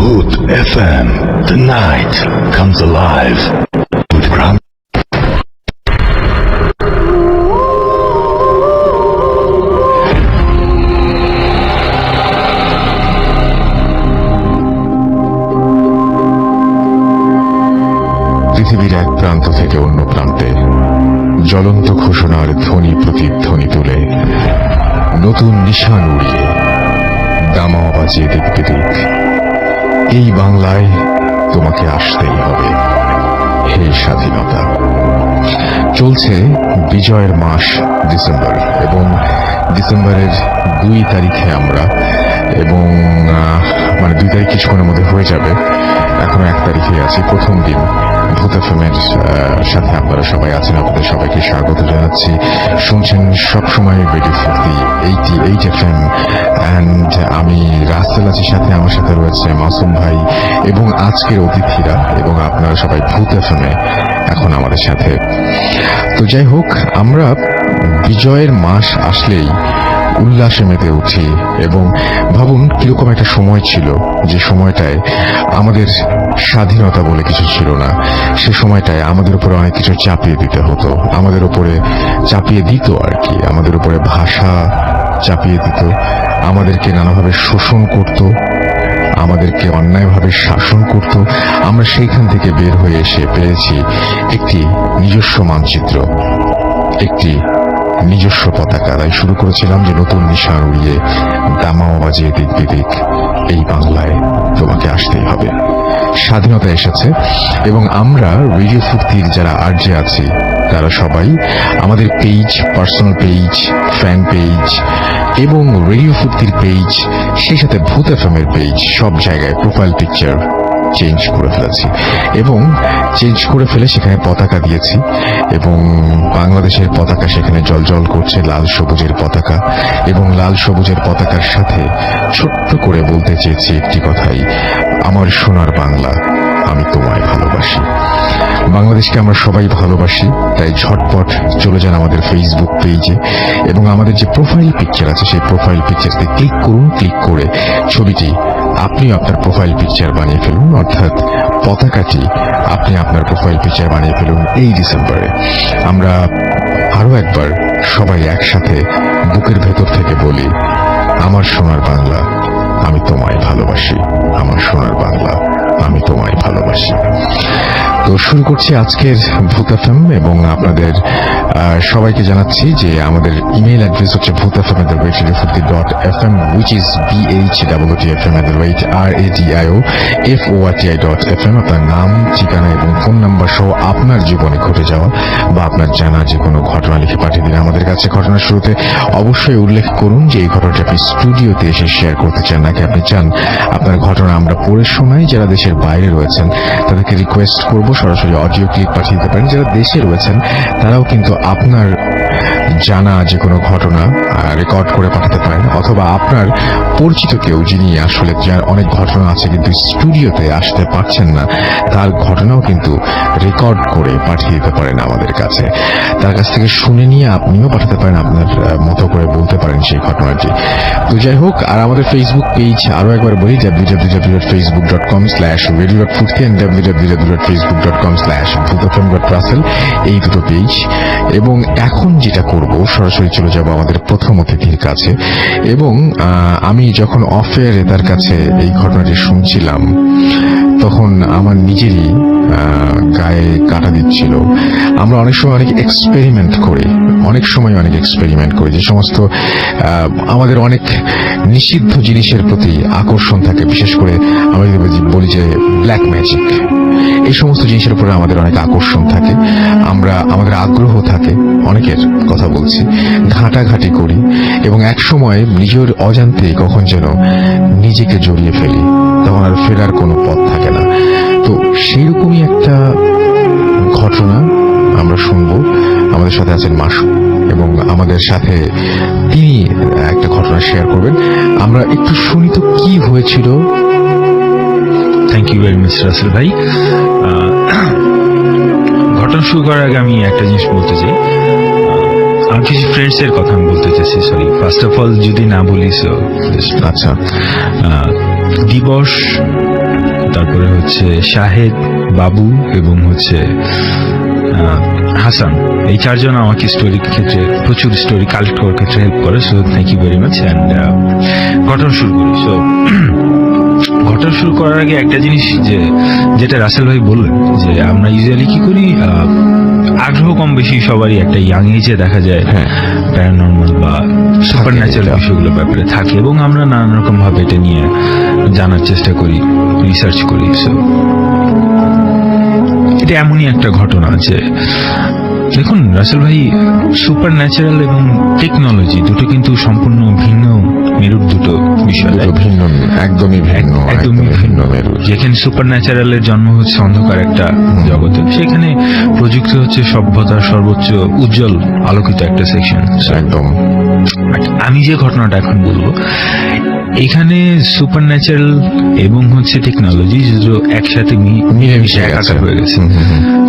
Bhoot FM. The night comes alive with ground. পৃথিবীর এক প্রান্ত থেকে অন্য প্রান্তে জ্বলন্ত ঘোষণার ধ্বনি প্রতিধ্বনি তুলে নতুন নিশান উড়িয়ে দামাও বাজিয়ে দিক বিদিক এই বাংলায় তোমাকে আসতেই হবে হে স্বাধীনতা। চলছে বিজয়ের মাস ডিসেম্বর এবং ডিসেম্বরের 2 তারিখে আমরা এবং 2 তারিখ কিছুক্ষণের মধ্যে হয়ে যাবে, এখনো 1 তারিখে আছি। প্রথম দিন ভূত এফএমের সাথে আপনারা সবাই আছেন, আপনাদের সবাইকে স্বাগত জানাচ্ছি। শুনছেন সবসময় রেডিও ফুর্তি 88 FM অ্যান্ড আমি রাসেল আছি, সাথে আমার সাথে রয়েছে মাসুম ভাই এবং আজকের অতিথিরা এবং আপনারা সবাই ভূত এফএমে এখন আমাদের সাথে। তো যাই হোক, আমরা বিজয়ের মাস আসলেই উল্লাসে মেতে উঠি এবং ভাবুন কিরকম একটা সময় ছিল যে সময়টায় আমাদের স্বাধীনতা বলে কিছু ছিল না। সে সময়টায় আমাদের উপরে অনেক কিছু চাপিয়ে দিতে হতো, আমাদের উপরে চাপিয়ে দিত আর কি, আমাদের উপরে ভাষা চাপিয়ে দিত, আমাদেরকে নানাভাবে শোষণ করত, আমাদেরকে অন্যায়ভাবে শাসন করত। আমরা সেইখান থেকে বের হয়ে এসে পেয়েছি একটি নিজস্ব মানচিত্র, একটি নিজস্ব পতাকা। তাই শুরু করেছিলাম যে নতুন নিশান উড়িয়ে দামাও বাজিয়ে দিক বিদিক এই বাংলায় তোমাকে আসতেই হবে। স্বাধীনতা এসেছে এবং আমরা রেডিও ফুর্তির যারা আরজে আছি তারা সবাই আমাদের page, personal page, fan page এবং রেডিও ফুর্তির পেজ, সেই সাথে ভূত এফএমের পেজ, সব জায়গায় প্রোফাইল পিকচার চেঞ্জ করে ফেলেছি এবং চেঞ্জ করে ফেলে সেখানে পতাকা দিয়েছি এবং বাংলাদেশের পতাকা সেখানে জলজল করছে, লাল সবুজের পতাকা। এবং লাল সবুজের পতাকার সাথে ছোট্ট করে বলতে চেয়েছি একটি কথাই, আমার সোনার বাংলা, আমি তোমায় ভালোবাসি। বাংলাদেশকে আমরা সবাই ভালোবাসি, তাই ঝটপট চলে যান আমাদের ফেসবুক পেজে এবং আমাদের যে প্রোফাইল পিকচার আছে সেই প্রোফাইল পিকচারতে ক্লিক করুন। ক্লিক করে ছবিটি আপনি আপনার প্রোফাইল পিকচার বানিয়ে ফেলুন, অর্থাৎ পতাকাটি আপনি আপনার প্রোফাইল পিকচার বানিয়ে ফেলুন এই ডিসেম্বরে। আমরা আরো একবার সবাই একসাথে বুকের ভেতর থেকে বলি, আমার সোনার বাংলা, আমি তোমায় ভালোবাসি, আমার সোনার বাংলা, আমি তোমায় ভালোবাসি। তো শুরু করছি আজকের ভূত এফএম এবং আপনাদের সবাইকে জানাচ্ছি যে আমাদের ইমেইল অ্যাড্রেস হচ্ছে bhutfm@radiofurti.fm which is bhutfm@radiofurti.fm। আপনার নাম, ঠিকানা এবং ফোন নাম্বার সহ আপনার জীবনে ঘটে যাওয়া বা আপনার জানা যে কোনো ঘটনা লিখে পাঠিয়ে দিন আমাদের কাছে। ঘটনার শুরুতে অবশ্যই উল্লেখ করুন যে এই ঘটনাটি আপনি স্টুডিওতে এসে শেয়ার করতে চান নাকি আপনি চান আপনার ঘটনা আমরা পড়ে শোনাই। যারা দেশের বাইরে রয়েছেন তাদেরকে রিকোয়েস্ট করব সরাসরি অডিও ক্লিপ পাঠিয়ে দিতে পারেন। যারা দেশে রয়েছেন তারাও কিন্তু আপনার জানা যে কোনো ঘটনা রেকর্ড করে পাঠাতে পারেন, অথবা আপনার পরিচিত কেউ যিনি আসলে যার অনেক ঘটনা আছে কিন্তু স্টুডিওতে আসতে পারছেন না, তার ঘটনাও কিন্তু রেকর্ড করে পাঠিয়ে দিতে পারেন আমাদের কাছে। তার কাছ থেকে শুনে নিয়ে আপনিও পাঠাতে পারেন, আপনার মতো করে বলতে পারেন সেই ঘটনাটি। তো যাই হোক, আর আমাদের ফেসবুক পেজ আরো একবার বলি, www.facebook.com/radio.furti and www.facebook.com/bhutfm.russell, এই দুটো পেজ। এবং এখন যেটা করব, সরাসরি চলে যাব আমাদের প্রথম অতিথির কাছে। এবং আমি যখন অফ এয়ারে তার কাছে এই ঘটনাটি শুনছিলাম তখন আমার নিজেরই গায়ে কাটা দিচ্ছিল। আমরা অনেক সময় অনেক এক্সপেরিমেন্ট করি, যে সমস্ত আমাদের অনেক নিষিদ্ধ জিনিসের প্রতি আকর্ষণ থাকে, বিশেষ করে আমরা বলি যে ব্ল্যাক ম্যাজিক, এই সমস্ত জিনিসের উপরে আমাদের অনেক আকর্ষণ থাকে, আমাদের আগ্রহ থাকে, অনেকের কথা বলছি, ঘাটাঘাটি করি এবং এক সময় নিজের অজান্তে কখন যেন নিজেকে জড়িয়ে ফেলি, তখন আর ফেরার কোনো পথ থাকে না। তো সেইরকমই একটা ঘটনা আমরা শুনবো। আমাদের সাথে আছেন মাসু এবং আমাদের সাথে তিনি একটা ঘটনা শেয়ার করবেন। আমরা একটু শুনি তো কি হয়েছিল। Thank you very much Russell ভাই। ঘটনা শুরু করার আগে আমি একটা জিনিস বলতে চাই, আমার কিছু ফ্রেন্ডস এর কথা আমি বলতে চাইছি। সরি, ফার্স্ট অফ অল যদি না বলি, আচ্ছা, দিবস তারপরে হচ্ছে শাহেদ, বাবু এবং হচ্ছে হাসান, এই চারজন আমাকে স্টোরির ক্ষেত্রে প্রচুর স্টোরি কালেক্ট করার ক্ষেত্রে হেল্প করে। So thank you very much. And ঘটনা শুরু করি। সো ঘটনা শুরু করার আগে একটা জিনিস যেটা রাসেল ভাই বললেন, যে আমরা ইউজুয়ালি কি করি, আগ্রহ কম বেশি সবারই একটা ইয়াং এজে দেখা যায় প্যারানর্মাল বা সুপার ন্যাচারাল বিষয়গুলোর ব্যাপারে থাকে, এবং আমরা নানান রকম ভাবে এটা নিয়ে জানার চেষ্টা করি, রিসার্চ করি। সো এটা এমনই একটা ঘটনা যে, দেখুন রাসেল ভাই, সুপার ন্যাচারাল এবং টেকনোলজি দুটো কিন্তু সম্পূর্ণ ভিন্ন মেরুর দুটো বিষয়, ভিন্ন, একদমই ভিন্ন মেরু। যেখানে সুপার ন্যাচারালের জন্ম হচ্ছে অন্ধকার একটা জগতে, সেখানে প্রযুক্তি হচ্ছে সভ্যতার সর্বোচ্চ উজ্জ্বল আলোকিত একটা সেকশন। একদম। আমি যে ঘটনাটা এখন বলবো, এখানে সুপার ন্যাচারাল এবং হচ্ছে টেকনোলজি একসাথে মিলেমিশে একাকার হয়ে গেছে।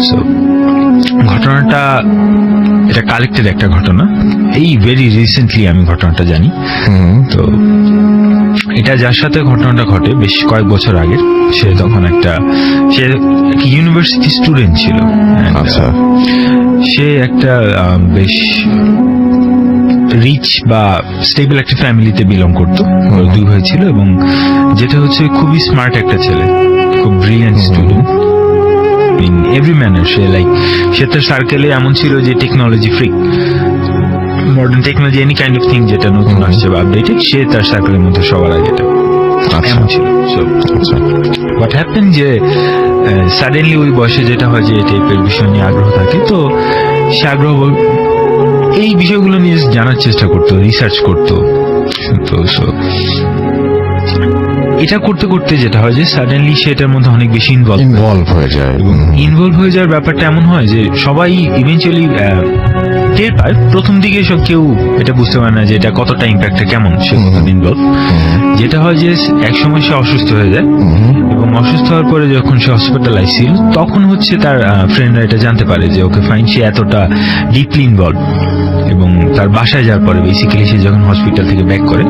সো ঘটনাটা এটা কালেক্টেড একটা ঘটনা, এই ভেরি রিসেন্টলি আমি ঘটনাটা জানি। তো এটা যার সাথে ঘটনাটা ঘটে বেশ কয়েক বছর আগে, সে তখন সে ইউনিভার্সিটি স্টুডেন্ট ছিল। সে একটা বেশ রিচ বা স্টেবল একটা ফ্যামিলিতে বিলং করতো। দুই ভাই ছিল, এবং যেটা হচ্ছে খুবই স্মার্ট একটা ছেলে, খুব brilliant student in every manner. সে তার সার্কেলে এমন ছিল যে technology freak, modern technology, any kind of thing যেটা নতুন আসছে বা আপডেটেড, সে তার সার্কেলের মধ্যে সবার আগে এমন ছিল। সো হোয়াট হ্যাপেন যে সাডেনলি ওই বয়সে যেটা হয় যে এই টাইপের বিষয় নিয়ে আগ্রহ থাকে, তো সে আগ্রহ এই বিষয়গুলো নিয়ে জানার চেষ্টা করতো, রিসার্চ করতো। তো এটা করতে করতে যেটা হয় যে সাডেনলি সেটার মধ্যে অনেক বেশি ইনভলভ হয়ে যায়, এবং ইনভলভ হয়ে যাওয়ার ব্যাপারটা এমন হয় যে সবাই ইভেনচুয়ালি টের পায়। প্রথম দিকে সব কেউ এটা বুঝতে পারে না যে এটা কতটা ইম্প্যাক্টটা কেমন, সে কতদিন ইনভলভ। যেটা হয় যে একসময় সে অসুস্থ হয়ে যায়, এবং অসুস্থ হওয়ার পরে যখন সে হসপিটালাইজ ছিল, তখন হচ্ছে তার ফ্রেন্ডরা এটা জানতে পারে যে ওকে ফাইন, সে এতটা ডিপলি ইনভলভ। এবং তার বাসায় যাওয়ার পরে বেসিক্যালি সে যখন হসপিটাল থেকে ব্যাক করে,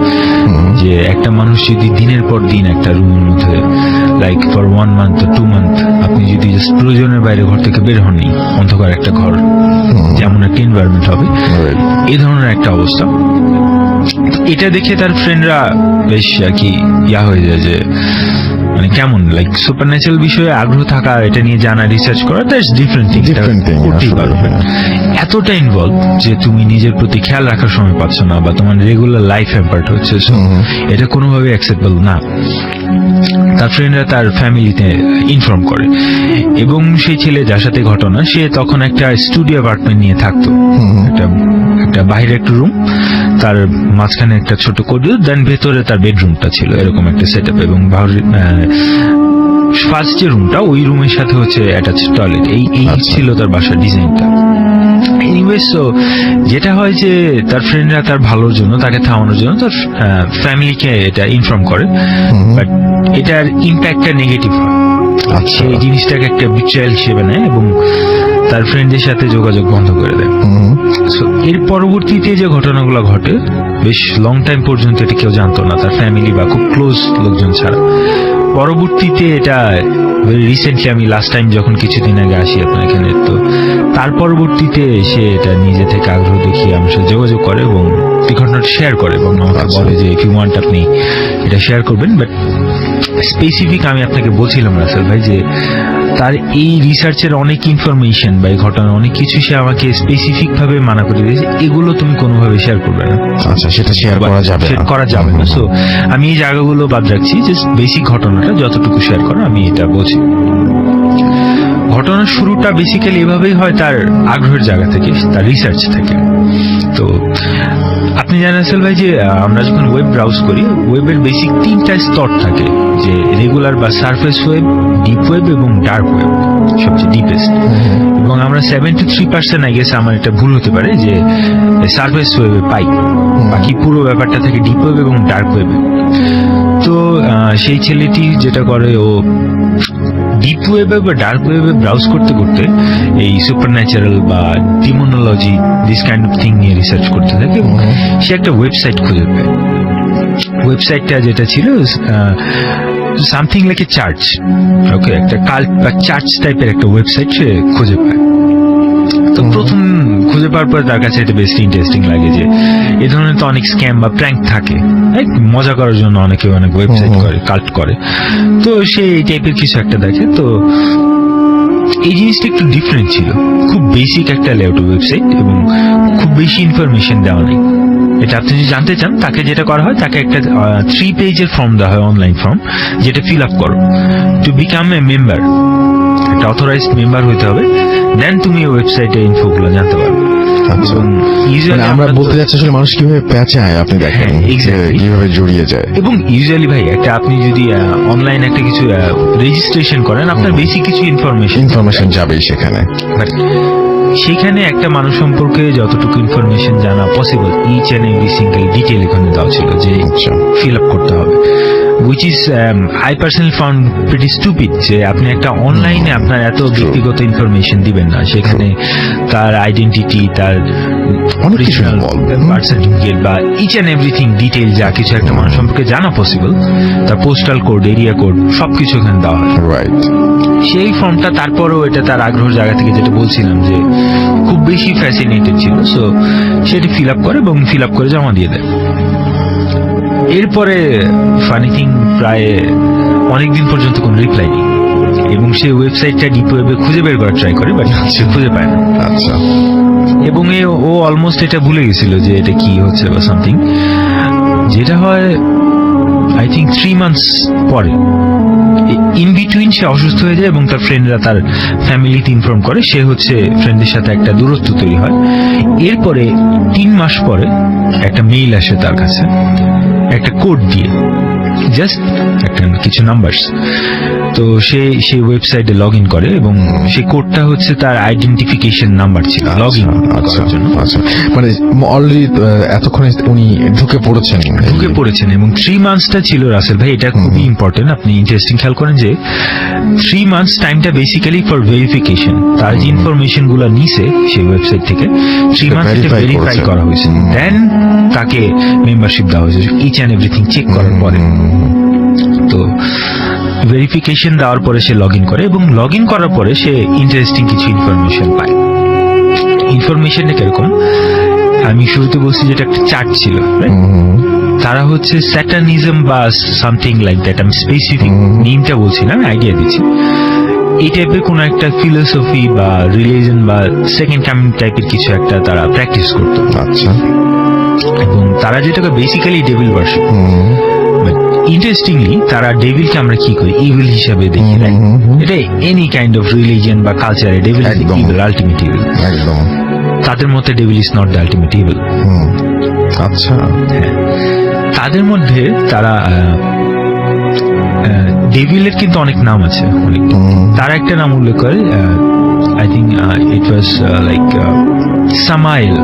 যে একটা মানুষ যদি দিনের পর দিন একটা রুমের মধ্যে like for 1 month or 2 month আপনি যদি জাস্ট প্রয়োজনের বাইরে ঘর থেকে বের হননি, অন্ধকার একটা ঘর, যেমন একটা এনভায়রনমেন্ট হবে, এই ধরনের একটা অবস্থা। এটা দেখে তার ফ্রেন্ডরা বেশ আর কি হয়ে যায় যে মানে কেমন লাইক সুপার ন্যাচারাল বিষয়ে আগ্রহ থাকা, এটা নিয়ে জানা, রিসার্চ করা, দ্যাটস ডিফারেন্ট থিং। এতটা ইনভলভ যে তুমি নিজের প্রতি খেয়াল রাখার সময় পাচ্ছ না, বা তোমার রেগুলার লাইফ হ্যাম্পার্ট হচ্ছে, এটা কোনোভাবে অ্যাকসেপ্টেবল না। তার ফ্রেন্ডরা তার ফ্যামিলিতে ইনফর্ম করে, এবং সেই ছেলে যার সাথে ঘটনা, সে তখন একটা স্টুডিও অ্যাপার্টমেন্ট নিয়ে থাকতো। একটা বাইরে একটা রুম, তার মাঝখানে একটা ছোট করিডোর, দেন ভেতরে তার বেডরুমটা ছিল, এরকম একটা সেট আপ। এবং ফার্স্ট যে রুমটা, ওই রুমের সাথে হচ্ছে অ্যাটাচ টয়লেট। এই ছিল তার বাসার ডিজাইনটা। এনিওয়ে, সো যেটা হয় যে তার ফ্রেন্ডরা তার ভালোর জন্য, তাকে থামানোর জন্য তার ফ্যামিলিকে এটা ইনফর্ম করে, বাট এটার ইম্প্যাক্টটা নেগেটিভ হয়। সেই জিনিসটাকে একটা বিট্রায়াল হিসেবে নেয়, এবং তার ফ্রেন্ডদের সাথে যোগাযোগ বন্ধ করে দেয়। সো এর পরবর্তীতে যে ঘটনাগুলো ঘটে, বেশ লং টাইম পর্যন্ত এটা কেউ জানতো না, তার ফ্যামিলি বা খুব ক্লোজ লোকজন ছাড়া। পরবর্তীতে এটা রিসেন্টলি, আমি লাস্ট টাইম যখন কিছুদিন আগে আসি আপনার এখানে, তো তার পরবর্তীতে সে এটা নিজে থেকে আগ্রহ দেখিয়ে আমার সাথে যোগাযোগ করে, এবং এই ঘটনাটা শেয়ার করে, এবং আমাকে বলে যে ইফ ইউ ওয়ান্ট আপনি এটা শেয়ার করবেন। বাট স্পেসিফিক আমি আপনাকে বলছিলাম রাসেল ভাই, যে তার এই রিসার্চের অনেক ইনফরমেশন বা এই ঘটনার অনেক কিছু সে আমাকে স্পেসিফিক ভাবে মানা করে দিয়েছে, এগুলো তুমি কোনোভাবে শেয়ার করবে না। আচ্ছা, সেটা শেয়ার করা যাবে না। সো আমি এই জায়গাগুলো বাদ রাখছি, জাস্ট বেসিক ঘটনাটা যতটুকু শেয়ার করা আমি এটা বলছি। ঘটনার শুরুটা বেসিক্যালি এভাবেই হয়, তার আগ্রহের জায়গা থেকে, তার রিসার্চ থেকে। তো আপনি জানেন আসল ভাই যে আমরা যখন ওয়েব ব্রাউজ করি, ওয়েবের বেসিক 3টা স্তর থাকে, যে রেগুলার বা সারফেস ওয়েব, ডিপ ওয়েব এবং ডার্ক ওয়েব, সবচেয়ে ডিপেস্ট। এবং আমরা 73% আই গেস, আমার এটা ভুল হতে পারে, যে সারফেস ওয়েবে পাই, বাকি পুরো ব্যাপারটা থাকে ডিপ ওয়েব এবং ডার্ক ওয়েবে। তো সেই ছেলেটি যেটা করে, ও ডিপ ওয়েবে বা ডার্ক ওয়েবে ব্রাউজ করতে করতে এই সুপার ন্যাচারাল বা ডিমোনোলজি, দিস কাইন্ড অফ থিং নিয়ে রিসার্চ করতে থাকে, এবং সে একটা ওয়েবসাইট খুঁজে পায়। ওয়েবসাইটটা যেটা ছিল সামথিং লাইক এ চার্চ, ওকে, একটা কাল্ট বা চার্চ টাইপের একটা ওয়েবসাইট সে খুঁজে পায়। তো প্রথম খুঁজে পাওয়ার পরে তার কাছে এটা বেশ ইন্টারেস্টিং লাগে যে এই ধরনের তো অনেক স্ক্যাম বা প্র্যাঙ্ক থাকে, মজা করার জন্য অনেকে অনেক ওয়েবসাইট করে, কাল্ট করে। তো সে এই টাইপের কিছু একটা দেখে। তো এই জিনিসটা একটু ডিফারেন্ট ছিল, খুব বেসিক একটা লেআউট ওয়েবসাইট এবং খুব বেশি ইনফরমেশন দেওয়া নেই। এটা আপনি যদি জানতে চান, তাকে যেটা করা হয়, তাকে একটা 3 পেজের ফর্ম দেওয়া হয়, অনলাইন ফর্ম, যেটা ফিল আপ করো টু বিকাম এ মেম্বার। একটা অথরাইজড মেম্বার হইতে হবে, দেন তুমি ওয়েবসাইটে ইনফোগুলো জানতে পারবে। আচ্ছা, Usually আমরা বলতে যাচ্ছি আসলে মানুষ কিভাবে পেঁচায়, আপনি দেখেন হ্যাঁ, exactly. কিভাবে জড়িয়ে যায়। এবং ইউজুয়ালি ভাই একটা আপনি যদি অনলাইন একটা কিছু রেজিস্ট্রেশন করেন, আপনার বেশি কিছু ইনফরমেশন যাবেই সেখানে। সেখানে একটা মানুষ সম্পর্কে যতটুকু ইনফরমেশন জানা possible, each and every single detail এখানে দেওয়া ছিল যে আচ্ছা, ফিল আপ করতে হবে। which is I personally found pretty stupid যে আপনি একটা অনলাইনে আপনার এত ব্যক্তিগত ইনফরমেশন দিবেন না, সেখানে তার আইডেন্টিটি, তার অনেক কিছু বার্থ সার্টিফিকেট বা ইচ এন্ড এভরিথিং ডিটেল যা কিছু একটা মানুষ সম্পর্কে জানা পসিবল, তার পোস্টাল কোড, এরিয়া কোড, সবকিছু এখানে দেওয়া হয়। রাইট। সেই ফর্মটা তারপরেও এটা তার আগ্রহ জায়গা থেকে যেটা বলছিলাম যে খুব বেশি ফ্যাসিনেটেড ছিল, সো সেটি ফিল আপ করে এবং ফিল আপ করে জমা দিয়ে দেয়। এরপরে ফানি থিং, প্রায় অনেকদিন পর্যন্ত কোনো রিপ্লাই নেই এবং সে ওয়েবসাইটটা ডিপ ওয়েবে খুঁজে বের করার ট্রাই করে, বাট সে খুঁজে পায় না। আচ্ছা, এবং ও অলমোস্ট এটা ভুলে গেছিল যে এটা কি হচ্ছে বা সামথিং। যেটা হয় আই থিঙ্ক 3 মান্থস পরে, ইন বিটুইন সে অসুস্থ হয়ে যায় এবং তার ফ্রেন্ডরা তার ফ্যামিলিতে ইনফর্ম করে, সে হচ্ছে ফ্রেন্ডের সাথে একটা দূরত্ব তৈরি হয়। এরপরে 3 মাস পরে একটা মেইল আসে তার কাছে একটা কোড দিয়ে, জাস্ট একটা কিছু নাম্বারস। তো সে সেই ওয়েবসাইটে লগ ইন করে এবং সেই কোডটা হচ্ছে তার আইডেন্টিফিকেশন নাম্বার ছিল লগ ইন করার জন্য। আচ্ছা, মানে অলরেডি এতক্ষণে উনি ঢুকে পড়েছেন এবং 3 মান্থসটা ছিল রাসেল ভাই, এটা খুবই ইম্পর্টেন্ট। আপনি ইন্টারেস্টিং খেয়াল করেন যে 3 মান্থস টাইমটা বেসিক্যালি ফর ভেরিফিকেশন। তার যে ইনফরমেশন গুলো নিছে সেই ওয়েবসাইট থেকে 3 মান্থস ভেরিফাই করা হয়েছে, দেন তাকে মেম্বারশিপ দেওয়া হয়েছে ইচ অ্যান্ড এভরিথিং চেক করার পরে। তো ভেরিফিকেশন দেওয়ার পরে সে লগ ইন করে এবং লগ ইন করার পরে সে ইন্টারেস্টিং কিছু ইনফরমেশন পায়। ইনফরমেশনটা কিরকম, আমি শুরুতে বলছি যেটা একটা চার্ট ছিল, তারা হচ্ছে স্যাটানিজম বা সামথিং লাইক দ্যাট, আমি স্পেসিফিক নেমটা বলছি না, আমি আইডিয়া দিচ্ছি। এই টাইপের কোন একটা ফিলোসফি বা রিলিজন বা সেকেন্ড কামিং টাইপের কিছু একটা তারা প্র্যাকটিস করতো। আচ্ছা, এবং তারা যেটাকে বেসিক্যালি ডেভিল ওয়ার্শিপ। ইন্টারেস্টিংলি তারা ডেভিলকে আমরা কি করি, ইভিল হিসাবে দেখি। এটা এনি কাইন্ড অফ রিলিজিয়ন বা কালচারে devil is evil, ultimate evil. একদম। তাদের মধ্যে devil is not the ultimate evil. আচ্ছা, হ্যাঁ, তাদের মধ্যে তারা ডেভিলের কিন্তু অনেক নাম আছে, অনেক। তারা একটা নাম উল্লেখ করে, I think it was like Samuel,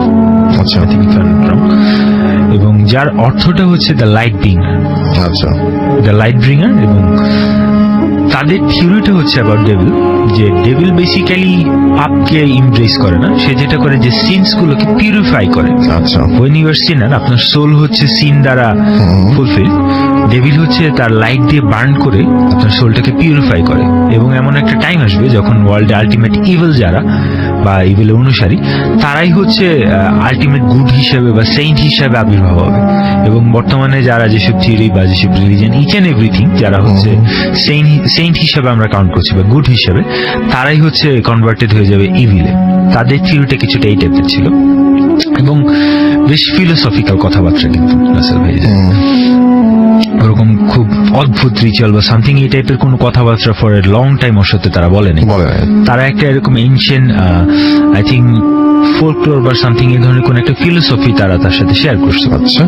আচ্ছা, আই থিঙ্ক, এবং যার অর্থটা হচ্ছে দ্য লাইট ব্রিঙ্গার। আচ্ছা, দ্য লাইট ব্রিঙ্গার। এবং তাদের থিওরিটা হচ্ছে অ্যাবাউট ডেভিল, যে ডেভিল বেসিক্যালি পাপকে ইমব্রেস করে না, সে যেটা করে যে সিনস গুলোকে পিউরিফাই করে। আচ্ছা, when you are sinner, আপনার সোল হচ্ছে সিন দ্বারা ফুলফিল, ডেভিল হচ্ছে তার লাইট দিয়ে বার্ন করে আপনার সোলটাকে পিউরিফাই করে। এবং এমন একটা টাইম আসবে যখন ওয়ার্ল্ডে আলটিমেট ইভিল যারা বা ইভিলের অনুসারী, তারাই হচ্ছে আলটিমেট গুড হিসেবে বা সেইন্ট হিসেবে আবির্ভাব হবে। এবং বর্তমানে যারা যেসব থিওরি বা যেসব রিলিজিয়ন ইচ এন্ড এভরিথিং যারা হচ্ছে সেইন্ট হিসেবে আমরা কাউন্ট করছি বা গুড হিসেবে, তারাই হচ্ছে কনভার্টেড হয়ে যাবে ইভিলে। তাদের থিওরিটা কিছুটা এই টাইপের ছিল এবং বেশ ফিলোসফিক্যাল কথাবার্তা কিন্তু রাসেল ভাই, ওরকম খুব অদ্ভুত রিচুয়াল বা সামথিং এই টাইপের কোনো কথাবার্তা ফর এ লং টাইম ওর সাথে তারা বলেনি। তারা একটা এরকম এনশিয়েন্ট আই থিঙ্ক ফোলক্লোর বা সামথিং এই ধরনের কোন একটা ফিলোসফি তারা তার সাথে শেয়ার করছে। আচ্ছা,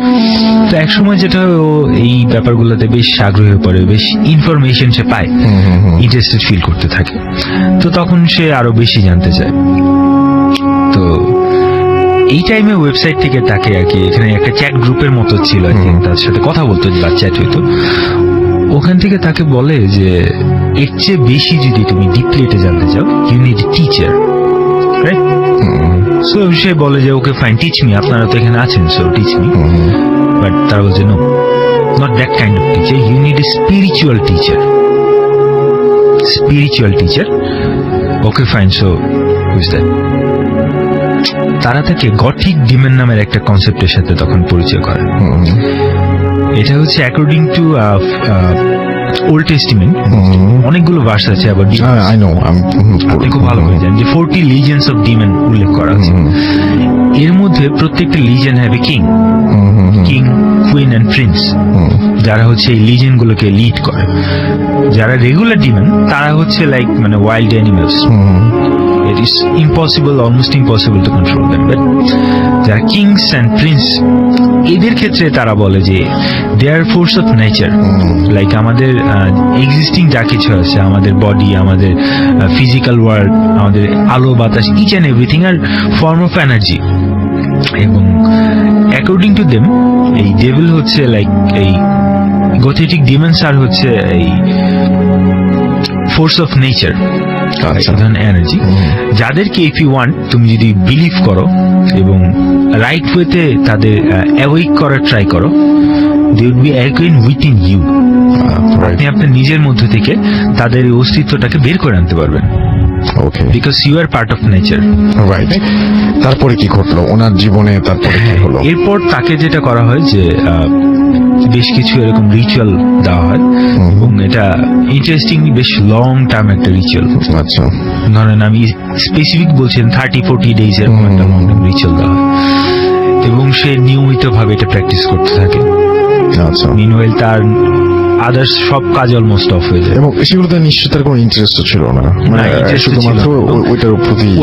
তো এক সময় যেটা ও এই ব্যাপারগুলোতে বেশ আগ্রহী হয়ে পড়ে, বেশ ইনফরমেশন সে পায়, ইন্টারেস্টেড ফিল করতে থাকে। তো তখন সে আরো বেশি জানতে চায়। তো এই টাইমে ওয়েবসাইট থেকে তাকে আর কি এখানে একটা চ্যাট গ্রুপের মতো ছিল, তার সাথে কথা বলতো বা চ্যাট হইতো। ওখান থেকে তাকে বলে যে এর চেয়ে বেশি যদি তুমি ডিপলি এটা জানতে চাও, you need teacher, right? So সে বলে যে ওকে ফাইন, টিচ মি, আপনারা তো এখানে আছেন, সো টিচ মি। বাট তারা বলছে no, not that kind of teacher. You need a spiritual teacher. Okay, fine. So who's that? তারা তাকে গথিক ডিমন নামের একটা কনসেপ্টের সাথে তখন পরিচয় করে। এটা হচ্ছে অ্যাকর্ডিং টু ওল্ড টেস্টিমেন্ট অনেকগুলো ভার্স আছে আবার আই নো আপনি খুব ভালো করে জানেন যে 40 লিজেন্স অফ ডিমন উল্লেখ করা আছে। এর মধ্যে প্রত্যেকটা legend have a king, queen and prince, যারা হচ্ছে এই লিজেন গুলোকে লিড করে। যারা রেগুলার ডিমন তারা হচ্ছে লাইক মানে wild animals, it is impossible, almost impossible to control them. But যারা কিংস অ্যান্ড প্রিন্স এদের ক্ষেত্রে তারা বলে যে দে আর ফোর্স অফ নেচার, লাইক আমাদের এক্সিস্টিং যা কিছু আছে, আমাদের বডি, আমাদের ফিজিক্যাল ওয়ার্ল্ড, আমাদের আলো বাতাস, ইচ অ্যান্ড এভরিথিং আর ফর্ম অফ এনার্জি। এবং অ্যাকর্ডিং টু দেম এই ডেভিল হচ্ছে লাইক এই গোথেটিক ডিমন্স আর হচ্ছে এই ফোর্স অফ নেচার, এনার্জি, যাদেরকে ইফ ইউ ওয়ান্ট তুমি যদি বিলিভ করো এবং রাইট ওয়েতে তাদের অ্যাওয়েক করার ট্রাই করো, they would be awakened within you. আপনি আপনার নিজের মধ্যে থেকে তাদের অস্তিত্বটাকে বের করে আনতে পারবেন, because you are part of nature. Right. তারপরে কি ঘটলো ওনার জীবনে? তারপরে কি হলো? এরপর তাকে যেটা করা হয় যে বেশ কিছু এরকম রিচুয়াল দেওয়া হয় এবং এটা ইন্টারেস্টিংলি বেশ লং টার্ম একটা রিচুয়াল। আচ্ছা, ধরেন আমি স্পেসিফিক বলছেন 30-40 ডেজ এরকম একটা লং টার্ম রিচুয়াল দেওয়া হয় এবং সে নিয়মিত ভাবে এটা প্র্যাকটিস করতে থাকে। আচ্ছা, মিনওয়াইল তার আদার্স সব কাজ অলমোস্ট অফ হয়ে যায় এবং সেগুলোতে নিশ্চয় তার কোনো ইন্টারেস্ট ছিল না, মানে শুধুমাত্র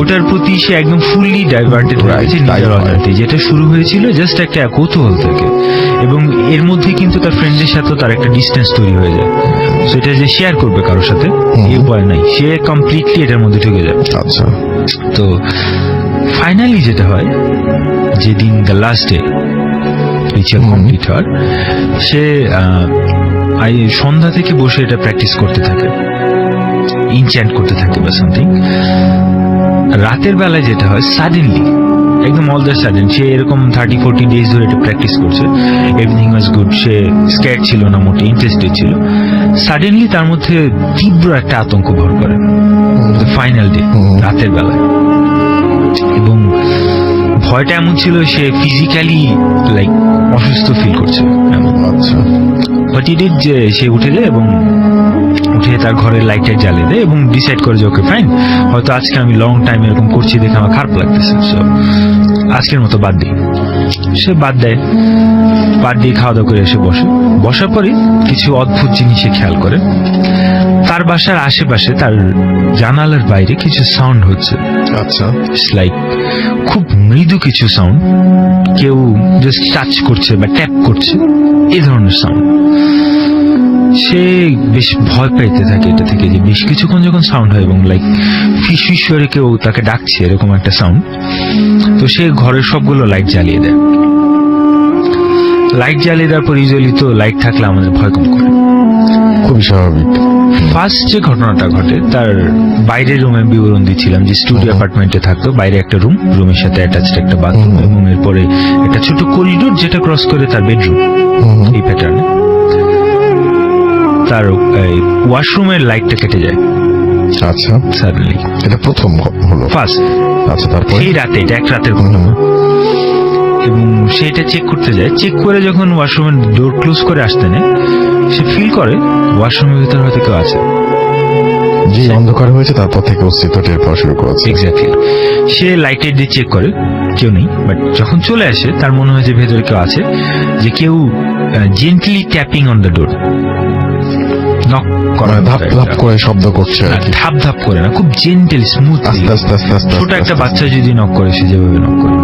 ওটার প্রতি সে একদম ফুললি ডাইভার্টেড হয়েছে নিজের অজান্তে। যেটা শুরু হয়েছিল জাস্ট একটা কৌতূহল থেকে, এবং এর মধ্যে কিন্তু তার ফ্রেন্ডের সাথে তার একটা ডিস্টেন্স তৈরি হয়ে যায়। সেটা যে শেয়ার করবে কারোর সাথে এই উপায় নাই, সে কমপ্লিটলি এটার মধ্যে ঢুকে যায়। আচ্ছা, তো ফাইনালি যেটা হয়, যেদিন the last day ritual complete হয়, সে সন্ধ্যা থেকে বসে এটা প্র্যাকটিস করতে থাকে, ইনচ্যান্ট করতে থাকে বা সামথিং। রাতের বেলায় যেটা হয়, সাডেনলি একদম অল দ্য সাডেন সে এরকম 30-40 ডেজ ধরে এটা প্র্যাকটিস করছে, এভরিথিং ওয়াজ গুড, সে স্ক্যার ছিল না, মোটে ইন্টারেস্টেড ছিল। সাডেনলি তার মধ্যে তীব্র একটা আতঙ্ক ভর করে ফাইনাল ডে রাতের বেলায়, এবং ভয়টা এমন ছিল সে ফিজিক্যালি লাইক অসুস্থ ফিল করছে এমন। আচ্ছা, বাট ইট ইজ যে সে উঠে যায় এবং উঠে তার ঘরের লাইটার জ্বালিয়ে দেয় এবং ডিসাইড করে যে ওকে ফাইন, হয়তো আজকে আমি লং টাইম এরকম করছি দেখে আমার খারাপ লাগতেছে, সো আজকের মতো বাদ দিই। সে বাদ দিয়ে খাওয়া দাওয়া করে এসে বসার পরে কিছু অদ্ভুত জিনিস সে খেয়াল করে। তার বাসার আশেপাশে তার জানালার বাইরে কিছু সাউন্ড হচ্ছে। আচ্ছা, লাইক খুব মৃদু কিছু সাউন্ড, কেউ জাস্ট টাচ করছে বা ট্যাপ করছে, এই ধরনের সাউন্ড। সে বেশ ভয় পাইতে থাকে এটা থেকে, যে বেশ কিছুক্ষণ যখন সাউন্ড হয় এবং লাইক ফিস করে কেউ তাকে ডাকছে এরকম একটা সাউন্ড। তো সে ঘরের সবগুলো লাইট জ্বালিয়ে দেয়। লাইট জ্বালিয়ে দেওয়ার পর ইউজুয়ালি তো লাইট থাকলে আমাদের ভয় কম করে, খুবই স্বাভাবিক। ফার্স্ট যে ঘটনাটা ঘটে, তার বাইরের রুমে বিবরণ দিচ্ছিলাম যে স্টুডিও অ্যাপার্টমেন্টে থাকতো, বাইরে একটা রুমের সাথে অ্যাটাচড একটা বাথরুম এবং এরপরে একটা ছোট করিডোর যেটা ক্রস করে তার বেডরুম, এই প্যাটার্নে। তার ওয়াশরুমের লাইটটা কেটে যায়। আচ্ছা, সাডেনলি এটা প্রথম হলো ফার্স্ট। আচ্ছা, তারপর সেই রাতে, এটা এক রাতের ঘটনা, এবং সে এটা চেক করতে যায়। চেক করে যখন ওয়াশরুমের ডোর ক্লোজ করে আসতে নেয়, সে ফিল করে ওয়াশরুমের ভিতরে হয়তো কেউ আছে। যে অন্ধকার হয়েছে তারপর থেকে অস্তিত্ব টের পাওয়া শুরু করেছে। এক্স্যাক্টলি। সে লাইটের দিয়ে চেক করে, কেউ নেই। বাট যখন চলে আসে তার মনে হয় যে ভেতরে কেউ আছে, যে কেউ gently tapping on the door, knock করে, ধাপ ধাপ করে শব্দ করছে, ধাপ ধাপ করে না, খুব জেন্টেল স্মুথ, আস্তে আস্তে আস্তে আস্তে। ছোট একটা বাচ্চা যদি নক করে সে যেভাবে নক করে,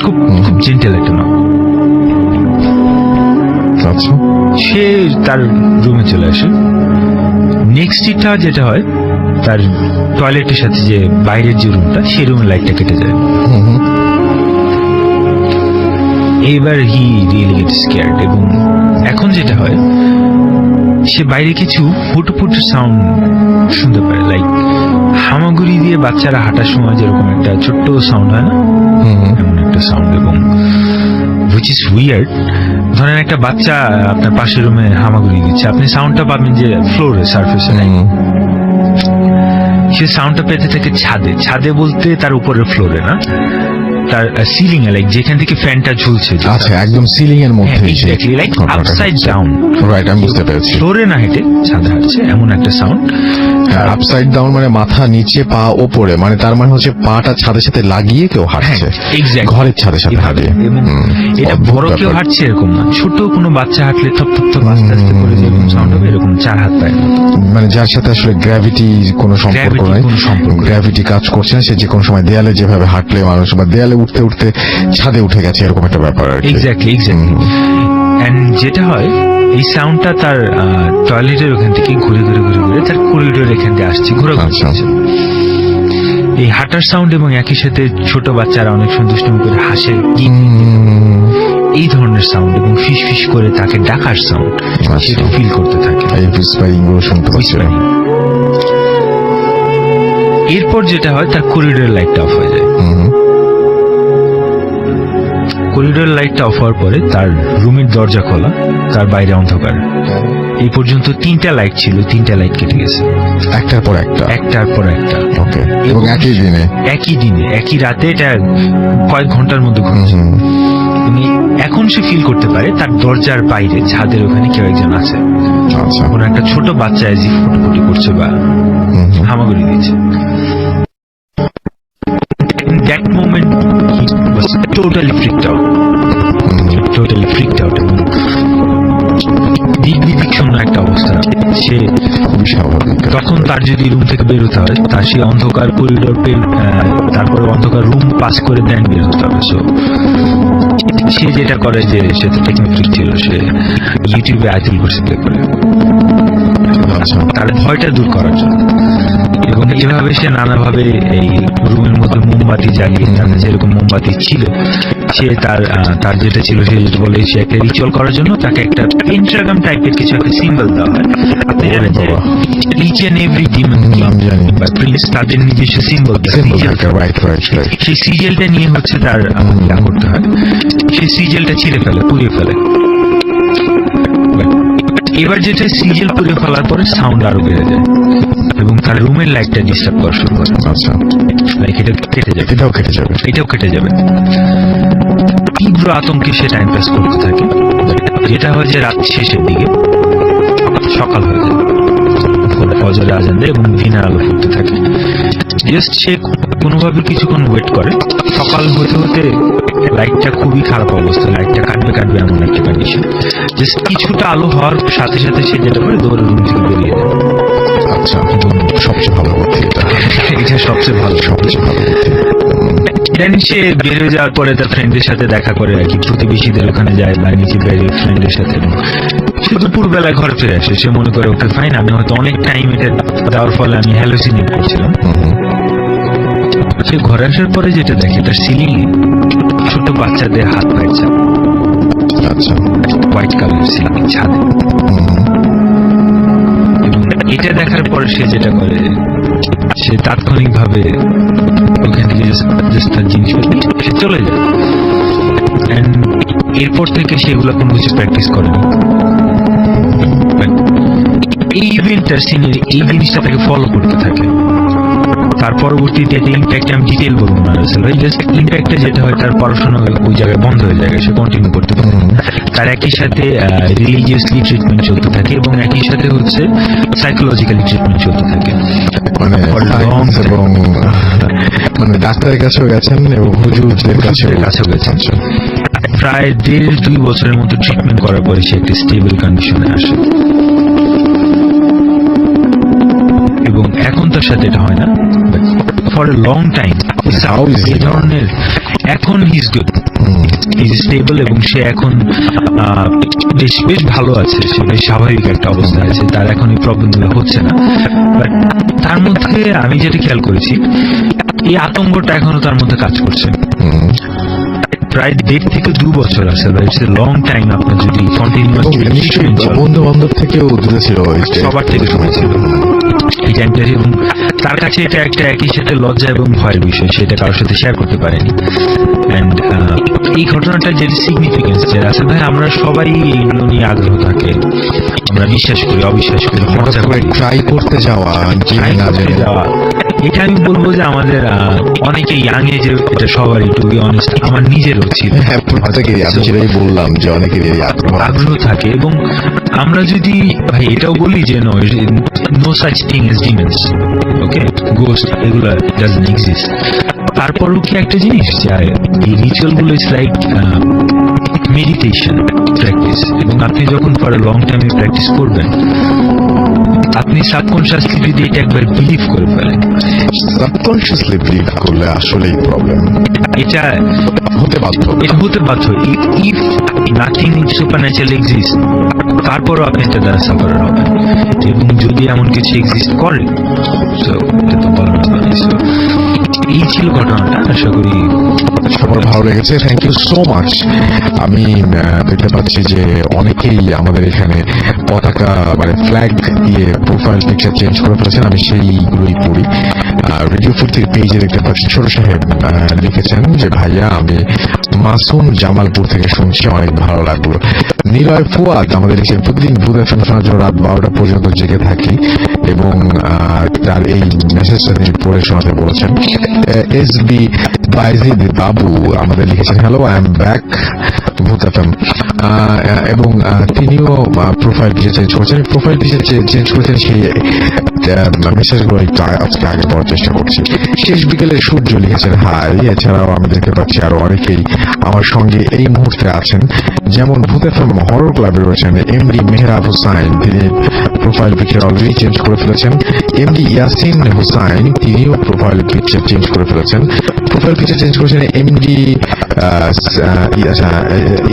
খুব খুব জেন্টেল একটা নক। আচ্ছা, সে তার রুমে চলে আসে। নেক্সট ইটা যেটা হয়, তার টয়লেটের সাথে যে বাইরের যে রুমটা, সেই রুমের লাইটটা কেটে যায়। এইবার হি রিয়েলি গেট স্কেয়ার্ড, এবং এখন যেটা হয়, সে বাইরে কিছু ফুটফুট সাউন্ড শুনতে পারে, লাইক হামাগুড়ি দিয়ে বাচ্চারা হাঁটার সময় যেরকম একটা ছোট্ট সাউন্ড হয় না, এমন একটা সাউন্ড। এবং হুইচ ইজ উইয়ার্ড। ধরেন একটা বাচ্চা আপনার পাশের রুমে হামাগুড়ি দিচ্ছে, আপনি সাউন্ডটা পাবেন যে ফ্লোরে, সারফেসে নাই, সে সাউন্ডটা পেতে থাকে ছাদে। ছাদে বলতে তার উপরের ফ্লোরে না, তার সিলিং এ, লাইক যেখান থেকে ফ্যানটা ঝুলছে। আচ্ছা, একদম সিলিং এর মধ্যে exactly, like upside down. Right, আমি বুঝতে পেরেছি। ফ্লোরে না হেঁটে ছাদে হাঁটছে, এমন একটা সাউন্ড। আপসাইড ডাউন মানে মাথা নিচে পা ওপরে, মানে তার মানে হচ্ছে পাটা ছাদের সাথে লাগিয়ে কেউ হাঁটছে, Exactly. ঘরের ছাদের সাথে হাঁটে। এবং এটা বড় কেউ হাঁটছে এরকম না, ছোট কোনো বাচ্চা হাঁটলে থপ থপ থপ আস্তে আস্তে করে যেরকম সাউন্ড হবে, এরকম 4 হাত পায়। মানে যার সাথে আসলে গ্র্যাভিটি কোনো সম্পর্ক নাই, গ্র্যাভিটি কাজ করছে না, সে যে কোনো সময় দেয়ালে যেভাবে হাঁটলে মানুষ বা দেয়ালে উঠতে উঠতে ছাদে উঠে গেছে, এরকম একটা ব্যাপার আর কি। এক্স্যাক্টলি। এন্ড যেটা হয়, এই সাউন্ডটা তার টয়লেটের ওখান থেকে ঘুরে ঘুরে ঘুরে ঘুরে তার করিডোর এখান দিয়ে আসছে, ঘুরে আচ্ছা। ঘুরে। এই হাঁটার সাউন্ড এবং একই সাথে ছোট বাচ্চারা অনেক সুন্দর করে হাসে, এই ধরনের সাউন্ড এবং ফিস ফিস করে তাকে ডাকার সাউন্ড, সেটা ফিল করতে থাকে। এই হুইসপারিং গুলো শুনতে পাচ্ছি। এরপর যেটা হয়, তার করিডোর লাইটটা অফ হয়ে যায়। করিডোর লাইটটা অফ হওয়ার পরে তার রুমের দরজা খোলা, তার বাইরে অন্ধকার। এই পর্যন্ত 3টা লাইট ছিল, 3টা লাইট কেটে গেছে, একটার পর একটা, একটার পর একটা। ওকে, এবং একই দিনে, একই রাতে, এটা কয়েক ঘন্টার মধ্যে ঘটছে। এখন সে ফিল করতে পারে তার দরজার বাইরে ছাদের ওখানে কেউ একজন আছে। আচ্ছা, কোনো একটা ছোট বাচ্চা এজি ফটোফটি করছে বা হামাগুড়ি দিচ্ছে। In that moment he was totally freaked out. এবং দিক শূন্য একটা অবস্থা। সে খুবই স্বাভাবিক। তখন তার যদি রুম থেকে বের হতে হয়, তার সেই অন্ধকার করিডোর তারপরে অন্ধকার রুম পাস করে দেন বের হতে হবে। সে যেটা করে, যে সে তো টেকনিক ছিল, সে ইউটিউবে আয়াতুল কুরসি প্লে করে তার ভয়টা দূর করার জন্য। এবং এভাবে সে নানাভাবে এই রুমের মধ্যে মোমবাতি জ্বালিয়ে, তাদের যেরকম মোমবাতি ছিল, সে তার যেটা ছিল, সে যেটা বলে, সে একটা রিচুয়াল করার জন্য তাকে একটা পেন্টাগ্রাম টাইপের কিছু একটা সিম্বল দেওয়া হয়। আপনি জানেন যে ইচ এন্ড এভরি ডিমন বা প্রিন্স তাদের নিজস্ব সিম্বল, সেই সিরিয়ালটা নিয়ে হচ্ছে তার যা করতে হয়, সেই সিরিয়ালটা ছিঁড়ে ফেলে, পুড়িয়ে ফেলে। এবার যেটা সিরিয়াল পুড়ে ফেলার পরে সাউন্ড আরো বেড়ে যায় এবং তার রুমের লাইটটা ডিস্টার্ব করা শুরু করে। আচ্ছা, লাইক এটা কেটে যাবে, এটাও কেটে যাবে। তীব্র আতঙ্কে সে টাইম পাস করতে থাকে। যেটা হয় যে রাত শেষের দিকে সকাল হয়ে যায়, ফজরের আজান দেয় এবং দিনের আলো ফুটতে থাকে। জাস্ট সে কোনোভাবে কিছুক্ষণ ওয়েট করে, সকাল হতে হতে লাইটটা খুবই খারাপ অবস্থা, লাইটটা কাটবে এমন একটা কন্ডিশন। জাস্ট কিছুটা আলো হওয়ার সাথে সাথে সে যেটা করে দৌড়ে রুম থেকে বেরিয়ে যায়। আচ্ছা, সবচেয়ে ভালো বুদ্ধি এটা সবচেয়ে ভালো বুদ্ধি। ইদানিং সে বের হয়ে যাওয়ার পরে তার ফ্রেন্ডের সাথে দেখা করে আর কি, প্রতিবেশীদের ওখানে যায় বা নিচে বেরিয়ে ফ্রেন্ডের সাথে। সে দুপুরবেলায় ঘরে ফিরে আসে, সে মনে করে ওকে ফাইন, আমি হয়তো অনেক টাইম এটা দেওয়ার ফলে আমি হ্যালোসিনেট করছিলাম। সে ঘরে আসার পরে যেটা দেখে, তার সিলিং ছোট বাচ্চাদের হাত পায়ের ছাপ। আচ্ছা, হোয়াইট কালার সিলিং ছাদে। এবং এটা দেখার পরে সে যেটা করে, সে তাৎক্ষণিকভাবে ওখান থেকে তার জিনিসপত্র সে চলে যায়। এরপর থেকে সেগুলো কোনো কিছু প্র্যাকটিস করেনি। এই ইভেন্টটার সিনের এই জিনিসটা তাকে ফলো করতে থাকে। তার পরবর্তীতে ইম্প্যাক্ট আমি ডিটেল বলবো না, ভাই জাস্ট ইম্প্যাক্টে যেটা হয়, তার পড়াশোনা ওই জায়গায় বন্ধ হয়ে যায়, সে কন্টিনিউ করতে পারে। তার একই সাথে রিলিজিয়াসলি ট্রিটমেন্ট চলতে থাকে এবং একই সাথে হচ্ছে সাইকোলজিক্যালি ট্রিটমেন্ট চলতে থাকে। এবং মানে ডাক্তারের কাছেও গেছেন এবং হুজুরদের কাছেও গেছেন। প্রায় 1.5-2 বছরের মতো ট্রিটমেন্ট করার পরে সে একটা স্টেবল কন্ডিশনে আসে। এবং এখন তার সাথে এটা হয় না, ফর এ লং টাইম এই ধরনের। এখন হিজ গুড, হিজ স্টেবল এবং সে এখন বেশ ভালো আছে, সে বেশ স্বাভাবিক একটা অবস্থা আছে, তার এখন এই প্রবলেমগুলো হচ্ছে না। বাট তার মধ্যে আমি যেটা খেয়াল করেছি, এই আতঙ্কটা এখনো তার মধ্যে কাজ করছে। প্রায় 1.5 থেকে 2 বছর আছে, ইটস এ লং টাইম। আপনার যদি বন্ধু বান্ধব থেকেও দূরে ছিল, সবার থেকে দূরে ছিল এই টাইমটা। এবং তার কাছে এটা একটা একই সাথে লজ্জা এবং ভয়ের বিষয়, সেটা কারোর সাথে শেয়ার করতে পারেনি। অ্যান্ড এই ঘটনাটা যেটা সিগনিফিকেন্স, যে রাসেল ভাই আমরা সবাই এইগুলো নিয়ে আগ্রহ থাকে, আমরা বিশ্বাস করি অবিশ্বাস করি, মজা করি, ট্রাই করতে যাওয়া, জেনে না জেনে যাওয়া। এটা আমি বলবো যে আমাদের অনেকে ইয়াং এজে এটা সবারই, টু বি অনেস্ট আমার নিজেরও ছিল। হ্যাঁ, প্রত্যেকেরই, আমি সেটাই বললাম যে অনেকেরই এই আগ্রহ থাকে। এবং আমরা যদি ভাই এটাও বলি যে no such thing as demons, okay, ghost এগুলো ডাজন্ট এক্সিস্ট, তারপরও কি একটা জিনিস যে এই রিচুয়াল গুলো ইজ লাইক মেডিটেশন প্র্যাকটিস, এবং আপনি যখন for a long time practice করবেন, আপনি সাবকনশিয়াসলি যদি এটা একবার বিলিভ করে ফেলেন, সাবকনশিয়াসলি বিলিভ করলে আসলেই প্রবলেম, এটা হতে বাধ্য। এটা হতে বাধ্য। ইফ নাথিং সুপারন্যাচারাল এক্সিস্ট, তারপরও আপনি এটা দ্বারা সাফার হবেন। এবং যদি এমন কিছু এক্সিস্ট করে, তো এটা তো বলার মানে। এই ছিল ঘটনাটা, আশা করি সবার ভালো লেগেছে। Thank you so much. আমি দেখতে পাচ্ছি যে অনেকেই আমাদের এখানে পতাকা মানে ফ্ল্যাগ দিয়ে প্রোফাইল পিকচার চেঞ্জ করে ফেলেছেন, আমি সেইগুলোই পড়ি। রেডিও ফুর্তির পেজে দেখতে পাচ্ছি ছোট সাহেব লিখেছেন যে ভাইয়া আমি মাসুম জামালপুর থেকে শুনছি, অনেক ভালো লাগলো। নিলয় ফুয়াদ আমাদের লিখেছেন প্রতিদিন ভূত এফএম শোনার জন্য রাত 12টা পর্যন্ত জেগে থাকি, এবং তার এই মেসেজটা তিনি পড়ে শোনাতে বলেছেন। SB বাইজিদ বাবু আমাদের লিখেছেন হ্যালো আই এম ব্যাক ভূত এফএম, এবং তিনিও প্রোফাইল পিকচার চেঞ্জ করেছেন। প্রোফাইল পিকচার চেঞ্জ করেছেন সেই মেসেজগুলো একটু আজকে আগে পড়ার চেষ্টা করছি। শেষ বিকেলের সূর্য লিখেছেন হাই। এছাড়াও আমি দেখতে পাচ্ছি আরো অনেকেই আমার সঙ্গে এই মুহূর্তে আছেন, যেমন ভূত এফএম হরর ক্লাবে রয়েছেন MD মেহরাব হুসাইন, তিনি প্রোফাইল পিকচার অলরেডি চেঞ্জ করে ফেলেছেন। MD ইয়াসিন হুসাইন, তিনিও প্রোফাইল পিকচার চেঞ্জ করে ফেলেছেন। প্রোফাইল পিকচার চেঞ্জ করেছেন MD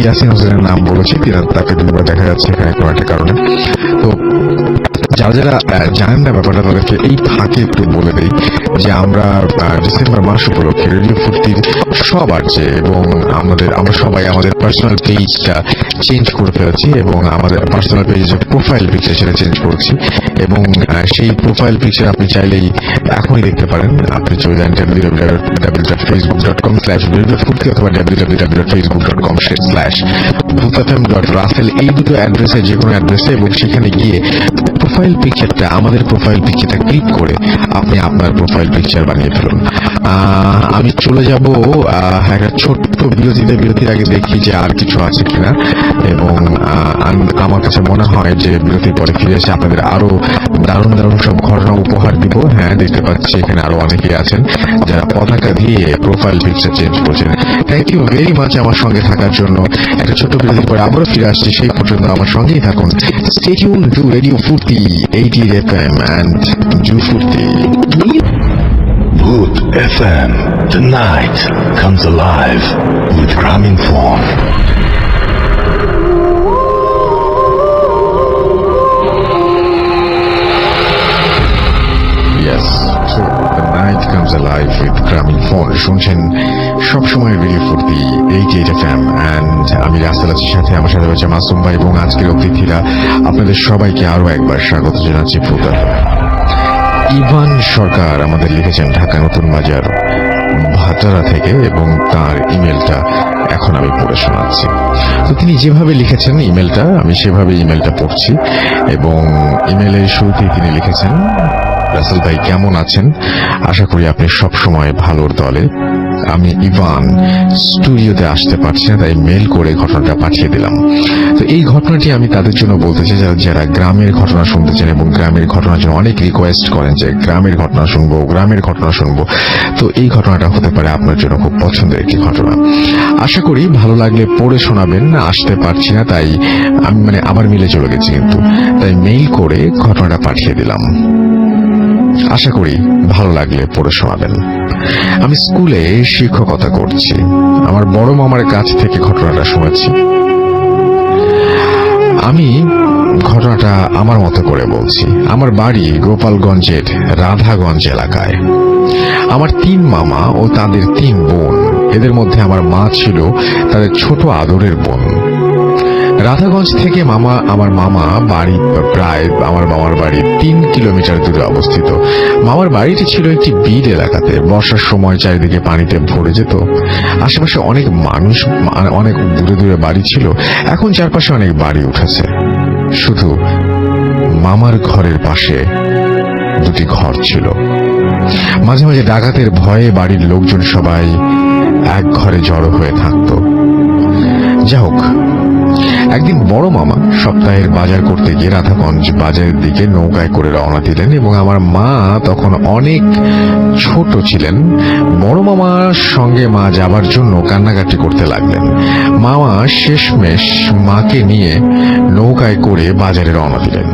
ইয়াসিন হোসেনের নাম বলেছি, তাকে দুবার দেখা যাচ্ছে এখানে কোনো একটা কারণে। তো যারা যারা জানেন না ব্যাপারটা, তাদেরকে এই ফাঁকে একটু বলে দেই যে আমরা ডিসেম্বর মাস উপলক্ষে রেডিও ফুর্তির সব আসছে, এবং আমরা সবাই আমাদের পার্সোনাল পেজটা চেঞ্জ করে ফেলেছি, এবং আমাদের পার্সোনাল পেজে যে প্রোফাইল পিকচার সেটা চেঞ্জ করেছি, এবং সেই প্রোফাইল পিকচার আপনি চাইলেই এখনই দেখতে পারেন। আপনি চলে যান www.facebook.com/radiofurti অথবা www.facebook.com/bhutfm.russell, এই দুটো অ্যাড্রেসে যে কোনো অ্যাড্রেসে, এবং সেখানে গিয়ে প্রোফাইল পিকচারটা, আমাদের প্রোফাইল পিকচারটা ক্লিক করে আপনি আপনার প্রোফাইল পিকচার বানিয়ে ফেলুন। আমি চলে যাব একটা ছোট্ট বিরতির আগে দেখি যে আর কিছু আছে কিনা, এবং আমার কাছে মনে হয় যে বিরতির পরে ফিরে এসে আপনাদের আরো দারুণ দারুণ সব ঘটনা উপহার দিব। হ্যাঁ, দেখতে পাচ্ছি এখানে আরো অনেকেই আছেন যারা পতাকা দিয়ে প্রোফাইল পিকচার চেঞ্জ করছেন। থ্যাংক ইউ ভেরি মাচ আমার সঙ্গে থাকার জন্য। একটা ছোট্ট বিরতির পরে আবারও ফিরে আসছি, সেই পর্যন্ত আমার সঙ্গেই থাকুন। স্টে টিউন টু রেডিও ফুর্তি 80 FM and Do Furti. Bhoot FM. Tonight comes alive with Graminphone. Yes, so the night comes alive with Graminphone. শুনছেন সবসময় রেডিও ফুর্তি 88 FM and আমি রাসেল আছি, সাথে আমার সাথে রয়েছে মাসুম ভাই, এবং আজকের অতিথিরা। আপনাদের সবাইকে আরো একবার স্বাগত জানাচ্ছি ভূত FM। ইভান সরকার আমাদের লিখেছেন ঢাকা নতুন বাজার ভাটারা থেকে, এবং তার ইমেলটা এখন আমি পড়ে শোনাচ্ছি। তো তিনি যেভাবে লিখেছেন ইমেলটা, আমি সেভাবে ইমেলটা পড়ছি, এবং ইমেলের শুরুতেই তিনি লিখেছেন রাসেল ভাই কেমন আছেন, আশা করি আপনি সব সময় ভালোর দলে। আমি ইভান স্টুডিওতে আসতে পারছি না, তাই মেল করে ঘটনাটা পাঠিয়ে দিলাম। তো এই ঘটনাটি আমি তাদের জন্য বলতে চাই যারা গ্রামের ঘটনা শুনতে চান, এবং গ্রামের ঘটনার জন্য অনেক রিকোয়েস্ট করেন যে গ্রামের ঘটনা শুনবো। তো এই ঘটনাটা হতে পারে আপনার জন্য খুব পছন্দের একটি ঘটনা। আশা করি ভালো লাগলে পড়ে শোনাবেন। আসতে পারছি না, তাই আমি আবার মিলে চলে গেছি, কিন্তু তাই মেইল করে ঘটনাটা পাঠিয়ে দিলাম। আশা করি ভালো লাগলে পড়ে শোনাবেন। আমি স্কুলে শিক্ষকতা করছি। আমার বড় মামার কাছ থেকে ঘটনাটা শুনেছি। আমি ঘটনাটা আমার মতো করে বলছি। আমার বাড়ি গোপালগঞ্জের রাধাগঞ্জ এলাকায়। আমার 3 মামা ও তাদের 3 বোন। এদের মধ্যে আমার মা ছিল তাদের ছোট আদরের বোন। রাধাগঞ্জ থেকে আমার মামা বাড়ি প্রায় আমার মামার বাড়ি 3 কিলোমিটার দূরে অবস্থিত। মামার বাড়িটি ছিল একটি বিল এলাকাতে। বর্ষার সময় চারিদিকে পানিতে ভরে যেত। আশেপাশে অনেক মানুষ, অনেক দূরে দূরে বাড়ি ছিল। এখন চারপাশে অনেক বাড়ি উঠেছে। শুধু মামার ঘরের পাশে দুটি ঘর ছিল। মাঝে মাঝে ডাকাতের ভয়ে বাড়ির লোকজন সবাই এক ঘরে জড়ো হয়ে থাকত। যা হোক, একদিন বড় মামা সপ্তাহের বাজার করতে গিয়ে রাধাগঞ্জ বাজারের দিকে নৌকায় করে রওনা দিলেন এবং আমার মা তখন অনেক ছোট ছিলেন। বড় মামার সঙ্গে মা যাবার জন্য কান্নাকাটি করতে লাগলেন। মামা শেষমেশ মাকে নিয়ে নৌকায় করে বাজারে রওনা দিলেন।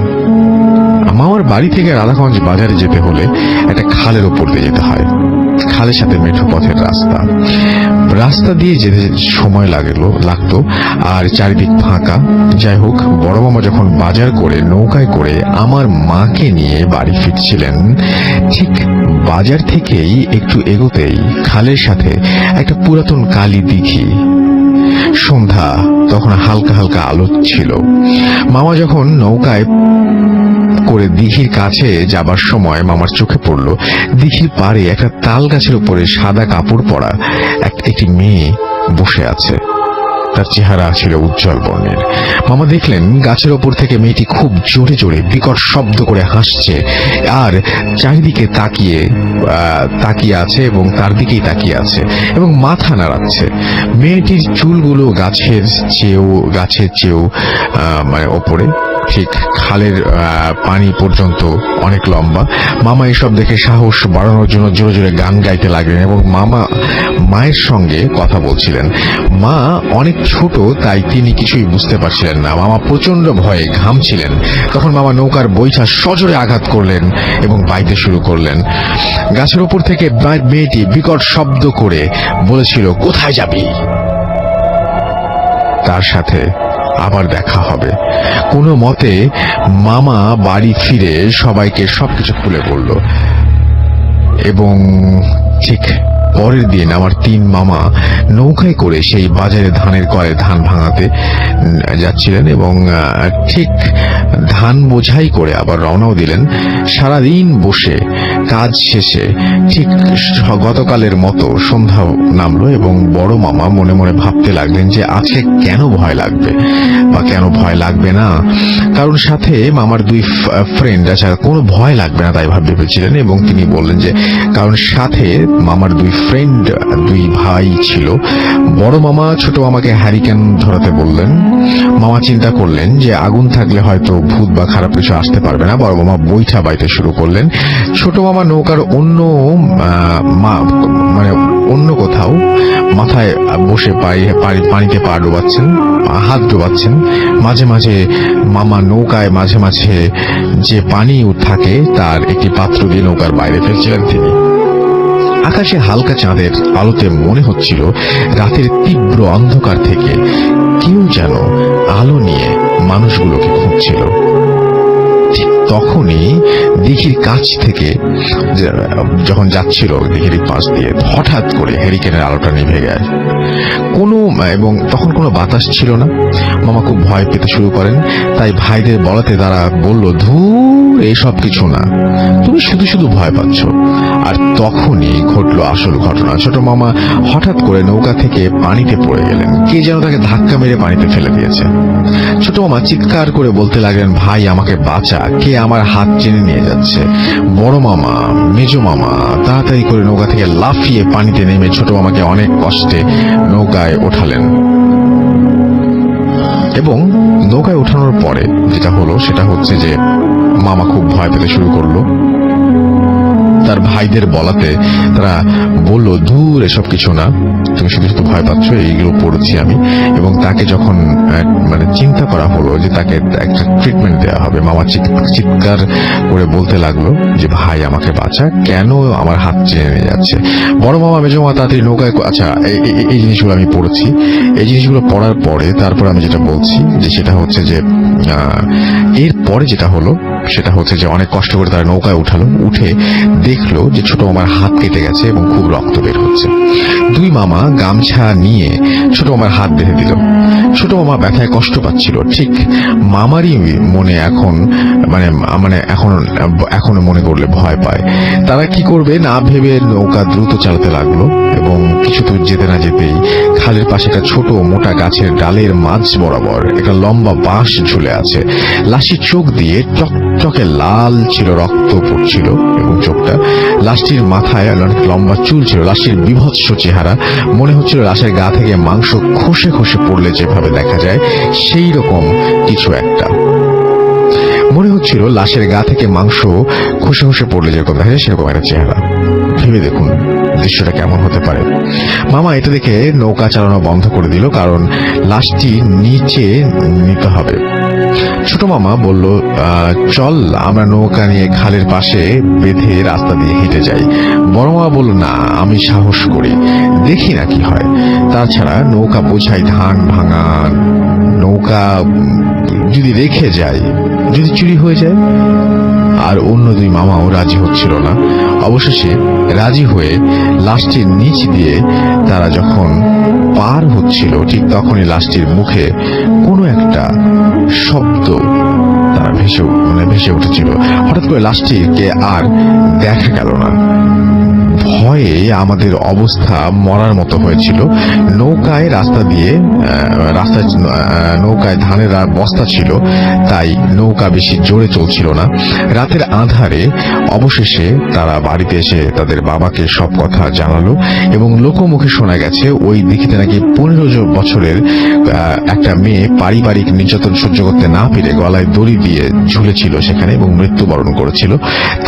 মামার বাড়ি থেকে রাধাগঞ্জ বাজারে যেতে হলে একটা খালের উপর দিয়ে যেতে হয়। খালের সাথে মেঠো পথের রাস্তা দিয়ে যেতে সময় লাগতো, আর চারিদিক ফাঁকা। যাই হোক, বড় মামা যখন বাজার করে নৌকায় করে আমার মাকে নিয়ে বাড়ি ফিরছিলেন, ঠিক বাজার থেকেই একটু এগোতেই খালের সাথে একটা পুরাতন কালী দিঘি। সন্ধ্যা, তখন হালকা হালকা আলো ছিল। মামা যখন নৌকায় করে দিঘির কাছে যাবার সময় মামার চোখে পড়ল দিঘির পাড়ে একটা তাল গাছের উপরে সাদা কাপড় পরা একটি মেয়ে বসে আছে। তার চেহারা ছিল উজ্জ্বল বর্ণের। মামা দেখলেন গাছের ওপর থেকে মেয়েটি খুব জোরে জোরে বিকট শব্দ করে হাসছে আর চারিদিকে তাকিয়ে আছে এবং তার দিকেই তাকিয়ে আছে এবং মাথা নাড়াচ্ছে। মেয়েটির চুলগুলো গাছের চেয়েও মানে ওপরে, ঠিক খালের পানি পর্যন্ত অনেক লম্বা। মামা এসব দেখে সাহস বাড়ানোর জন্য জোরে জোরে গান গাইতে লাগলেন এবং মায়ের সঙ্গে কথা বলছিলেন। মা অনেক ছোট, তাই তিনি কিছুই বুঝতে পারছিলেন না। মামা প্রচন্ড ভয়ে ঘামছিলেন। তখন মামা নৌকার বৈঠা সজোরে আঘাত করলেন এবং বাইতে শুরু করলেন। গাছের ওপর থেকে মেয়েটি বিকট শব্দ করে বলেছিল, কোথায় যাবি? তার সাথে আবার দেখা হবে। কোনো মতে মামা বাড়ি ফিরে সবাইকে সবকিছু খুলে বলল এবং ঠিক পরের দিন আমার 3 মামা নৌকায় করে সেই বাজারে ধানের কলে ধান ভাঙাতে যাচ্ছিলেন এবং ঠিক ধান বোঝাই করে আবার রওনাও দিলেন। সারাদিন বসে কাজ শেষে ঠিক গতকালের মতো সন্ধ্যা নামলো এবং বড় মামা মনে মনে ভাবতে লাগলেন যে আজকে কেন ভয় লাগবে বা কেন ভয় লাগবে না, কারণ সাথে মামার 2 ফ্রেন্ড আছে, কোনো ভয় লাগবে না তাই ভেবেছিলেন। এবং তিনি বললেন যে কারণ সাথে মামার 2 ফ্রেন্ড, 2 ভাই ছিল। বড় মামা ছোট মামাকে হ্যারিকেন ধরাতে বললেন। মামা চিন্তা করলেন যে আগুন থাকলে হয়তো ভূত বা খারাপ কিছু আসতে পারবে না। বড় মামা বৈঠা বাইতে শুরু করলেন। ছোট মামা নৌকার অন্য কোথাও মাথায় বসে পানিতে পা ডোবাচ্ছেন, হাত ডোবাচ্ছেন। মাঝে মাঝে মামা নৌকায় মাঝে মাঝে যে পানি থাকে তার একটি পাত্র দিয়ে নৌকার বাইরে ফেলছিলেন তিনি। আকাশে হালকা চাঁদের আলোতে মনে হচ্ছিল রাতের তীব্র অন্ধকার থেকে কেউ যেন আলো নিয়ে মানুষগুলোকে খুঁজছিল। ঠিক তখনই দিঘির কাছ থেকে যখন যাচ্ছিল দিঘির পাশ দিয়ে হঠাৎ করে হ্যারিকেনের আলোটা নিভে গেল এবং তখন কোনো বাতাস ছিল না। মামা খুব ভয় পেতে শুরু করেন। তাই ভাইদের বলাতে তারা বলল, ধুর, এসব কিছু না, তুমি শুধু শুধু ভয় পাচ্ছ। আর তখনই ঘটলো আসল ঘটনা। ছোট মামা হঠাৎ করে নৌকা থেকে পানিতে পড়ে গেলেন। কে যেন তাকে ধাক্কা মেরে পানিতে ফেলে দিয়েছে। ছোট মামা চিৎকার করে বলতে লাগলেন, ভাই আমাকে বাঁচা, কে আমার হাত টেনে নিয়ে যাচ্ছে। বড় মামা, মেজো মামা তাড়াতাড়ি করে নৌকা থেকে লাফিয়ে পানিতে নেমে ছোট মামাকে অনেক কষ্টে নৌকায় ওঠালেন। এবং নৌকায় ওঠানোর পরে যেটা হলো সেটা হচ্ছে যে মামা খুব ভয় পেতে শুরু করলো। তার ভাইদের বলাতে তারা বলল, দূর, এসব কিছু না, তুমি শুধু শুধু ভয় পাচ্ছ, এইগুলো পড়েছি আমি। এবং তাকে যখন চিন্তা করা হলো যে তাকে একটা ট্রিটমেন্ট দেওয়া হবে, মামা চিৎকার করে বলতে লাগলো যে ভাই আমাকে বাঁচা, কেন আমার হাত টেনে নিয়ে যাচ্ছে। বড় মামা মেজো মামা তাড়াতাড়ি নৌকায়, আচ্ছা এই জিনিসগুলো আমি পড়েছি। এই জিনিসগুলো পড়ার পরে তারপর আমি যেটা বলছি যে সেটা হচ্ছে যে এর পরে যেটা হলো সেটা হচ্ছে যে অনেক কষ্ট করে তারা নৌকায় উঠে দেখলো যে ছোট মামার হাত কেটে গেছে এবং খুব রক্ত বের হচ্ছে। 2 মামা গামছা নিয়ে ছোট মামার হাত বেঁধে দিল। ছোট মামা ব্যথায় কষ্ট পাচ্ছিল, ঠিক মামারই মনে এখনো মনে করলে ভয় পায়। তারা কি করবে না ভেবে নৌকা দ্রুত চালাতে লাগলো এবং কিছু দূর যেতে না যেতেই খালের পাশে একটা ছোট মোটা গাছের ডালের মাঝ বরাবর একটা লম্বা বাঁশ ঝুলে আছে। লাশির চোখ দিয়ে চকচকে লাল ছিল, রক্ত পড়ছিল এবং চোখটা। লাশটির মাথায় অনেক লম্বা চুল ছিল। লাশটির বিভৎস চেহারা, মনে হচ্ছিল লাশের গা থেকে মাংস খসে খসে পড়লে যেভাবে দেখা যায় সেই রকম কিছু একটা। মনে হচ্ছিল লাশের গা থেকে মাংস খসে খসে পড়লে যেরকম দেখা যায় সেরকম একটা চেহারা। ভেবে দেখুন দৃশ্যটা কেমন হতে পারে। মামা এটা দেখে নৌকা চালানো বন্ধ করে দিল, কারণ লাশটি নিচে নিতে হবে। ছোট মামা বলল, চল আমরা নৌকা নিয়ে খালের পাশে বেঁধে রাস্তা দিয়ে হেঁটে যাই। বড় মামা বলল, না, আমি সাহস করি, দেখি না কি হয়। তাছাড়া নৌকা বোঝাই ধান ভাঙা, নৌকা যদি রেখে যায়, যদি চুরি হয়ে যায়। আর অন্য দুই মামাও রাজি হচ্ছিল না। অবশেষে রাজি হয়ে লাশটির নিচ দিয়ে তারা যখন পার হচ্ছিল, ঠিক তখনই লাশটির মুখে কোনো একটা শব্দ তারা ভেসে উঠেছিল। হঠাৎ করে লাশটিকে আর দেখা গেল না। ভয়ে আমাদের অবস্থা মরার মতো হয়েছিল। নৌকায় নৌকায় ধানের বস্তা ছিল, তাই নৌকা বেশি জোরে চলছিল না। রাতের আঁধারে অবশেষে তারা বাড়িতে এসে তাদের বাবাকে সব কথা জানালো এবং লোকমুখে শোনা গেছে ওই দিকে নাকি 15 বছরের একটা মেয়ে পারিবারিক নির্যাতন সহ্য করতে না পেরে গলায় দড়ি দিয়ে ঝুলেছিল সেখানে এবং মৃত্যুবরণ করেছিল।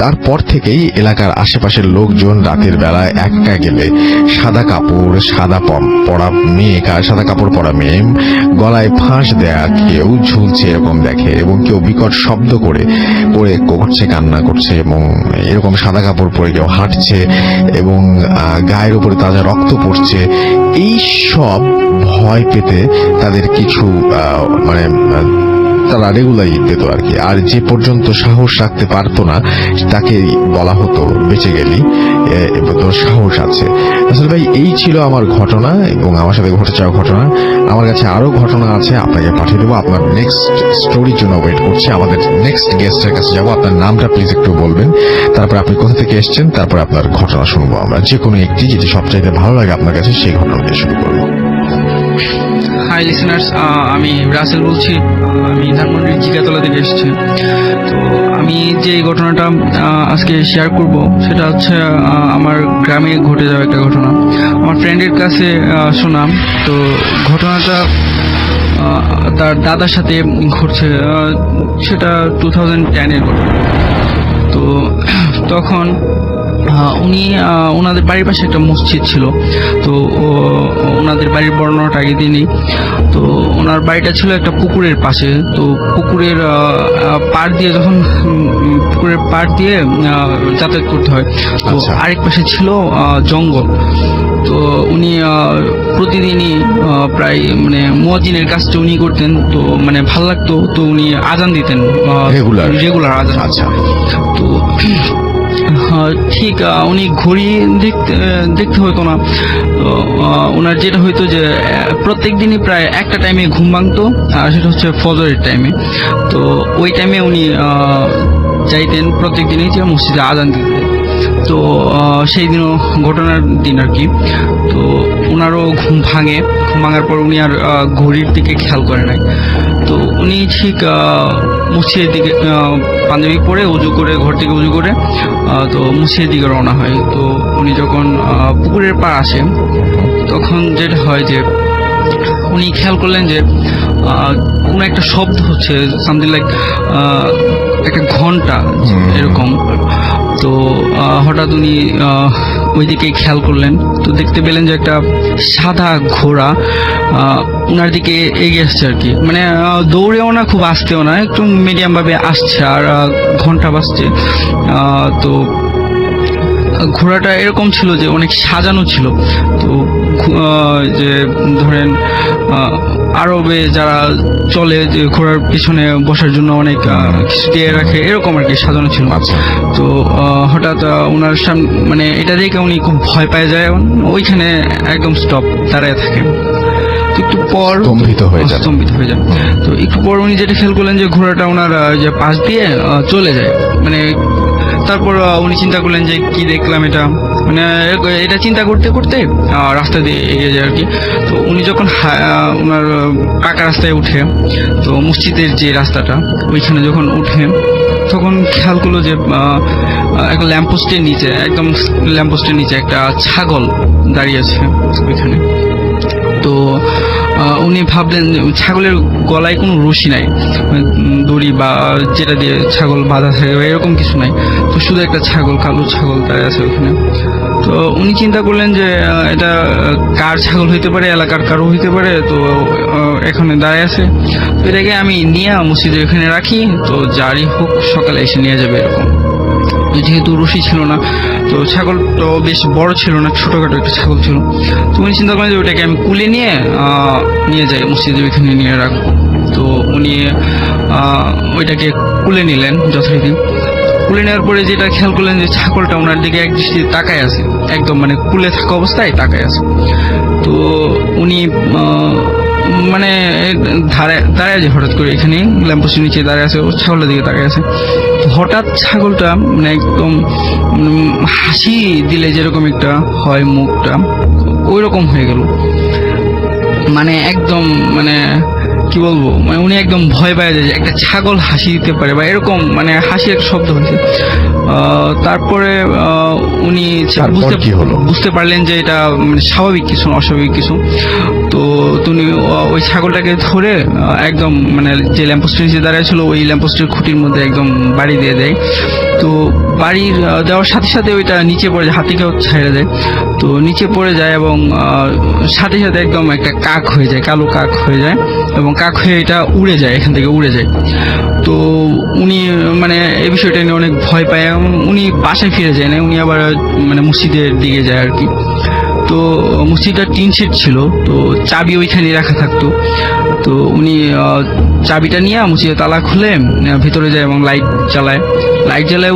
তারপর থেকেই এলাকার আশেপাশের লোকজন রাতের বেলায় একা গেলে সাদা কাপড় পরা মেয়ে গলায় ফাঁস দেয়া কেউ ঝুলছে এরকম দেখে এবং কেউ বিকট শব্দ করে করছে, কান্না করছে এবং এরকম সাদা কাপড় পরে কেউ হাঁটছে এবং গায়ের উপরে তাজা রক্ত পড়ছে। এই সব ভয় পেতে তাদের কিছু তারা রেগুলারই পেত আর কি। আর যে পর্যন্ত সাহস রাখতে পারতো না তাকে বলা হতো বেঁচে গেলি তোর সাহস আছে। আসলে ভাই এই ছিল আমার ঘটনা এবং আমার সাথে ঘটে যাওয়া ঘটনা। আমার কাছে আরো ঘটনা আছে, আপনাকে পাঠিয়ে দেবো। আপনার নেক্সট স্টোরির জন্য ওয়েট করছে। আমাদের নেক্সট গেস্টের কাছে যাবো। আপনার নামটা প্লিজ একটু বলবেন, তারপর আপনি কোথা থেকে এসেছেন, তারপর আপনার ঘটনা শুনবো আমরা। যে কোনো একটি যেটি সবচাইতে ভালো লাগে আপনার কাছে সেই ঘটনা দিয়ে শুরু করবো। হাই লিসেনার্স, আমি রাসেল বলছি। আমি ধানমন্ডির জিগাতলা থেকে এসেছি। তো আমি যে ঘটনাটা আজকে শেয়ার করব সেটা হচ্ছে আমার গ্রামে ঘটে যাওয়া একটা ঘটনা, আমার ফ্রেন্ডের কাছে শোনা। তো ঘটনাটা তার দাদার সাথে ঘটছে, সেটা 2010-এর ঘটনা। তো তখন উনি ওনাদের বাড়ির পাশে একটা মসজিদ ছিল। তো ওনাদের বাড়ির বর্ণনাটা আগে দিনই। তো ওনার বাড়িটা ছিল একটা পুকুরের পাশে। তো পুকুরের পাড় দিয়ে যাতায়াত করতে হয়। তো আরেক পাশে ছিল জঙ্গল। তো উনি প্রতিদিনই প্রায় মুয়াজ্জিনের কাজটা উনি করতেন। তো ভাল লাগতো। তো উনি আজান দিতেন রেগুলার আজান। আচ্ছা। তো ঠিক উনি ঘড়ি দেখতে হতো না। তো ওনার যেটা হইতো যে প্রত্যেক দিনই প্রায় একটা টাইমে ঘুম ভাঙতো, আর সেটা হচ্ছে ফজরের টাইমে। তো ওই টাইমে উনি যাইতেন প্রত্যেক দিনই যে মসজিদে আজান দিতে। তো সেই দিনও ঘটনার দিন আর কি। তো ওনারও ঘুম ভাঙার পর উনি আর ঘড়ির দিকে খেয়াল করে নাই। তো উনি ঠিক মসজিদের দিকে পাঞ্জাবি পরে ঘর থেকে উজু করে তো মসজিদের দিকে রওনা হয়। তো উনি যখন পুকুরের পাড় আসে তখন যেটা হয় যে উনি খেয়াল করলেন যে কোনো একটা শব্দ হচ্ছে, সামথিং লাইক একটা ঘন্টা এরকম। তো হঠাৎ উনি ওইদিকে খেয়াল করলেন। তো দেখতে পেলেন যে একটা সাদা ঘোড়া ওনার দিকে এগিয়ে আসছে আর কি। দৌড়েও না, খুব আসতেও না, একটু মিডিয়াম ভাবে আসছে আর ঘন্টা বাজছে। তো ঘোড়াটা এরকম ছিল যে অনেক সাজানো ছিল। তো যে ধরেন আরবে যারা চলে যে ঘোড়ার পিছনে বসার জন্য অনেক কিছু দিয়ে রাখে, এরকম আর কি সাজানো ছিল। আচ্ছা। তো হঠাৎ ওনার সামনে মানে এটা দেখে উনি খুব ভয় পেয়ে যায়, ওইখানে একদম স্টপ দাঁড়ায় থাকে। একটু পর স্তম্ভিত হয়ে যায়। তো একটু পর উনি যেটা খেয়াল করলেন যে ঘোড়াটা ওনার যে পাশ দিয়ে চলে যায়। মানে তারপর উনি চিন্তা করলেন যে কি দেখলাম এটা, মানে এটা চিন্তা করতে করতে রাস্তা দিয়ে এগিয়ে যায় আর কি। তো উনি যখন ওনার পাকা রাস্তায় উঠে, তো মসজিদের যে রাস্তাটা ওইখানে যখন উঠে, তখন খেয়াল করলো যে একটা ল্যাম্পপোস্টের নিচে, একদম ল্যাম্পপোস্টের নিচে একটা ছাগল দাঁড়িয়ে আছে ওইখানে। তো উনি ভাবলেন ছাগলের গলায় কোনো রশি নাই, দড়ি বা যেটা দিয়ে ছাগল বাঁধা থাকে এরকম কিছু নাই। তো শুধু একটা ছাগল, কালো ছাগল দাঁড়িয়ে আছে ওখানে। তো উনি চিন্তা করলেন যে এটা কার ছাগল হইতে পারে, এলাকার কারো হইতে পারে, তো এখানে দাঁড়িয়ে আছে। তো এটাকে আমি নিয়ে মসজিদের এখানে রাখি, তো যারই হোক সকালে এসে নিয়ে যাবে এরকম। যেহেতু রশি ছিল না, তো ছাগলটা বেশ বড় ছিল না, ছোটখাটো একটা ছাগল ছিল। তো উনি চিন্তা করেন যে ওটাকে আমি কুলে নিয়ে যাই মসজিদের ওইখানে নিয়ে রাখবো। তো উনি ওইটাকে কুলে নিলেন যথারীতি। কুলে নেওয়ার পরে যেটা খেয়াল করলেন যে ছাগলটা ওনার দিকে এক দৃষ্টি তাকায় আছে, একদম মানে কুলে থাকা অবস্থায় তাকায় আছে। তো উনি মানে দাঁড়ায় আছে হঠাৎ করে, এখানে ল্যাম্পপোস্টের নিচে দাঁড়িয়ে আছে, ও ছাগলের দিকে তাকায় আছে। হঠাৎ ছাগলটা মানে একদম হাসি দিলে যেরকম একটা হয় মুখটা, ওই রকম হয়ে গেল। মানে একদম মানে কি বলবো, মানে উনি একদম ভয় পায় যে একটা ছাগল হাসি দিতে পারে বা এরকম, মানে হাসির একটা শব্দ হয়েছে। তারপরে উনি বুঝতে পারলেন যে এটা মানে স্বাভাবিক কিছু, অস্বাভাবিক কিছু। তো উনি ওই ছাগলটাকে ধরে একদম মানে যে ল্যাম্পপোস্টের নিচে দাঁড়িয়ে ছিল ওই ল্যাম্পপোস্টের খুঁটির মধ্যে একদম বাড়ি দিয়ে দেয়। তো বাড়ির দেওয়ার সাথে সাথে ওইটা নিচে পড়ে যায়, হাতিকেও ছেড়ে দেয়। তো নিচে পড়ে যায় এবং সাথে সাথে একদম একটা কাক হয়ে যায়, কালো কাক হয়ে যায়, এবং কাক হয়ে এটা উড়ে যায়, এখান থেকে উড়ে যায়। তো উনি মানে এই বিষয়টা নিয়ে অনেক ভয় পায় এবং উনি বাসায় ফিরে যায় না, উনি আবার মানে মসজিদের দিকে যায় আর কি। তো মসজিদটা টিন শেড ছিল, তো চাবি ওইখানে রাখা থাকতো। তো উনি চাবিটা নিয়ে মসজিদের তালা খুলে ভিতরে যায় এবং লাইট জ্বালায়।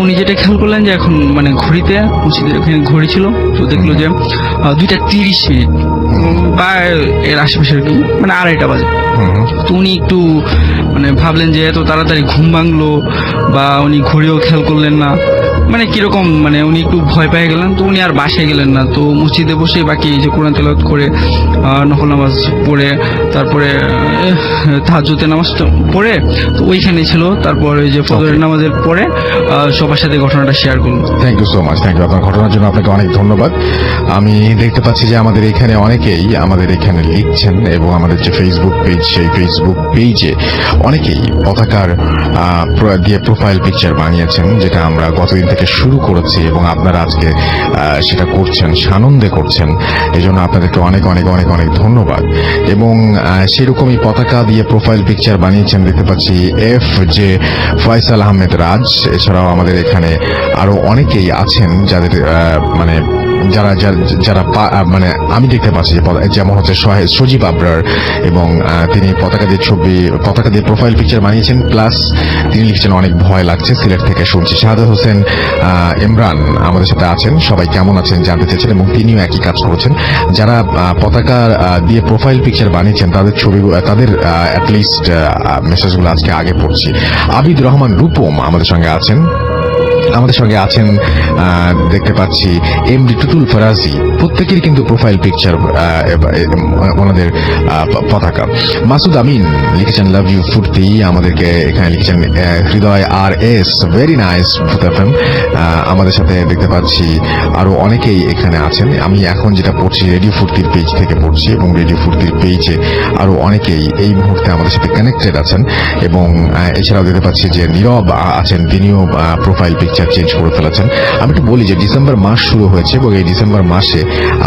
উনি যেটা খেয়াল করলেন যে এখন মানে ঘড়িতে, মসজিদের ওখানে ঘড়ি ছিল, তো দেখলো যে 2:30 বা এর আশেপাশে আর কি, মানে 2:30 বাজে। তো উনি একটু মানে ভাবলেন যে এত তাড়াতাড়ি ঘুম ভাঙলো, বা উনি ঘড়িও খেয়াল করলেন না, মানে কিরকম, মানে উনি একটু ভয় পেয়ে গেলেন। তো উনি আর বাসায় গেলেন না, তো মসজিদে বসে বাকি যে কোরআন তেলাওয়াত করে, নফল নামাজ পড়ে, তারপরে তাহাজ্জুদের নামাজটা পড়ে, তো ওইখানে ছিল। তারপর ওই যে ফজরের নামাজের পরে সবার সাথে ঘটনাটা শেয়ার করলো। Thank you so much, thank you. আপনার ঘটনার জন্য আপনাকে অনেক ধন্যবাদ। আমি দেখতে পাচ্ছি যে আমাদের এখানে অনেকেই আমাদের এখানে লিখছেন, এবং আমাদের যে ফেসবুক পেজ, সেই ফেসবুক পেজে অনেকেই পতাকার দিয়ে প্রোফাইল পিকচার বানিয়েছেন, যেটা আমরা গতদিন থেকে শুরু করেছি, এবং আপনারা আজকে সেটা করছেন, সানন্দে করছেন। এই জন্য আপনাদেরকে অনেক অনেক অনেক অনেক ধন্যবাদ। এবং সেরকমই পতাকা দিয়ে প্রোফাইল পিকচার বানিয়েছেন দেখতে পাচ্ছি যে ফয়সাল আহমেদ রাজ। এছাড়াও আমাদের এখানে আরো অনেকেই আছেন যাদের মানে যারা মানে আমি দেখতে পাচ্ছি, যেমন হচ্ছে সজীব আবরার, এবং তিনি পতাকা দিয়ে প্রোফাইল পিকচার বানিয়েছেন, প্লাস তিনি লিখছেন অনেক ভয় লাগছে, সিলেট থেকে শুনছি। শাহাদাত হোসেন ইমরান আমাদের সাথে আছেন, সবাই কেমন আছেন জানতে চেয়েছেন, এবং তিনিও একই কাজ করেছেন। যারা পতাকা দিয়ে প্রোফাইল পিকচার বানিয়েছেন তাদের তাদের অ্যাটলিস্ট মেসেজগুলো আজকে আগে পড়ছি। আবিদ রহমান রূপম আমাদের সঙ্গে আছেন দেখতে পাচ্ছি। এমডি টুটুল ফরাজি, প্রত্যেকেরই কিন্তু প্রোফাইল পিকচার ওনাদের পতাকা। মাসুদ আমিন লিখেছেন লাভ ইউ ফুর্তি, আমাদেরকে এখানে লিখেছেন হৃদয় RS, very nice foot FM. আমাদের সাথে দেখতে পাচ্ছি আরো অনেকেই এখানে আছেন। আমি এখন যেটা পড়ছি রেডিও ফুর্তির পেজ থেকে পড়ছি, এবং রেডিও ফুর্তির পেজে আরো অনেকেই এই মুহূর্তে আমাদের সাথে কানেক্টেড আছেন। এবং এছাড়াও দেখতে পাচ্ছি যে নীরব আছেন, তিনিও প্রোফাইল পিকচার চেঞ্জ করে ফেলেছেন। আমি একটু বলি যে ডিসেম্বর মাস শুরু হয়েছে, এবং এই ডিসেম্বর মাসে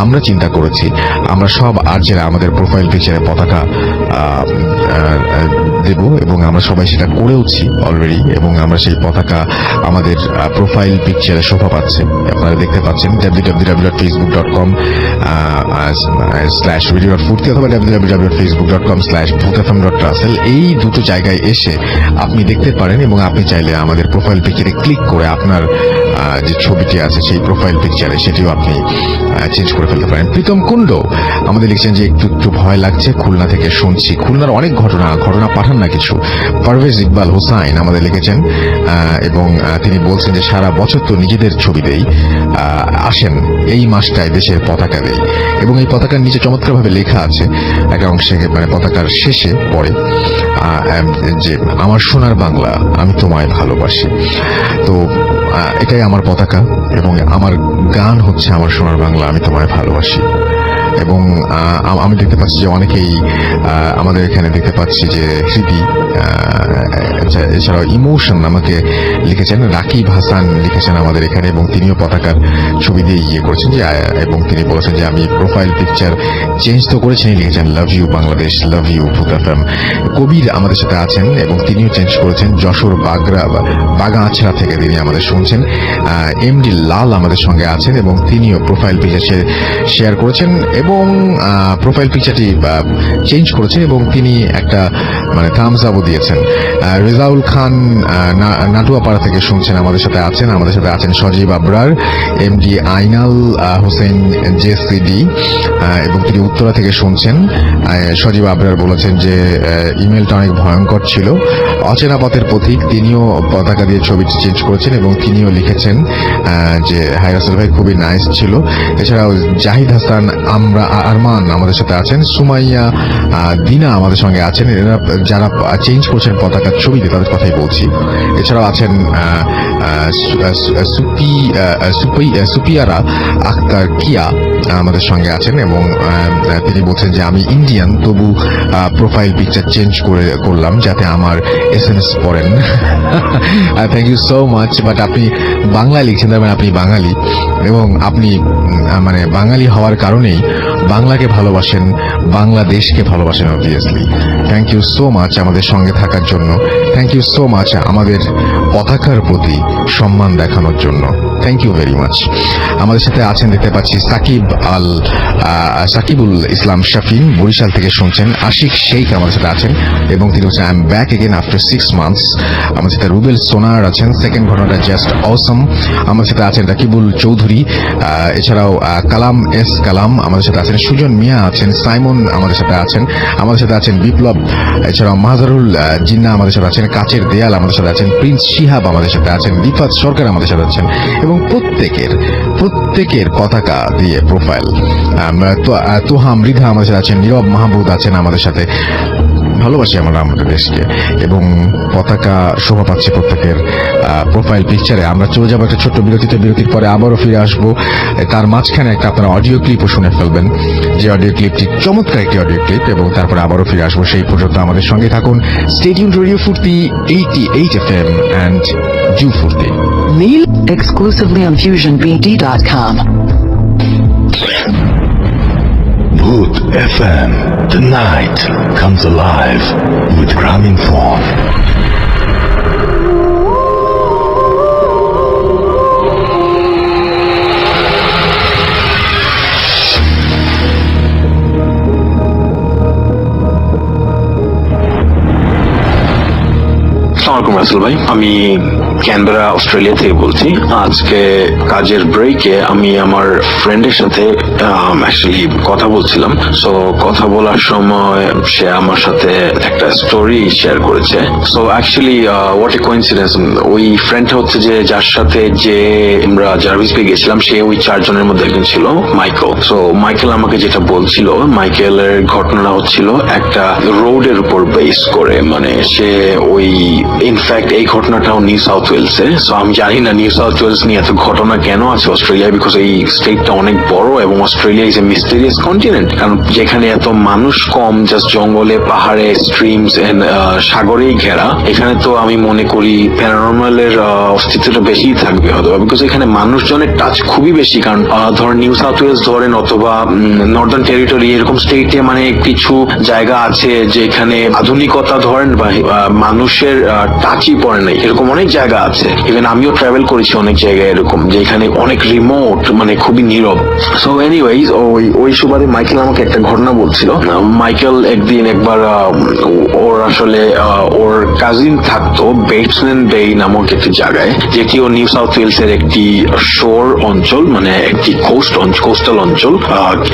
আমরা চিন্তা করেছি আমরা সব আর্জেরা আমাদের প্রোফাইল পিকচারে পতাকা দেব, এবং আমরা সবাই সেটা করেওছি অলরেডি, এবং আমরা সেই পতাকা আমাদের প্রোফাইল পিকচারে শোভা পাচ্ছে, আপনারা দেখতে পাচ্ছেন www.facebook.com/radio.furti অথবা www.facebook.com/bhutfm.russell এই দুটো জায়গায় এসে আপনি দেখতে পারেন, এবং আপনি চাইলে আমাদের প্রোফাইল পিকচারে ক্লিক করে আপনার যে ছবিটি আছে সেই প্রোফাইল পিকচারে সেটিও আপনি চেঞ্জ করে ফেলতে পারেন। প্রীতম কুণ্ড আমাদের লিখছেন যে একটু ভয় লাগছে, খুলনা থেকে শুনছি। খুলনার অনেক ঘটনা পাঠান না কিছু। পারভেজ ইকবাল হোসাইন আমাদের লিখেছেন, এবং তিনি বলছেন যে সারা বছর তো নিজেদের ছবি দেই, আসেন এই মাসটায় দেশের পতাকা দেই, এবং এই পতাকার নিচে চমৎকারভাবে লেখা আছে একটা অংশে, মানে পতাকার শেষে পড়ে যে আমার সোনার বাংলা আমি তোমায় ভালোবাসি। তো এটাই আমার পতাকা, এবং আমার গান হচ্ছে আমার সোনার বাংলা আমি তোমায় ভালোবাসি। এবং আমি দেখতে পাচ্ছি যে অনেকেই আমাদের এখানে দেখতে পাচ্ছি যে হৃদি, এছাড়াও ইমোশন আমাকে লিখেছেন, রাকিব হাসান লিখেছেন আমাদের এখানে, এবং তিনিও পতাকার ছবি দিয়ে ইয়ে করেছেন যে, এবং তিনি বলেছেন যে আমি প্রোফাইল পিকচার চেঞ্জ তো করেছেন, লিখেছেন love you Bangladesh, love you ভূত এফএম। কবির আমাদের সাথে আছেন এবং তিনিও চেঞ্জ করেছেন, যশোর বাগাছড়া থেকে তিনি আমাদের শুনছেন। এমডি লাল আমাদের সঙ্গে আছেন এবং তিনিও প্রোফাইল পিকচার শেয়ার করেছেন এবং প্রোফাইল পিকচারটি চেঞ্জ করেছেন, এবং তিনি একটা মানে থামস আপও দিয়েছেন। রেজাউল খান নাটুয়াপাড়া থেকে শুনছেন, আমাদের সাথে আছেন সজীব আবরার, এমডি আইনাল হোসেন জেসিডি, এবং তিনি উত্তরা থেকে শুনছেন। সজীব আবরার বলেছেন যে ইমেলটা অনেক ভয়ঙ্কর ছিল। অচেনা পথের পথিক তিনিও পতাকা দিয়ে ছবিটি চেঞ্জ করেছেন, এবং তিনিও লিখেছেন যে হাই রাসেল ভাই খুবই নাইস ছিল। এছাড়াও জাহিদ হাসান আরমান আমাদের সাথে আছেন, সুমাইয়া দিনা আমাদের সঙ্গে আছেন। এরা যারা চেঞ্জ করছেন পতাকার ছবিতে তাদের কথাই বলছি। এছাড়াও আছেন সুপিয়ারা আক্তার কিয়া আমাদের সঙ্গে আছেন, এবং তিনি বলছেন যে আমি ইন্ডিয়ান, তবু প্রোফাইল পিকচার চেঞ্জ করলাম যাতে আমার SMS পড়েন। Thank you so much. But আপনি বাংলায় লিখছেন, তার মানে আপনি বাঙালি, এবং আপনি মানে বাঙালি হওয়ার কারণেই বাংলাকে ভালোবাসেন, বাংলাদেশকে ভালোবাসেন obviously. Thank you so much আমাদের সঙ্গে থাকার জন্য, থ্যাংক ইউ সো মাচ আমাদের পতাকার প্রতি সম্মান দেখানোর জন্য, থ্যাংক ইউ ভেরি মাচ। আমাদের সাথে আছেন দেখতে পাচ্ছি সাকিবুল ইসলাম শাফিন বরিশাল থেকে শুনছেন। আশিক শেখ আমাদের সাথে আছেন এবং তিনি বলছেন I am back again after 6 months। আমাদের সাথে রুবেল সোনার আছেন, সেকেন্ড ঘটনাটা জাস্ট অসম। আমাদের সাথে আছেন রাকিবুল চৌধুরী, এছাড়াও কালাম এস কালাম আমাদের সাথে আছেন, সুজন মিয়া আছেন, সাইমন আমাদের সাথে আছেন বিপ্লব, এছাড়াও মাহজারুল জিন্না আমাদের সাথে আছেন, কাচের দেয়াল আমাদের সাথে আছেন, প্রিন্স শিহাব আমাদের সাথে আছেন, রিফাত সরকার আমাদের সাথে আছেন, এবং প্রত্যেকের পতাকা দিয়ে প্রোফাইল। তোহা মৃধা আমাদের সাথে আছেন, নীরব মাহবুদ আছেন আমাদের সাথে। ভালোবাসি আমরা আমাদের দেশকে, এবং পতাকা শোভা পাচ্ছে প্রত্যেকের প্রোফাইল পিকচারে। আমরা চলে যাবো একটা ছোট্ট বিরতির পরে আবারও ফিরে আসবো। তার মাঝখানে একটা আপনারা অডিও ক্লিপও শুনে ফেলবেন, যে অডিও ক্লিপটি চমৎকার একটি অডিও ক্লিপ, এবং তারপরে আবারও ফিরে আসবো। সেই পর্যন্ত আমাদের সঙ্গে থাকুন। স্টে টিউনড রেডিও ফুর্তি 88 FM and ডু ফুর্তি। Meal exclusively on FusionBD.com. Bhoot FM. The night comes alive with Graminphone. আসসালামু আলাইকুম রাসেল ভাই, আমি ক্যানবেরা অস্ট্রেলিয়া থেকে বলছি। আজকে কাজের ব্রেকে আমি আমার ফ্রেন্ডের সাথে অ্যাকচুয়ালি কথা বলছিলাম। সো কথা বলার সময় সে আমার সাথে একটা স্টোরি শেয়ার করেছে। So actually what a coincidence, ওই ফ্রেন্ডটা হচ্ছে যে যার সাথে যে আমরা জার্ভিস পেয়ে গেছিলাম, সে ওই 4 জনের মধ্যে একজন ছিল মাইকেল। সো মাইকেল আমাকে যেটা বলছিল, মাইকেলের ঘটনা হচ্ছিল একটা রোডের উপর বেস করে, মানে সে ওই ইনফ্যাক্ট এই ঘটনাটাও নিউ সাউথ ওয়েলসে। সো আমি জানি না নিউ সাউথ ওয়েলস নিয়ে এত ঘটনা কেন আছে অস্ট্রেলিয়ায়, বিকজ এই স্টেটটা অনেক বড় এবং Australia is A mysterious continent. কারণ যেখানে এত মানুষ কম, জাস্ট জঙ্গলে, পাহাড়ে, স্ট্রিমস এন্ড সাগরেই ঘেরা, এখানে তো আমি মনে করি প্যারানর্মালের অস্তিত্বটা বেশি থাকবে হয়তো, বিকজ এখানে মানুষজনের টাচ খুবই বেশি। কারণ ধরেন নিউ সাউথ ওয়েলস ধরেন অথবা নর্দার্ন টেরিটরি, এরকম স্টেটে মানে কিছু জায়গা আছে যেখানে আধুনিকতা ধরেন বা মানুষের টাচই পড়ে নাই, এরকম অনেক জায়গা আছে। ইভেন আমিও ট্রাভেল করেছি অনেক জায়গায় এরকম, যে এখানে অনেক রিমোট, মানে খুবই নীরব। সো এনিওয়েজ ওই সুবাদে মাইকেল আমাকে একটা ঘটনা বলছিল। মাইকেল একবার ওর আসলে ওর কাজিন থাকতো বেটসম্যান বে নামক একটি জায়গায়, যেটিও নিউ সাউথ ওয়েলস এর একটি শোর অঞ্চল, মানে একটি কোস্টাল অঞ্চল,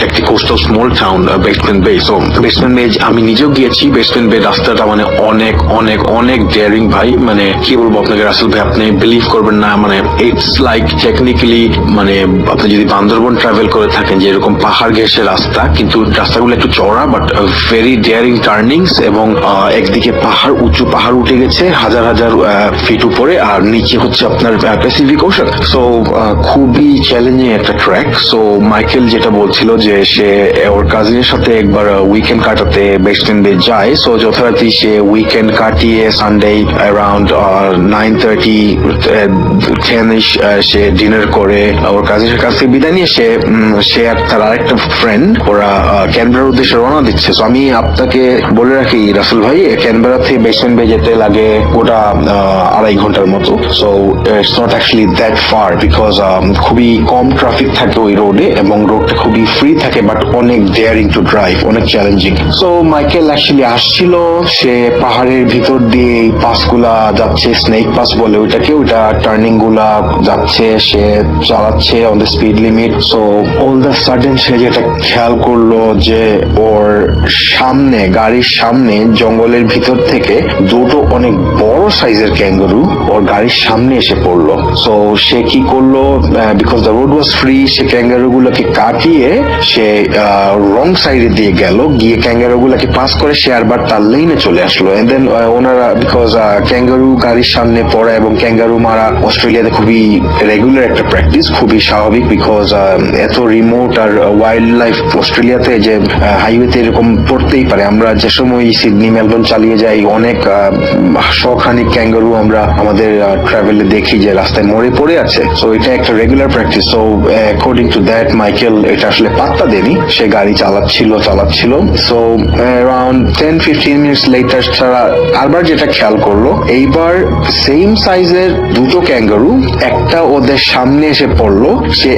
একটি কোস্টাল স্মল টাউন বেটসম্যান বে। সো বেটসম্যান বে আমি নিজেও গিয়েছি। বেটসম্যান বে রাস্তাটা মানে অনেক অনেক অনেক ডেয়ারিং ভাই, মানে কি বলবো আপনাকে রাসেল ভাই, আপনি বিলিভ করবেন না, মানে ইটস লাইক টেকনিক্যালি, মানে আপনি যদি বান্দরবন ট্রাভেল করে থাকেন যে এরকম পাহাড় ঘেঁষে রাস্তা, কিন্তু রাস্তাগুলো একটু চওড়া বাট ভেরি ডেয়ারিং টার্নিংস, এবং একদিকে পাহাড়, উঁচু পাহাড় উঠে গেছে হাজার হাজার ফিট উপরে, আর নিচে হচ্ছে আপনার প্যাসিফিক ওশান। সো খুবই চ্যালেঞ্জিং একটা ট্র্যাক। সো মাইকেল যেটা বলছিল যে সে ওর কাজিনের সাথে একবার উইকেন্ড কাটাতে বেটসম্যান বে যায়। সো যথারীতি সে উইকেন্ড কাটিয়ে সানডে অ্যারাউন্ড 9:30 10-ish সে ডিনার করে ওর কাজিনের কাছ থেকে বিদায় নিয়ে সে আর তার আরেকটা ফ্রেন্ড ওরা ক্যানবেরার উদ্দেশ্যে রওনা দিচ্ছে। সো আমি আপনাকে বলে রাখি রাসেল ভাই, ক্যানবেরা থেকে বেটসম্যান বে যেতে লাগে গোটা 2.5 ঘন্টার মতো। So it's not actually that fur, because খুবই কম ট্রাফিক থাকে ওই রোডে এবং রোডটা খুবই ফ্রি থাকে, বাট অনেক ডেয়ারিং টু ড্রাইভ, অনেক চ্যালেঞ্জিং। সো মাইকেল অ্যাকচুয়ালি আসছিল, সে পাহাড়ের ভিতর দিয়ে এই পাসগুলা যাচ্ছে, স্নেক পাস বলে ওইটাকে, ওইটা টার্নিং গুলা যাচ্ছে, সে চালাচ্ছে on the speed limit. So all the sudden সে যেটা খেয়াল করলো যে ওর সামনে, গাড়ির সামনে জঙ্গলের ভিতর থেকে দুটো অনেক বড় সাইজের ক্যাঙ্গারু ওর গাড়ির সামনে এসে পড়লো। সো সে কি করলো, because the road was free, say kangaroo গুলোকে কাটিয়ে সে রং সাইডে দিয়ে গিয়ে ক্যাঙ্গারু গুলাকে পাস করে সে আবার তার লেনে চলে আসলো। এন্ড দেন ওনারা, বিকজ ক্যাঙ্গারু গাড়ির সামনে পড়া এবং ক্যাঙ্গারু মারা অস্ট্রেলিয়াতে খুবই রেগুলার একটা প্র্যাকটিস, খুবই স্বাভাবিক, বিকজ এত রিমোট আর ওয়াইল্ড লাইফ অস্ট্রেলিয়াতে যে হাইওয়েতে এরকম পড়তেই পারে। আমরা যে সময় সিডনি মেলবোর্ন চালিয়ে যাই, অনেক শখানিক ক্যাঙ্গারু আমরা আমাদের ট্রাভেলে দেখি যে রাস্তায় মরে পড়ে আছে। সো এটা একটা regular practice. So according to that Michael এটা আসলে পাত্তা দেনি, সে গাড়ি চালাচ্ছিল। সো অ্যারাউন্ড 10-15 মিনিটস লেটার তারা আরবার যেটা খেয়াল করলো, এইবার সেম সাইজের দুটো ক্যাঙ্গারু একটা ওদের সামনে এসে পড়লো। সে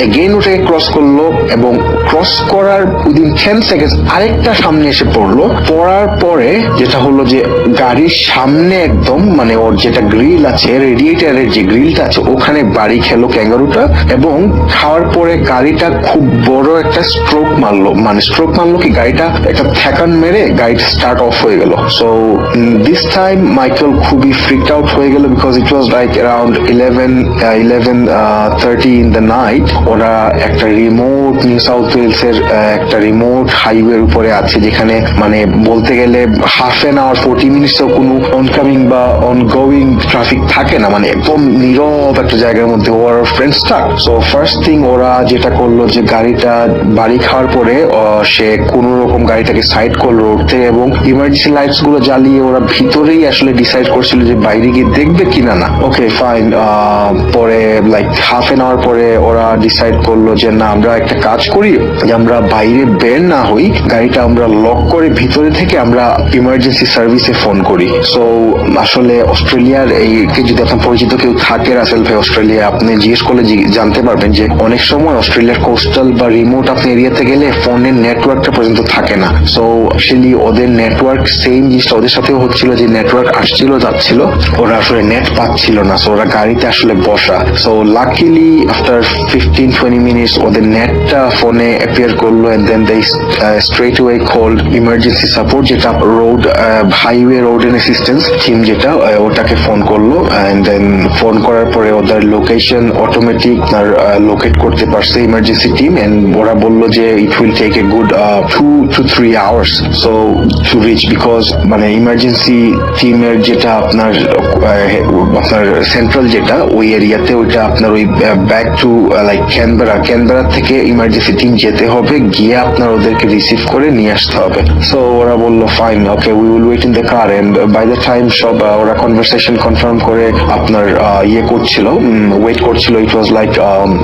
এগেইন ওটাকে ক্রস করলো এবং ক্রস করার উইদিন 10 সেকেন্ডস আরেকটা সামনে এসে পড়লো। পড়ার পরে যেটা হলো যে গাড়ির সামনে একদম, মানে ওর যেটা গ্রিল আছে, রেডিয়েটারের যে গ্রিলটা আছে, ওখানে বাড়ি খেলো ক্যাঙ্গারুটা, এবং খাওয়ার পরে গাড়িটা খুব বড় একটা স্ট্রোক মারলো কি গাড়িটা একটা ঠেকান মেরে গাড়িটা স্টার্ট অফ হয়ে গেল। সো দিস টাইম মাইকেল খুবই ফ্রিকড আউট হয়ে গেল, because it was like around 11:30 in the night. ওরা একটা রিমোট নিউ সাউথ ওয়েলস এর একটা রিমোট হাইওয়ের উপরে আছে, যেখানে মানে বলতে গেলে হাফ এন আওয়ার 40 মিনিটসও কোনো অনকামিং বা অনগোয়িং ট্রাফিক থাকে না, মানে একদম নীরব একটা জায়গার মধ্যে ওর friend start. So first thing ওরা যেটা করলো যে গাড়িটা বাড়ি খাওয়ার পরে সে কোন রকম গাড়িটাকে সাইড করলো রোড থেকে, এবং ইমার্জেন্সি লাইটস গুলো জ্বালিয়ে ওরা ভিতরেই আসলে ডিসাইড করছিল যে বাইরে গিয়ে দেখবে কিনা না। Okay fine. পরে লাইক হাফ এন আওয়ার পরে ওরা ডিসাইড করলো যে না, আমরা একটা কাজ করি, যে আমরা বাইরে বের না হই, গাড়িটা আমরা লক করে ভিতরে থেকে আমরা ইমার্জেন্সি সার্ভিসে ফোন করি। সো আসলে অস্ট্রেলিয়ার এইকে যদি আপনার পরিচিত কেউ থাকে রাসেল ভাই, অস্ট্রেলিয়া আপনি জিজ্ঞেস করলে জানতে পারবেন যে অনেক সময় অস্ট্রেলিয়ার কোস্টাল বা রিমোট আপনি এরিয়াতে গেলে ফোনের নেটওয়ার্কটা পর্যন্ত থাকে না। সো অ্যাকচুয়ালি ওদের নেটওয়ার্ক সেম জিনিসটা ওদের সাথেও হচ্ছিল, যে নেটওয়ার্ক আসছিল যাচ্ছিল, ওরা আসলে নেট পাচ্ছিল না। সো ওরা গাড়িতে আসলে বসা। সো লাকিলি আফটার 15-20 মিনিটস ওদের নেটটা ফোনে অ্যাপিয়ার করলো, and then they straight way called emergency support, যেটা road highway road and assistance team, যেটা ওটাকে ফোন করলো। এন্ড দেন ফোন করার পরে ওদের লোকেশন অটোমেটিক লোকেট করতে পারছে ইমার্জেন্সি টিম, এন্ড ওরা বললো যে it will take a good 2 to 3 hours so to reach, because মানে ইমার্জেন্সি টিমের যেটা আপনার সেন্ট্রাল যেটা ওই এরিয়াতে, ওইটা আপনার ওই ব্যাক টু লাইক ক্যানবেরা থেকে ইমার্জেন্সি টিম যেতে হবে, গিয়ে আপনার ওদেরকে রিসিভ করে নিয়ে আসতে হবে। সো ওরা বললো fine, okay, we will wait in the car. And by the time সব ওরা কনভারসেশন কনফার্ম করে আপনার ওয়েট করছিল। It was like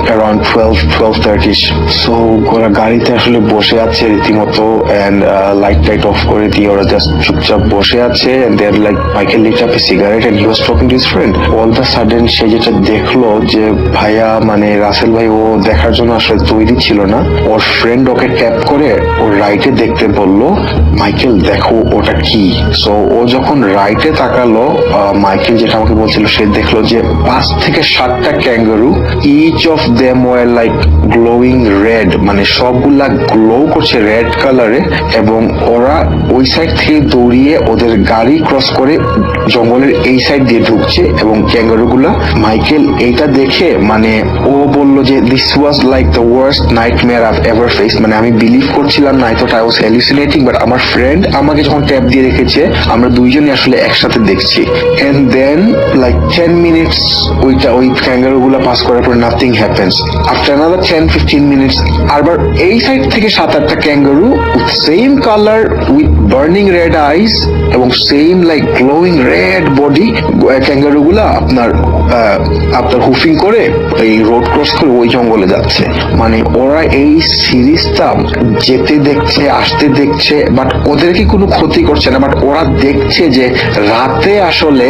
around 12:30। So ওরা গাড়িতে আসলে বসে আছে রীতিমতো, এন্ড লাইট অফ করে দিয়ে ওরা জাস্ট চুপচাপ বসে আছে। And they are like Michael lit up a cigarette and he was talking to his friend. All the sudden সে যেটা দেখলো যে ভাইয়া মানে রাসেল ভাই ও দেখার জন্য আসলে তৈরি ছিল না। ওর ফ্রেন্ড ওকে ট্যাপ করে ওর রাইটে দেখতে বললো, মাইকেল দেখো ওটা কি। সো ও যখন রাইটে তাকালো, মাইকেল যেটা আমাকে বলছিল, সে দেখলো যে 5 থেকে 7টা kangaroo, each of them were like glowing red, মানে সবগুলা গ্লো করছে রেড কালারে। এবং ওরা ওই সাইড থেকে দৌড়িয়ে ওদের গাড়ি ক্রস করে জঙ্গলের এই সাইড দিয়ে ঢুকছে। এবং ক্যাঙ্গারু গুলা, মাইকেল এইটা দেখে মানে ও বলল যে this was like the worst nightmare I've ever faced. মানে আমি বিলিভ করছিলাম না, I thought I was hallucinating, but আমার ফ্রেন্ড আমাকে যখন ট্যাপ দিয়ে রেখেছে আমরা দুইজনই আসলে একসাথে দেখছি। এন্ড দেন লাইক 10 মিনিটস ওই ক্যাঙ্গারু গুলা পাস করার পর nothing happens. After another 10-15 minutes আবার এই সাইড থেকে 7-8টা kangaroo with same colour, with burning red eyes এবং same like glowing red body, kangaroo গুলা আপনার হুফিং করে এই রোড ক্রস করে ওই জঙ্গলে যাচ্ছে। মানে ওরা এই সিরিজটা যেতে দেখছে, আসতে দেখছে, বাট ওদেরকে কোনো ক্ষতি করছে না। বাট ওরা দেখছে যে রাতে আসলে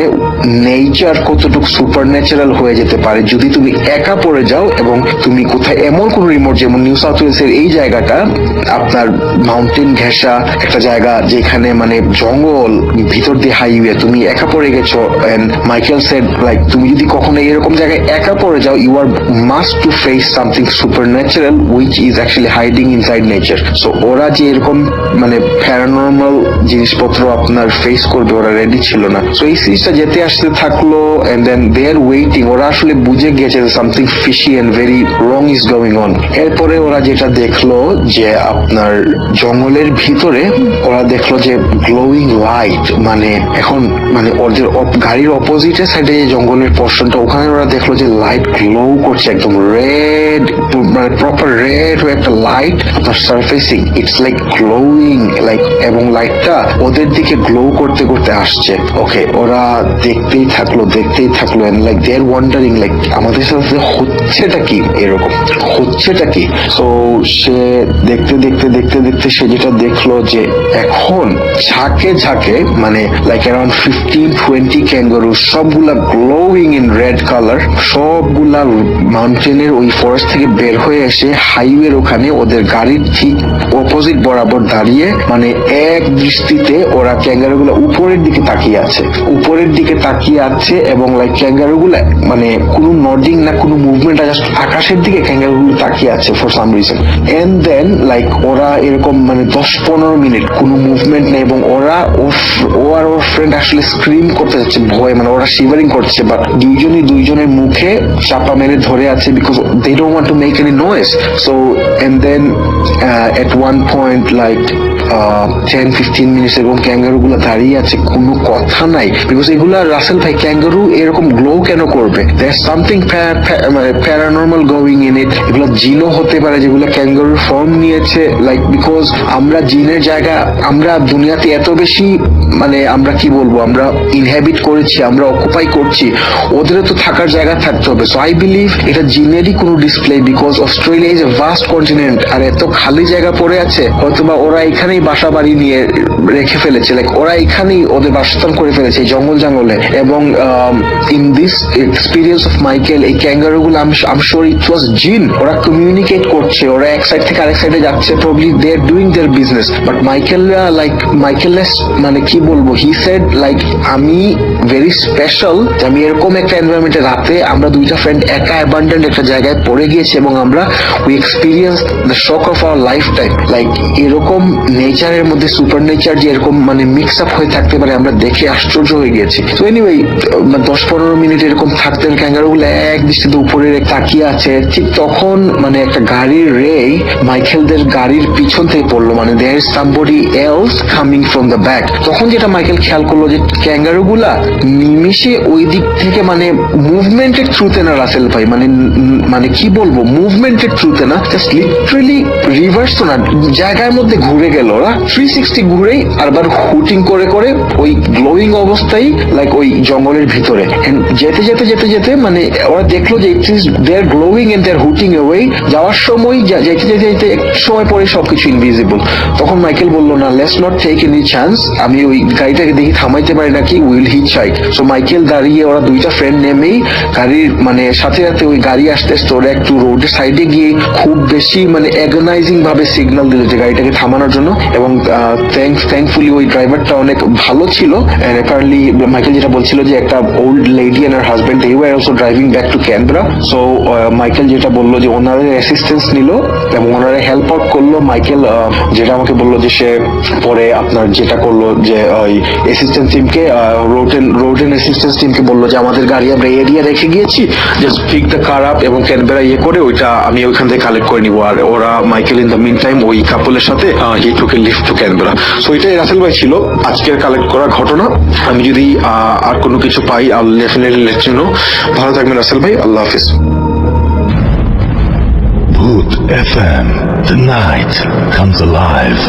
নেচার কতটুকু সুপার ন্যাচারাল হয়ে যেতে পারে যদি তুমি একা পড়ে যাও এবং তুমি কোথায় এমন কোন রিমোট, যেমন নিউ সাউথ ওয়েলসের এই জায়গাটা আপনার মাউন্টেন ঘেঁষা একটা জায়গা, যেখানে মানে জঙ্গল ভিতর দিয়ে হাইওয়ে, তুমি একা পড়ে গেছো। এন্ড মাইকেল সেড লাইক তুমি যদি কখনো এরকম জায়গায় একা পড়ে যাও, you are must to face something super natural which is actually hiding inside nature. So ওরা যে এরকম মানে প্যারানর্মাল জিনিসপত্র আপনার ফেস করবে, ওরা রেডি ছিল না। সো এই সিরিজটা যেতে আসতে থাকলো, and then they R waiting. ওরা আসলে বুঝে গেছে something fishy and very wrong is going on. এরপরে ওরা যেটা দেখলো যে আপনার জঙ্গলের ভিতরে ওরা দেখলো যে গ্লোয়িং লাইট, মানে এখন মানে ওদের গাড়ির অপোজিটের সাইডে যে জঙ্গলের পোর্শনটা, ওখানে ওরা দেখলো যে লাইট গ্লো করছে একদম রেড, মানে প্রপার রেড হয়ে একটা লাইট আপনার সারফেসিং, ইটস লাইক গ্লোয়িং লাইক, এবং লাইটটা ওদের দিকে গ্লো করতে করতে আসছে। ওকে, ওরা দেখতেই থাকলো and like they are wondering like আমাদের সাথে হচ্ছেটা কি, এরকম হচ্ছেটা কি। সো সে দেখতে সে যেটা দেখলো যে এখন ঝাঁকে মানে লাইক অ্যারাউন্ড 15-20 ক্যাঙ্গারু, সবগুলা গ্লোয়িং ইন রেড কালার, সবগুলা মাউন্টেনের ওই ফরেস্ট থেকে বের হয়ে এসে হাইওয়ের ওখানে ওদের গাড়ির ঠিক অপোজিট বরাবর দাঁড়িয়ে, মানে এক দৃষ্টিতে ওরা ক্যাঙ্গারু গুলা উপরের দিকে তাকিয়ে আছে এবং লাইক ক্যাঙ্গারু গুলা মানে কোনো নডিং না, কোনো মুভমেন্ট, জাস্ট আকাশের দিকে ক্যাঙ্গারু গুলো তাকিয়ে আছে for some reason. And then like ওরা এরকম মানে 10-15 মিনিট কোনো মুভমেন্ট নেই, এবং ও আর ওর ফ্রেন্ড আসলে স্ক্রিম করতে যাচ্ছে ভয়, মানে ওরা শিভারিং করছে, বাট দুইজনের মুখে চাপা মেরে ধরে আছে because they don't want to make any noise. So and then at one point like 10-15 minute এবং ক্যাঙ্গারু গুলা দাঁড়িয়ে আছে, কোনো কথা নাই। বিকজ এগুলা রাসেল ভাই ক্যাঙ্গারু এরকম গ্লো কেন করবে? There something paranormal going in it. এগুলো জিনও হতে পারে যেগুলো ক্যাঙ্গারুর ফর্ম নিয়েছে, লাইক বিকজ আমরা জিনের জায়গা, আমরা দুনিয়াতে এত বেশি মানে আমরা কি বলবো, আমরা ইনহ্যাবিট করেছি, আমরা অকুপাই করছি, ওদেরও তো থাকার জায়গা থাকতে হবে। সো আই বিলিভ এটা জিনেরই কোনো display, because Australia is a vast continent, আর এত খালি জায়গা পড়ে আছে, হয়তোবা ওরা এখানেই বাসা বাড়ি নিয়ে রেখে ফেলেছে, লাইক ওরা এখানেই ওদের বাসস্থান করে ফেলেছে জঙ্গলে। এবং in this experience of Michael, এই ক্যাঙ্গারু গুলো আই এম শিওর ইট ওয়াজ জিন। ওরা কমিউনিকেট করছে, ওরা এক সাইড থেকে আরেক সাইডে যাচ্ছে, probably they are doing their business. But Michael মানে কি বলবো, হি সেড লাইক আমি ভেরি স্পেশাল, আমি এরকম একটা এনভায়রনমেন্টে রাতে আমরা দুইটা ফ্রেন্ড একা অ্যাবান্ডেন্ট একটা জায়গায় পড়ে গিয়েছি এবং আমরা we experience the shock of our life time. Like এরকম নেচারের মধ্যে সুপার নেচার যে এরকম মানে মিক্স আপ হয়ে থাকতে পারে আমরা দেখে আশ্চর্য হয়ে গেছি। তো এনিওয়ে 10-15 মিনিট এরকম থাকতেন ক্যাঙ্গারুগুলো এক দৃষ্টিতে উপরে তাকিয়ে আছে। ঠিক তখন মানে একটা গাড়ির রে মাইকেলদের গাড়ির পিছন থেকে পড়লো, মানে there is somebody else coming from the back. তখন যেটা মাইকেল খেয়াল করলো যে ক্যাঙ্গারুগুলা নিমিষে ওই দিক থেকে মানে মুভমেন্টের থ্রুতে না রাসেল ভাই, মানে কি বলবো মুভমেন্টের থ্রুতে না, জাস্ট লিটারেলি রিভার্স তো না, জায়গার মধ্যে ঘুরে গেল ওরা 360 ঘুরেই আরবার হুটিং করে করে ওই গ্লোয়িং অবস্থায় লাইক ওই জঙ্গলের ভিতরে যেতে যেতে যেতে যেতে মানে ওরা দেখলো যে it is they are glowing and they are hooting away. যাওয়ার সময় যেতে যেতে যেতে একটু সময় পরে সবকিছু ইনভিজিবল। তখন মাইকেল বললো না, let's not take any chance, আমি ওই গাড়িটাকে দেখি থামাইতে পারি নাকি, will hitchhike. So Michael দাঁড়িয়ে ওরা দুইটা ফ্রেন্ড নেমেই গাড়ির মানে সাথে সাথে ওই গাড়ি আসতে আসতে ওরা একটু রোডের সাইডে গিয়ে খুব বেশি মানে অ্যাগনাইজিং ভাবে সিগন্যাল দিল যে গাড়িটাকে থামানোর জন্য। এবং থ্যাঙ্কফুলি ওই ড্রাইভারটা অনেক ভালো ছিল। এন্ড অ্যাপারেন্টলি মাইকেল যেটা বলছিল যে একটা old lady and her husband they were also driving back to Canberra. So Michael যেটা বললো যে ওনারা অ্যাসিস্ট্যান্স নিল এবং ওনারা হেল্প আউট করলো। মাইকেল যেটা আমাকে বললো যে সে পরে আপনার যেটা করলো যে ওই অ্যাসিস্ট্যান্স টিমকে রোড এন্ড অ্যাসিস্ট্যান্স টিমকে বললো যে আমাদের গাড়ি আমরা এরিয়া রেখে গিয়েছি, just pick the car up এবং ক্যানবেরা করে ওইটা আমি ওইখান থেকে কালেক্ট করে নিবো। আর ওরা Michael in the mean time ওই কাপলের সাথে he took a lift to Canberra. So এটাই রাসেল ভাই ছিল আজকের কালেক্ট করা ঘটনা। আমি যদি আর কোনো কিছু পাই I will definitely let you know. ভালো থাকবেন রাসেল ভাই, আল্লাহ হাফিজ। Booth FM. The night comes alive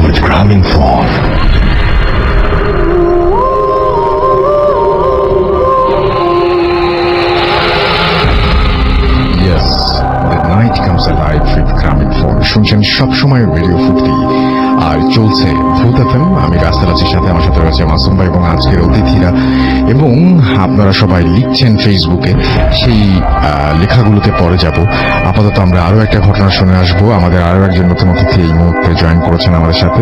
with Graminphone. Yes, the night comes alive with Graminphone. শুনছেন সবসময় রেডিও ফুর্তি আর চলছে ভূত এফএম। আমি রাসেল আছি, সাথে আমার সাথে রয়েছে মাসুম ভাই এবং আজকের অতিথিরা। এবং আপনারা সবাই লিখছেন ফেসবুকে, সেই লেখাগুলোতে পরে যাব। আপাতত আমরা আরো একটা ঘটনা শুনে আসবো। আমাদের আরো একজন নতুন অতিথি এই মুহূর্তে জয়েন করেছেন আমাদের সাথে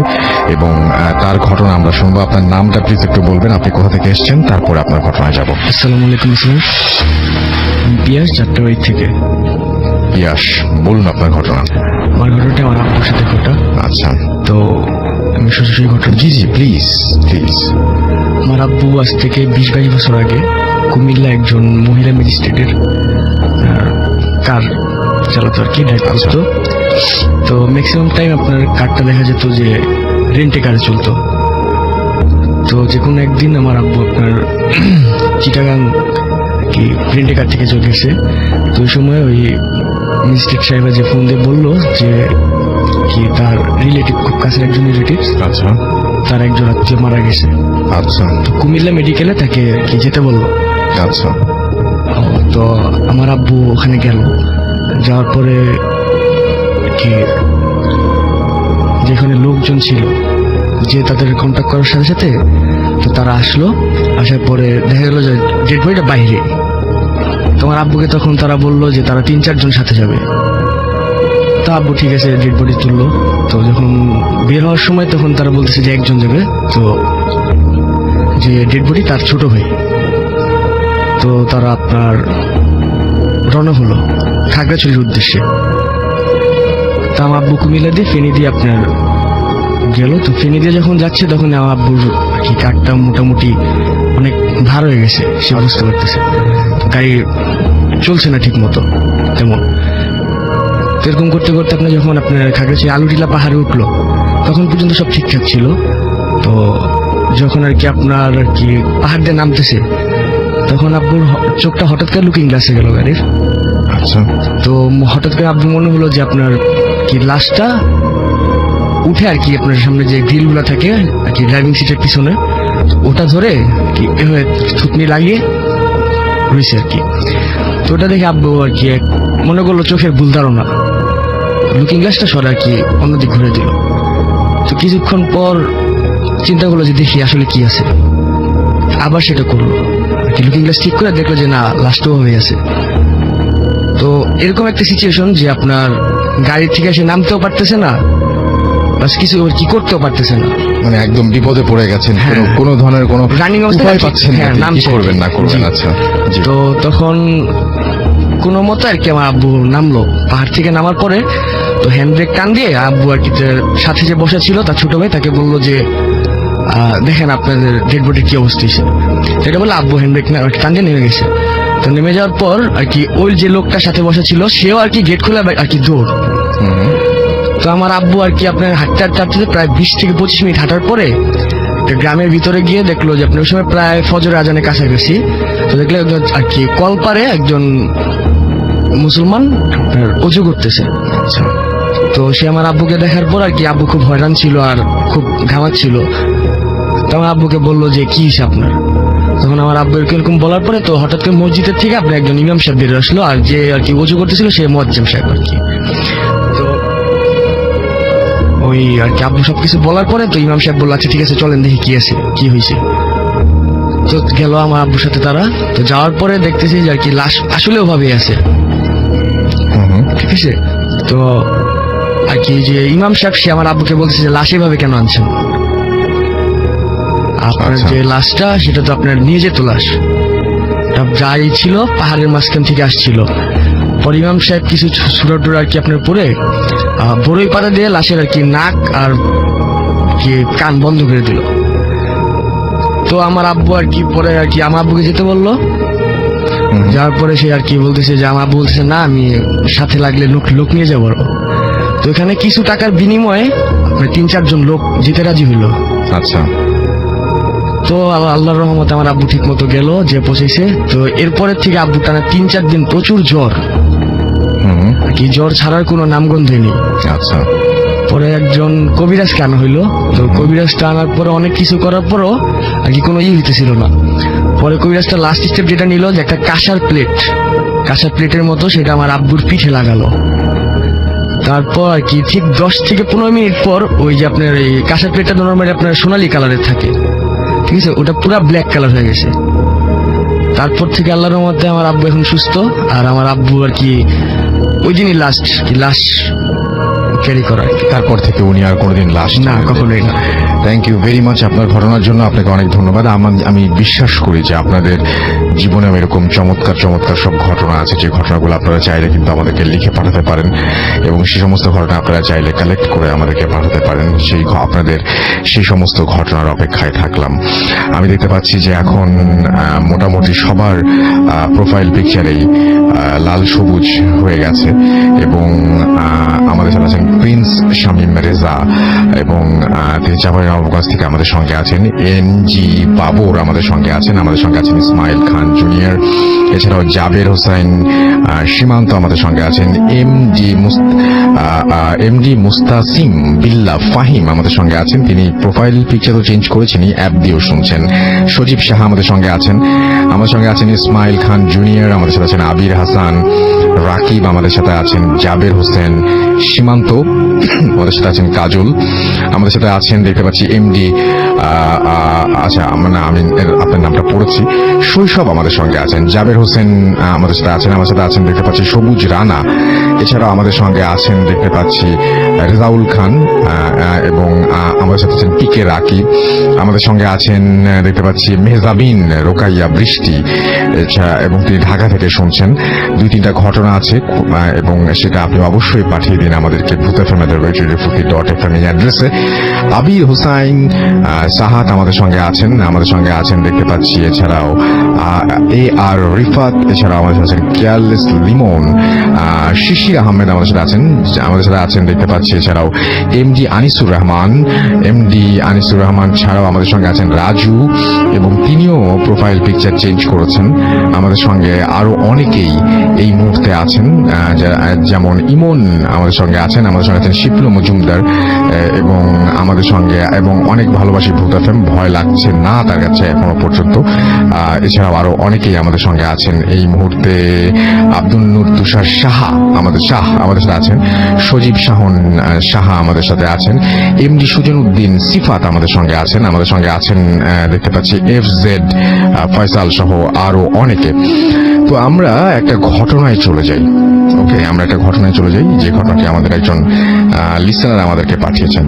এবং তার ঘটনা আমরা শুনবো। আপনার নামটা প্লিজ একটু বলবেন, আপনি কোথা থেকে এসেছেন, তারপরে আপনার ঘটনায় যাব। আসসালামু আলাইকুম স্যার, পিয়াস যাত্রাবাড়ি থেকে। ইয়াস, বলুন আপনার ঘটনা। আমার ঘটনাটা আমার আব্বুর সাথে ঘটা। আচ্ছা, তো আমি সরাসরি ঘটনা জি জি প্লিজ প্লিজ। আমার আব্বু আজ থেকে 20-22 বছর আগে কুমিল্লা একজন মহিলা ম্যাজিস্ট্রেটের কার চালাতো আর কি, ড্রাইভ করতো। তো ম্যাক্সিমাম টাইম আপনার কারটা দেখা যেত যে রেন্টে কারে চলতো। তো যে কোনো একদিন আমার আব্বু আপনার চিটাগাং কি রেন্টে কার থেকে চলে গেছে। তো ওই সময় ওই ম্যাজিস্ট্রেট সাহেব যে ফোন দিয়ে বললো যে কি তার রিলেটিভ, খুব কাছের একজন রিলেটিভ, আচ্ছা, তার একজন আত্মীয় মারা গেছে। আচ্ছা, তো কুমিল্লা মেডিকেলে তাকে কি যেতে বললো। আচ্ছা, তো আমার আব্বু ওখানে গেল। যাওয়ার পরে কি যেখানে লোকজন ছিল যে তাদের কন্ট্যাক্ট করার সাথে সাথে তো তারা আসলো। আসার পরে দেখা গেল যে ডেড বডিটা বাইরে। তোমার আব্বুকে তখন তারা বললো যে তারা 3-4 জন সাথে যাবে। তো আব্বু ঠিক আছে, ডেড বডি তুললো। তো যখন বের হওয়ার সময় তখন তারা বলতেছে যে একজন যাবে, তো যে ডেড বডি তার ছোট ভাই। তো তারা আপনার রওনা হলো খাগড়াছড়ির উদ্দেশ্যে। তা আমার আব্বু কুমিল্লা দিয়ে ফেনী দিয়ে আপনার গেল। তো ফেনী দিয়ে যখন যাচ্ছে তখন আমার আব্বুর কি কারটা মোটামুটি অনেক ভার হয়ে গেছে, সে বুঝতে পারতেছে গাড়ি চলছে না ঠিক মতো তেমন। এরকম করতে করতে আপনার যখন আপনার খাগড়াছড়ি আলুটিলা পাহাড়ে উঠলো তখন পর্যন্ত সব ঠিকঠাক ছিল। তো যখন আর কি আপনার আর কি পাহাড় দিয়ে নামতেছে তখন আব্বুর চোখটা হঠাৎ করে লুকিং গ্লাসে গেল গাড়ির। আচ্ছা, তো হঠাৎ করে আব্বু মনে হলো যে আপনার কি লাশটা উঠে আর কি আপনার সামনে যে গ্রিল গুলা থাকে আর কি ড্রাইভিং সিটের পিছনে, ওটা ধরে কি এভাবে থুতনি লাগিয়ে রয়েছে আর কি। তো ওটা দেখে আব্বু আর কি মনে করলো চোখের ভুল ধারণা, লুকিং গ্লাসটা সরে আর কি অন্যদিক ঘুরে দিল। তো কিছুক্ষণ পর চিন্তা করলো যে দেখি আসলে কি আছে, আবার সেটা করলো আর কি, লুকিং গ্লাস ঠিক করে দেখলো যে না লাশটাও হয়ে আছে। তো এরকম একটা সিচুয়েশন যে আপনার গাড়ি থেকে এসে নামতেও পারতেছে না, বাস কিছু কি করতেও পারতেছে না, মানে একদম বিপদে পড়ে গেছেন, হ্যাঁ। কোনো ধরনের কোনো রানিং অবস্থায় উপায় পাচ্ছেন না, হ্যাঁ, কি নামছে। করবেন না করবেন। জি। আচ্ছা, জি। তো তখন কোনো মতো আর কি আমার আব্বু নামলো। পাহাড় থেকে নামার পরে তো হ্যান্ড ব্রেক টান দিয়ে আব্বু আর কি সাথে যে বসা ছিল তার ছোট ভাই তাকে বললো যে দেখেন আপনাদের ডেড বডির কি অবস্থা হয়েছে। সেটা বলে আব্বু হ্যান্ড ব্রেক টান দিয়ে নেমে গেছে। তো নেমে যাওয়ার পর আর কি ওই যে লোকটার সাথে বসা ছিল সেও আর কি গেট খুলে আর কি দৌড়। তো আমার আব্বু আর কি আপনার হাঁটতে হাঁটতে হাঁটতে প্রায় 20 থেকে 25 মিনিট হাঁটার পরে একটা গ্রামের ভিতরে গিয়ে দেখলো যে আপনার ওই সময় প্রায় ফজর আজানের কাছাকাছি। তো দেখলো একজন আর কি কলপারে একজন মুসলমান আপনার অজু করতেছে। তো সে আমার আব্বুকে দেখার পর আর কি আব্বু খুব হয়রান ছিল আর খুব ঘামাচ্ছিল। তো আমার আব্বুকে বললো যে কি হিসাব আপনার। তখন আমার আব্বু এরকম বলার পরে তো হঠাৎ করে মসজিদের থেকে আপনার একজন ইমাম সাহেব বেরিয়ে আসলো, আর যে আর কি অজু করতেছিল সে মুয়াজ্জিম সাহেব আর কি। তো ওই আর কি আব্বু সবকিছু বলার পরে তো ইমাম সাহেব বললো আচ্ছা ঠিক আছে চলেন দেখি কি আছে কি হয়েছে। তো গেল আমার আব্বুর সাথে তারা। তো যাওয়ার পরে দেখতেছি যে আর কি লাশ আসলে ওভাবে আছে, ঠিক আছে। তো আর কি যে ইমাম সাহেব সে আমার আব্বুকে বলতেছে যে লাশ এভাবে কেন আনছেন, আপনার যে লাশটা সেটা তো আপনার নিয়ে যেত লাশ, যাই ছিল পাহাড়ের মাঝখান থেকে আসছিল। পর ইমাম সাহেব কিছু সুরা টুরা আর কি আপনার পরে বড়ই পাতা দিয়ে লাশের আর কি নাক আর কি কান বন্ধ করে দিল। তো আমার আব্বু আর কি পরে আর কি আমার আব্বুকে যেতে বললো। যাওয়ার পরে সে আর কি বলতেছে যে আমার আব্বু বলতেছে না আমি সাথে লাগলে লোক নিয়ে যাবো। তো এখানে কিছু টাকার বিনিময়ে 3-4 জন লোক যেতে রাজি হইলো। আচ্ছা। তো আল্লাহর রহমতে আমার আব্বু ঠিক মতো গেল, যে পৌঁছেছে। তো এরপরের থেকে আব্বু টানা 3-4 দিন প্রচুর জ্বর, আর কি জ্বর ছাড়ার কোনো নামগন্ধই নেই। আচ্ছা। পরে একজন কবিরাজকে আনা হইলো। তো কবিরাজটা আনার পরে অনেক কিছু করার পরও আর কি কোনো হইতেছিল না। পরে কবিরাজটা লাস্ট স্টেপ যেটা নিল যে একটা কাঁসার প্লেটের মতো সেটা আমার আব্বুর পিঠে লাগালো। তারপর আর কি ঠিক 10 থেকে 15 মিনিট পর ওই যে আপনার এই কাঁসার প্লেটটা নরমালি আপনার সোনালী কালারের থাকে, ঠিক আছে, ওটা পুরো ব্ল্যাক কালার হয়ে গেছে। তারপর থেকে আল্লাহর রহমতে আমার আব্বু এখন সুস্থ। আর আমার আব্বু আর কি ওই দিনই লাশ ক্যারি করা। তারপর থেকে উনি আর কোনোদিন লাশ না, কখনোই না। থ্যাংক ইউ ভেরি মাচ আপনার ঘটনার জন্য, আপনাকে অনেক ধন্যবাদ। আমি বিশ্বাস করি যে আপনাদের জীবনে এরকম চমৎকার সব ঘটনা আছে, যে ঘটনাগুলো আপনারা চাইলে কিন্তু আমাদেরকে লিখে পাঠাতে পারেন, এবং সেই সমস্ত ঘটনা আপনারা চাইলে কালেক্ট করে আমাদেরকে পাঠাতে পারেন। আপনাদের সেই সমস্ত ঘটনার অপেক্ষায় থাকলাম। আমি দেখতে পাচ্ছি যে এখন মোটামুটি সবার প্রোফাইল পিকচারেই লাল সবুজ হয়ে গেছে, এবং আমাদের সাথে আছেন প্রিন্স শামীম রেজা, এবং তিনি চাঁপাইনবাবগঞ্জ থেকে আমাদের সঙ্গে আছেন। এনজি বাবর আমাদের সঙ্গে আছেন ইসমাইল খান জুনিয়র, এছাড়াও জাবের হোসেন সীমান্ত আমাদের সঙ্গে আছেন। এমডি মুস্তাসিম বিল্লাহ ফাহিম আমাদের সঙ্গে আছেন, তিনি প্রোফাইল পিকচারও চেঞ্জ করেছেন, অ্যাপ দিয়েও শুনছেন। সজীব সাহা আমাদের সঙ্গে আছেন ইসমাইল খান জুনিয়র, আমাদের সাথে আছেন আবির হাসান, রাকিব আমাদের সাথে আছেন, জাবের হোসেন সীমান্ত আমাদের সাথে আছেন, কাজল আমাদের সাথে আছেন, দেখতে পাচ্ছি এমডি আচ্ছা আমি আপনার নামটা পড়েছি, শৈশব আমাদের সঙ্গে আছেন, জাবের হোসেন আমাদের সাথে আছেন দেখতে পাচ্ছি সবুজ রানা, এছাড়াও আমাদের সঙ্গে আছেন দেখতে পাচ্ছি রেজাউল খান, এবং আমাদের সাথে আছেন পিকে রাকিব, আমাদের সঙ্গে আছেন দেখতে পাচ্ছি মেহজাবিন রোকাইয়া বৃষ্টি, এবং তিনি ঢাকা থেকে শুনছেন। 2-3টা ঘটনা আছে, এবং সেটা আপনি অবশ্যই পাঠিয়ে দিন আমাদেরকে ভূতফম@radio.fm এই অ্যাড্রেসে। আবির হোসাইন সাহাত আমাদের সঙ্গে আছেন দেখতে পাচ্ছি, এছাড়াও এ আর রিফাত, এছাড়াও আমাদের সাথে আছেন কেয়ারলেস লিমন, শিশির আহমেদ আমাদের সাথে আছেন দেখতে পাচ্ছি, এছাড়াও এমডি আনিসুর রহমান ছাড়াও আমাদের সঙ্গে আছেন রাজু, এবং তিনিও প্রোফাইল পিকচার চেঞ্জ করেছেন। আমাদের সঙ্গে আরো অনেকেই এই মুহূর্তে আছেন, যেমন ইমন আমাদের সঙ্গে আছেন শিপলু মজুমদার, এবং আমাদের সঙ্গে এবং অনেক ভালোবাসি ভূত এফএম, ভয় লাগছে না তার কাছে এখনো পর্যন্ত। এছাড়াও আরো অনেকেই আমাদের সঙ্গে আছেন এই মুহূর্তে। আব্দুল নূর তুষার সাহা আমাদের সাথে আছেন, সজীব সাহা আমাদের সাথে আছেন, এমডি সুজন উদ্দিন সিফাত আমাদের সঙ্গে আছেন দেখতে পাচ্ছি FZ ফয়সাল সহ আরো অনেকে। তো আমরা একটা ঘটনায় চলে যাই, যে ঘটনাটি আমাদের একজন লিসেনার আমাদেরকে পাঠিয়েছেন।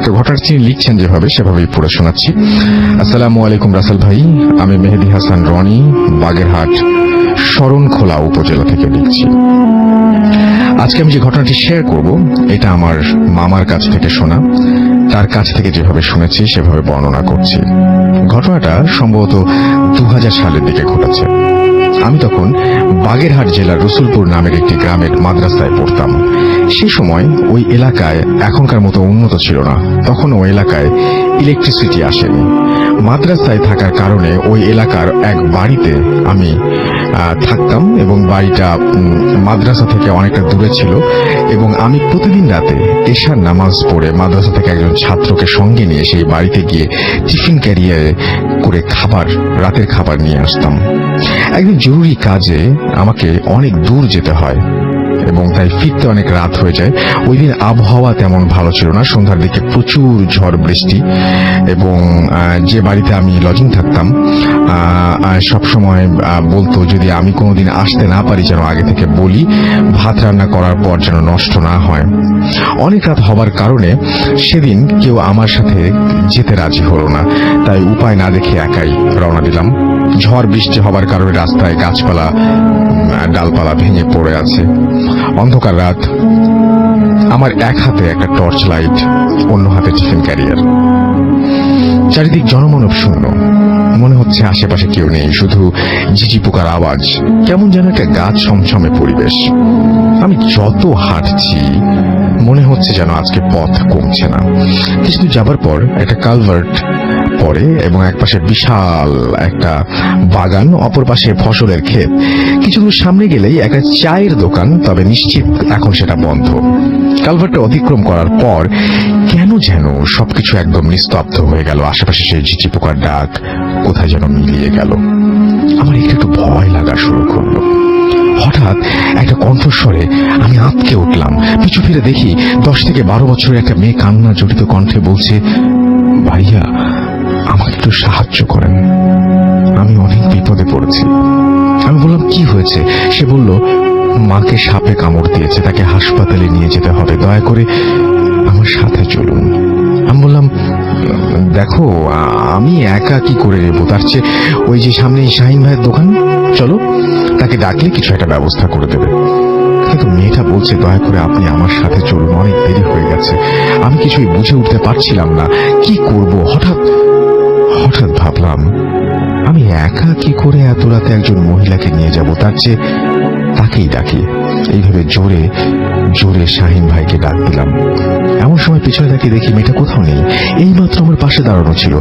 তো ঘটনাটি তিনি লিখছেন সেভাবেই পড়ে শোনাচ্ছি। আসসালামু আলাইকুম রাসেল ভাই, আমি মেহেদি হাসান রনি, বাগেরহাট শরণখোলা উপজেলা থেকে লিখছি। আজকে আমি যে ঘটনাটি শেয়ার করব এটা আমার মামার কাছ থেকে শোনা, তার কাছ থেকে যেভাবে শুনেছি সেভাবে বর্ণনা করছি। ঘটনাটা সম্ভবত 2000 সালের দিকে ঘটেছে। আমি তখন বাগেরহাট জেলার রসুলপুর নামের একটি গ্রামের মাদ্রাসায় পড়তাম। সেই সময় ওই এলাকায় এখনকার মতো উন্নত ছিল না, তখন ওই এলাকায় ইলেকট্রিসিটি আসেনি। মাদ্রাসায় থাকার কারণে ওই এলাকার এক বাড়িতে আমি থাকতাম এবং বাড়িটা মাদ্রাসা থেকে অনেকটা দূরে ছিল এবং আমি প্রতিদিন রাতে এশার নামাজ পড়ে মাদ্রাসা থেকে একজন ছাত্রকে সঙ্গে নিয়ে সেই বাড়িতে গিয়ে টিফিন ক্যারিয়ারে করে রাতের খাবার নিয়ে আসতাম। একদিন জরুরি কাজে আমাকে অনেক দূর যেতে হয় এবং তাই ফিরতে অনেক রাত হয়ে যায়। ওই দিন আবহাওয়া তেমন ভালো ছিল না, সন্ধ্যার দিকে প্রচুর ঝড় বৃষ্টি এবং যে বাড়িতে আমি লজিং থাকতাম সবসময় বলতো যদি আমি কোনোদিন আসতে না পারি যেন আগে থেকে বলি, ভাত রান্না করার পর যেন নষ্ট না হয়। অনেক রাত হবার কারণে সেদিন কেউ আমার সাথে যেতে রাজি হলো না, তাই উপায় না দেখে একাই রওনা দিলাম। ঝড় বৃষ্টি হবার কারণে রাস্তায় গাছপালা ডালপালা ভেঙে পড়ে আছে, অন্ধকার রাত। আমার এক হাতে একটা টর্চ লাইট, অন্য হাতে টিফিন ক্যারিয়ার। চারিদিক জনমানব শূন্য, মনে হচ্ছে আশেপাশে কেউ নেই, শুধু ঝিঝি পোকার আওয়াজ, কেমন যেন একটা গাছ ছমছমে পরিবেশ। আমি যত হাঁটছি মনে হচ্ছে যেন আজকে পথ কমছে না। কিছু যাবার পর একটা কালভার্ট পড়ে এবং এক পাশে বিশাল একটা বাগান, অপর পাশে ফসলের ক্ষেত। কিছু দূর সামনে গেলেই একটা চায়ের দোকান, তবে নিশ্চিত এখন সেটা বন্ধ। কালভার্টটা অতিক্রম করার পর কেন যেন সবকিছু একদম নিস্তব্ধ হয়ে গেল। আশেপাশে সেই ঝিঝি পোকার ডাক কোথায় যেন মিলিয়ে গেল। আমার একটু ভয় লাগা শুরু করলো। হঠাৎ একটা কণ্ঠস্বরে আমি আঁতকে উঠলাম। পিছু ফিরে দেখি 10 থেকে 12 বছরের একটা মেয়ে কান্না জড়িত কণ্ঠে বলছে, ভাইয়া আমাকে একটু সাহায্য করেন, আমি অনেক বিপদে পড়েছি। আমি বললাম কি হয়েছে? সে বলল মাকে সাপে কামড় দিয়েছে, তাকে হাসপাতালে নিয়ে যেতে হবে, দয়া করে আমার সাথে চলুন। আমি বললাম দেখো আমি একা কি করে নেবো, তার চেয়ে ওই যে সামনে শাহিন ভাইয়ের দোকান, চলো, তাকে ডাকলে কিছু একটা ব্যবস্থা করে দেবে। কিন্তু মেয়েটা বলছে দয়া করে আপনি আমার সাথে চলুন, অনেক দেরি হয়ে গেছে। আমি কিছুই বুঝে উঠতে পারছিলাম না কি করব। হঠাৎ ভাবলাম আমি একা কি করে এত রাতে একজন মহিলাকে নিয়ে যাব, তার চেয়ে তাকেই ডাকি। এইভাবে জোরে জোরে শাহিন ভাইকে ডাক দিলাম। এমন সময় পিছনে তাকিয়ে দেখি মেয়েটা কোথাও নেই, এইমাত্র আমার পাশে দাঁড়ানো ছিল।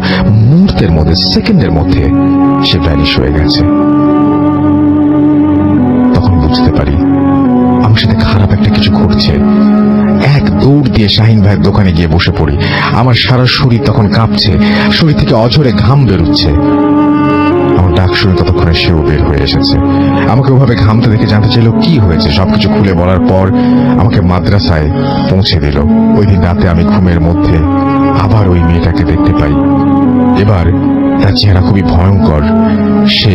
মুহূর্তের মধ্যে, সেকেন্ডের মধ্যে সে ভ্যানিশ হয়ে গেছে। তখন বুঝতে পারি আমার সাথে খারাপ একটা কিছু ঘটছে। এক দৌড় দিয়ে শাহিন ভাইয়ের দোকানে গিয়ে বসে পড়ি। আমার সারা শরীর তখন কাঁপছে, শরীর থেকে অঝরে ঘাম বেরোচ্ছে। আমার ডাক শুনে ততক্ষণে সেও বের হয়ে এসেছে। আমাকে ওভাবে ঘামতে দেখে জানতে চাইল কি হয়েছে। সবকিছু খুলে বলার পর আমাকে মাদ্রাসায় পৌঁছে দিল। ওই দিন রাতে আমি ঘুমের মধ্যে আবার ওই মেয়েটাকে দেখতে পাই। এবার তার চেহারা খুবই ভয়ঙ্কর। সে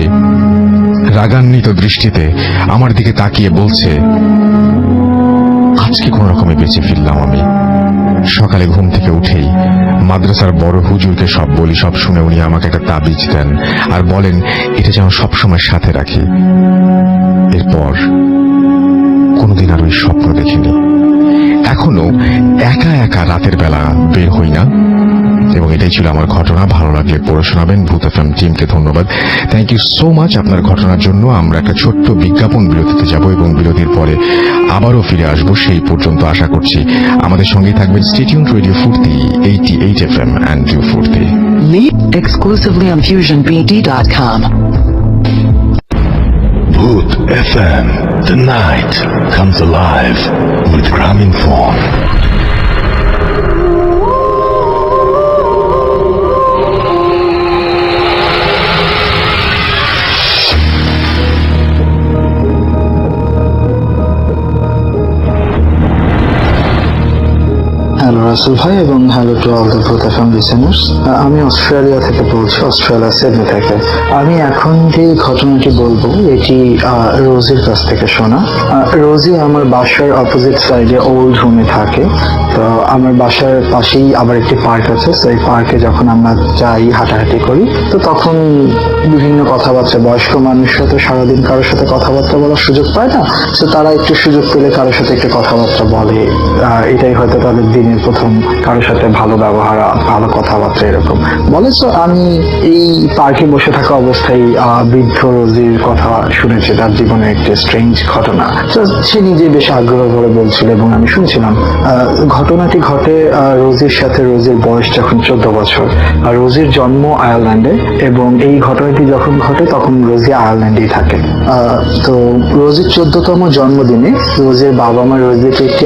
রাগান্বিত দৃষ্টিতে আমার দিকে তাকিয়ে বলছে, আজকে কোন রকমে বেঁচে ফিরলাম আমি। সকালে ঘুম থেকে উঠেই মাদ্রাসার বড় হুজুরকে সব বলি। সব শুনে উনি আমাকে একটা তাবিজ দেন আর বলেন এটা যেন সবসময় সাথে রাখি। এরপর কোনোদিন আর ওই স্বপ্ন দেখিনি। এখনো একা একা রাতের বেলা বের হই না। এবং এটাই ছিল আমার ঘটনা। ভালো লাগলে পড়ে শোনাবেন। ভূত এফএম টিমকে ধন্যবাদ, থ্যাংক ইউ সো মাচ আপনার ঘটনার জন্য। আমরা একটা ছোট্ট বিজ্ঞাপন বিরতিতে যাব এবং বিরতির পরে আবারও ফিরে আসবো। সেই পর্যন্ত আশা করছি আমাদের সঙ্গেই থাকবেন। স্টে টিউনড, রেডিও ফুর্তি 88 FM and Do Furti. Lead exclusively on FusionBD.com. Bhoot FM. The night comes alive with Graminphone. Hello Russell ভাই এবং হ্যালো টু অল দ্য ভূত এফএম লিসেনার্স। আমি অস্ট্রেলিয়া থেকে বলছি, অস্ট্রেলিয়া সিডনি থেকে। আমি এখন যে ঘটনাটি বলবো এটি রোজির কাছ থেকে শোনা। রোজি আমার বাসার অপোজিট সাইডে ওল্ড হোমে থাকে তো আমার বাসার পাশেই আবার একটি পার্ক আছে, তো এই পার্কে যখন আমরা যাই হাঁটাহাঁটি করি, তো তখন বিভিন্ন কথাবার্তা, বয়স্ক মানুষরা তো সারাদিন কারোর সাথে কথাবার্তা বলার সুযোগ পায় না, তো তারা একটু সুযোগ পেলে কারোর সাথে একটু কথাবার্তা বলে। এটাই হয়তো তাদের দিনের প্রথম, কারোর সাথে ভালো ব্যবহার, ভালো কথাবার্তা এরকম বলে। তো আমি এই পার্কে বসে থাকা অবস্থায় বৃদ্ধ রোজির কথা শুনেছি, তার জীবনের একটি স্ট্রেঞ্জ ঘটনা। তো সে নিজে বেশ আগ্রহ করে বলছিল এবং আমি শুনছিলাম। ঘটনাটি ঘটে রোজির সাথে। রোজির বয়স যখন 14 বছর, আর রোজির জন্ম আয়ারল্যান্ডে, এবং এই ঘটনাটি যখন ঘটে তখন রোজি আয়ারল্যান্ডেই থাকে। তো রোজির 14তম জন্মদিনে রোজির বাবা মা রোজিকে একটি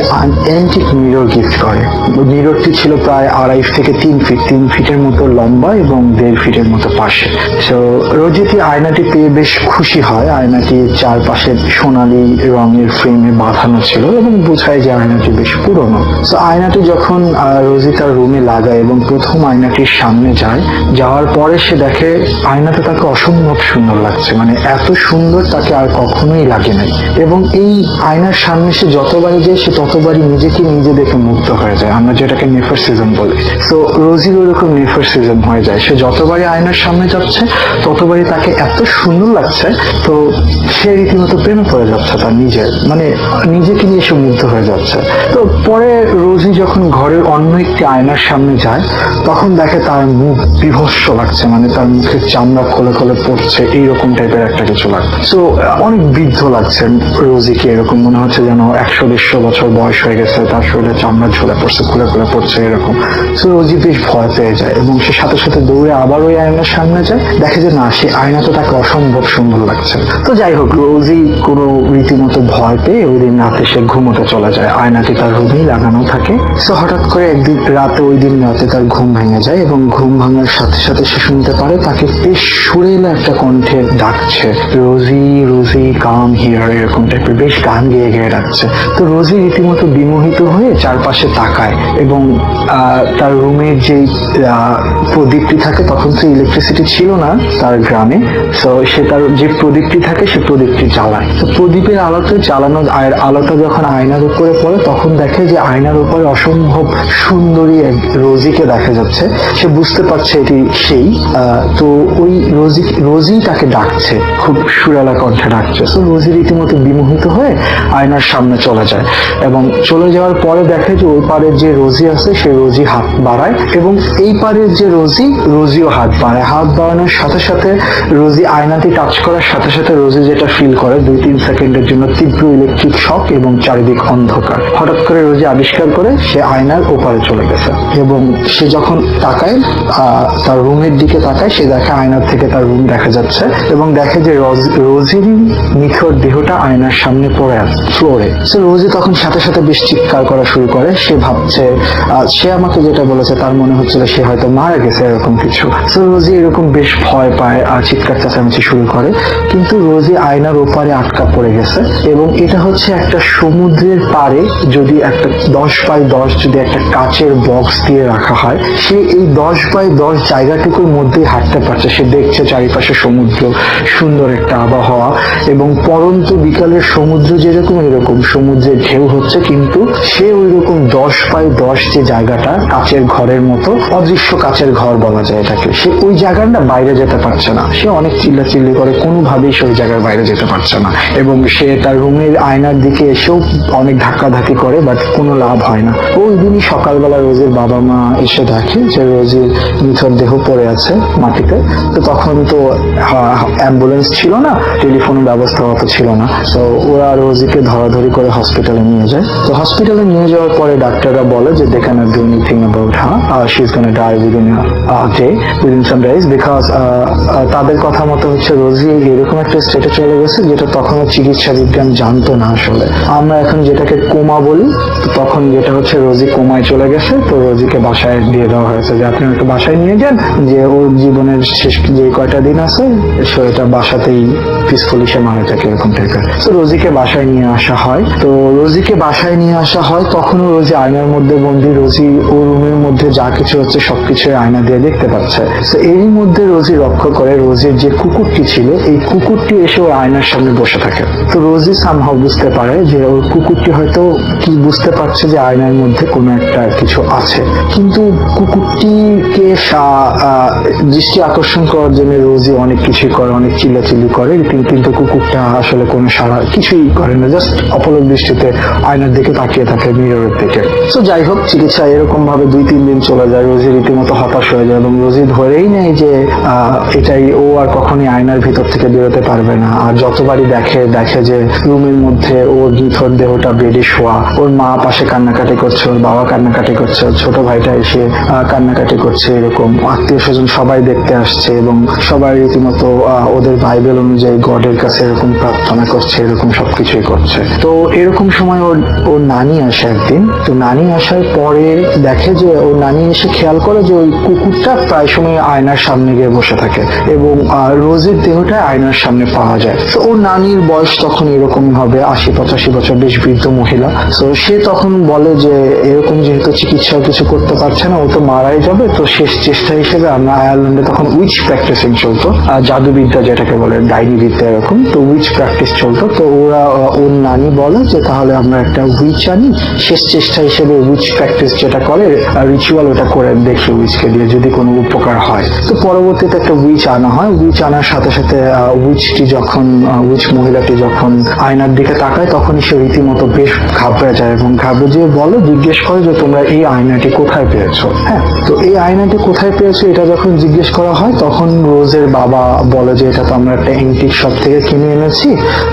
অ্যান্টিক মিরর গিফট করে। মিররটি ছিল প্রায় 2.5 থেকে 3 ফিট, 3 ফিটের মতো লম্বা এবং 1.5 ফিটের মতো পাশে। তো রোজিটি আয়নাটি পেয়ে বেশ খুশি হয়। আয়নাটির চারপাশে সোনালী রঙের ফ্রেমে বাঁধানো ছিল এবং বোঝায় যে আয়নাটি বেশ পুরনো। তো আয়নাটি যখন রোজি তার রুমে লাগায় এবং প্রথম আয়নাটির সামনে যায়, যাওয়ার পরে সে দেখে আয়নাতে তাকে অসম্ভব সুন্দর লাগছে, মানে এত সুন্দর তাকে আর কখনোই লাগে নাই। এবং এই আয়নার সামনে সে যতবারই যায় সে ততবারই নিজেকে নিজে দেখে মুগ্ধ হয়ে যায়, আমরা যেটাকে নেফারসিজম বলি। তো রোজির ওরকম নেফারসিজম হয়ে যায়, সে যতবারই আয়নার সামনে যাচ্ছে ততবারই তাকে এত সুন্দর লাগছে, তো সে রীতিমতো প্রেমে পড়ে যাচ্ছে তার নিজের, মানে নিজেকে নিয়ে সে মুগ্ধ হয়ে যাচ্ছে। তো পরে রোজি যখন ঘরের অন্য একটি আয়নার সামনে যায় তখন দেখে তার মুখ বিভৎস লাগছে, মানে তার মুখের চামড়া খোলে খোলে পড়ছে, এইরকম টাইপের একটা কিছু লাগছে। তো অনেক বৃদ্ধ লাগছে রোজিকে, এরকম মনে হচ্ছে যেন 100-150 বছর বয়স হয়ে গেছে, তার শরীরে চামড়া ঝুলে পড়ছে, খুলে খুলে পড়ছে এরকম। তো রোজি বেশ ভয় পেয়ে যায় এবং সে সাথে সাথে দৌড়ে আবার ওই আয়নার সামনে যায়, দেখে যে না, সে আয়নাতে তাকে অসম্ভব সুন্দর লাগছে। তো যাই হোক, রোজি কোনো রীতিমতো ভয় পেয়ে ওই দিন রাতে সে ঘুমোতে চলে যায়, আয়নাটি তার রুমেই লাগানো থাকে। তো হঠাৎ করে একদিন রাতে, ওই দিন রাতে তার ঘুম ভেঙে যায় এবং ঘুম ভাঙার সাথে সাথে সে শুনতে পারে তাকে বেশ সুরেলা একটা কণ্ঠে ডাকছে, রোজি রোজি কাম হিয়ার, এরকম টাইপের বেশ গান গেয়ে গেয়ে ডাকছে। তো রোজি রীতিমতো বিমোহিত হয়ে চারপাশে তাকায় এবং তার রুমের যে প্রদীপটি থাকে, তখন তো ইলেকট্রিসিটি ছিল না তার গ্রামে, তো সে তার যে প্রদীপটি থাকে সে প্রদীপটি জ্বালায়। তো প্রদীপের আলোতে জ্বালানো আলোটা যখন আয়নার উপরে পড়ে তখন দেখে যে আয়নার উপরে অসম্ভব সুন্দরী এক রোজিকে দেখা যাচ্ছে। সে বুঝতে পারছে এটি সেই। তো ওই রোজি তাকে ডাকছে, খুব সুরেলা কণ্ঠে ডাকছে। তো রোজি রীতিমতো বিমোহিত হয়ে আয়নার সামনে চলে যায় এবং চলে যাওয়ার পরে দেখে যে ওই পারের যে রোজি আছে সে রোজি হাত বাড়ায় এবং এই পারের যে রোজিও হাত বাড়ায়। হাত বাড়ানোর সাথে সাথে রোজি আয়নাটি টাচ করার সাথে সাথে রোজি যেটা ফিল করে, 2-3 সেকেন্ডের জন্য তীব্র ইলেকট্রিক শক এবং চারিদিক অন্ধকার। হঠাৎ করে রোজি আবিষ্কার করে সে আয়নার ওপারে চলে গেছে এবং সে যখন তাকায়, তার রুমের দিকে তাকায়, সে দেখে আয়নার থেকে তার রুম দেখা যাচ্ছে এবং দেখে যে রোজির নিথর দেহটা আয়নার সামনে পড়ে আছে ফ্লোরে। সো রোজি তখন সাথে সাথে বেশ চিৎকার করা শুরু করে। সে ভাবছে, সে আমাকে যেটা বলেছে তার মনে হচ্ছিল সে হয়তো মারা গেছে, এরকম কিছু। সো রোজি এরকম বেশ ভয় পায় আর চিৎকার চেঁচামেচি শুরু করে, কিন্তু রোজি আয়নার ওপারে আটকা পড়ে গেছে এবং এটা হচ্ছে একটা সমুদ্রের পাড়ে যদি একটা 10x10 যদি একটা কাচের বক্স দিয়ে রাখা হয়, সে এই 10x10 জায়গাটুকুর মধ্যেই হাঁটতে পারছে। সে দেখছে চারিপাশে সমুদ্র, সুন্দর একটা আবহাওয়া এবং পরন্ত বিকালের সমুদ্র যেরকম এরকম সমুদ্রের ঢেউ হচ্ছে, কিন্তু সে ওই রকম 10x10 যে জায়গাটা কাচের ঘরের মতো, অদৃশ্য কাচের ঘর বলা যায় এটাকে, সে ওই জায়গাটা বাইরে যেতে পারছে না। সে অনেক চিল্লাচিল্লি করে, কোনোভাবেই সে ওই জায়গার বাইরে যেতে পারছে না এবং সে তার রুমের আয়নার দিকে এসেও অনেক ধাক্কাধাক্কি করে, বাট কোনো লাভ হয় না। ওই দিনই সকালবেলা রোজির বাবা মা এসে দেখে যে রোজির নিথর দেহ পড়ে আছে মাটিতে। তো তখন তো অ্যাম্বুলেন্স ছিল না, টেলিফোনের ব্যবস্থা অত ছিল না, তো ওরা রোজিকে ধরাধরি করে হসপিটালে নিয়ে যায়। তো হসপিটালে নিয়ে যাওয়ার পরে ডাক্তাররা বলে যে they cannot do anything about her, she's gonna die within a day, within some days, because তাদের কথা মতো হচ্ছে রোজি এরকম একটা স্টেটে চলে গেছে যেটা তখনও চিকিৎসা বিজ্ঞান জানতো না। আসলে আমরা এখন যেটাকে কোমা বলি, তো তখন যেটা হচ্ছে রোজি কোমায় চলে গেছে। তো রোজিকে বাসায় দিয়ে দেওয়া হয়েছে যে আপনি ওকে বাসায় নিয়ে যান, যে ওর জীবনের শেষ যে কয়টা দিন আছে সেটা বাসাতেই পিসফুলি সে মারা থাকে, এরকম টাইপের। তো রোজিকে বাসায় নিয়ে আসা হয়। তো রোজিকে বাসায় নিয়ে আসা হয়, তখনও রোজি আয়নার মধ্যে বন্দি। রোজি ও রুমের মধ্যে যা কিছু হচ্ছে সবকিছু আয়না দিয়ে দেখতে পাচ্ছে। তো এরই মধ্যে রোজি লক্ষ্য করে রোজির যে কুকুরটি ছিল, এই কুকুরটি এসে ওর আয়নার সামনে বসে থাকে। তো রোজি সামহাও বুঝতে পারে যে ওর কুকুরটি হয়তো কি বুঝতে পারে পারছে যে আয়নার মধ্যে কোনো একটা কিছু আছে, কিন্তু কুকুরটিকে দৃষ্টি আকর্ষণ করার জন্য রোজি অনেক কিছুই করে, অনেক চিল্লাচিল্লি করে, কিন্তু কুকুরটা আসলে কোনো সাড়া কিছুই করে না, জাস্ট অপলক দৃষ্টিতে আয়নার দিকে তাকিয়ে থাকে, মিররের দিকে। তো যাই হোক, চিকিৎসা এরকম ভাবে 2-3 দিন চলে যায়। রোজি রীতিমতো হতাশ হয়ে যায় এবং রোজি ধরেই নেয় যে এটাই, ও আর কখনই আয়নার ভিতর থেকে বেরোতে পারবে না। আর যতবারই দেখে যে রুমের মধ্যে ওর নিথর দেহটা বেডে শোয়া, ওর মা পাশে কান্নাকাটি করছে, ওর বাবা কান্নাকাটি করছে, ওর ছোট ভাইটা এসে কান্নাকাটি করছে, এরকম আত্মীয় স্বজন সবাই দেখতে আসছে এবং সবাই রীতিমতো ওদের বাইবেল অনুযায়ী গডের কাছে এরকম প্রার্থনা করছে, এরকম সবকিছুই করছে। তো এরকম সময় ওর নানি আসে একদিন। তো নানি আসার পরে দেখে যে ওর নানি এসে খেয়াল করে যে ওই কুকুরটা প্রায় সময় আয়নার সামনে গিয়ে বসে থাকে এবং রোজের দেহটা আয়নার সামনে পাওয়া যায়। তো ওর নানির বয়স তখন এরকম হবে 80-85 বছর, বেশ বৃদ্ধ মহিলা। তো সে তখন বলে যে এরকম যেহেতু চিকিৎসা কিছু করতে পারছে না, ও তো মারাই যাবে, তো শেষ চেষ্টা হিসেবে আমরা আয়ারল্যান্ডে তখন উইচ প্র্যাকটিসিং চলতো, জাদুবিদ্যা যেটাকে বলে, ডাইনি বিদ্যা এরকম, তো উইচ প্র্যাকটিস চলতো। তো ওর নানি বলে যে তাহলে আমরা একটা উইচ আনি, শেষ চেষ্টা হিসেবে উইচ প্র্যাকটিস যেটা করে রিচুয়াল, ওটা করে দেখি উইচকে দিয়ে যদি কোনো উপকার হয়। তো পরবর্তীতে একটা উইচ আনা হয়। উইচ আনার সাথে সাথে উইচ মহিলাটি যখন আয়নার দিকে তাকায় তখনই সে রীতিমতো বেশ ঘাবড়ে যায় এবং ঘাবড়ে যেয়ে জিজ্ঞেস করে যে তোমরা এই আয়নাটি কোথায় পেয়েছো। হ্যাঁ, তো এই আয়নাটি কোথায় পেয়েছো এটা যখন জিজ্ঞেস করা হয় তখন রোজের বাবা বলে যে এটা তো আমরা একটা অ্যান্টিক শপ থেকে কিনে এনেছি,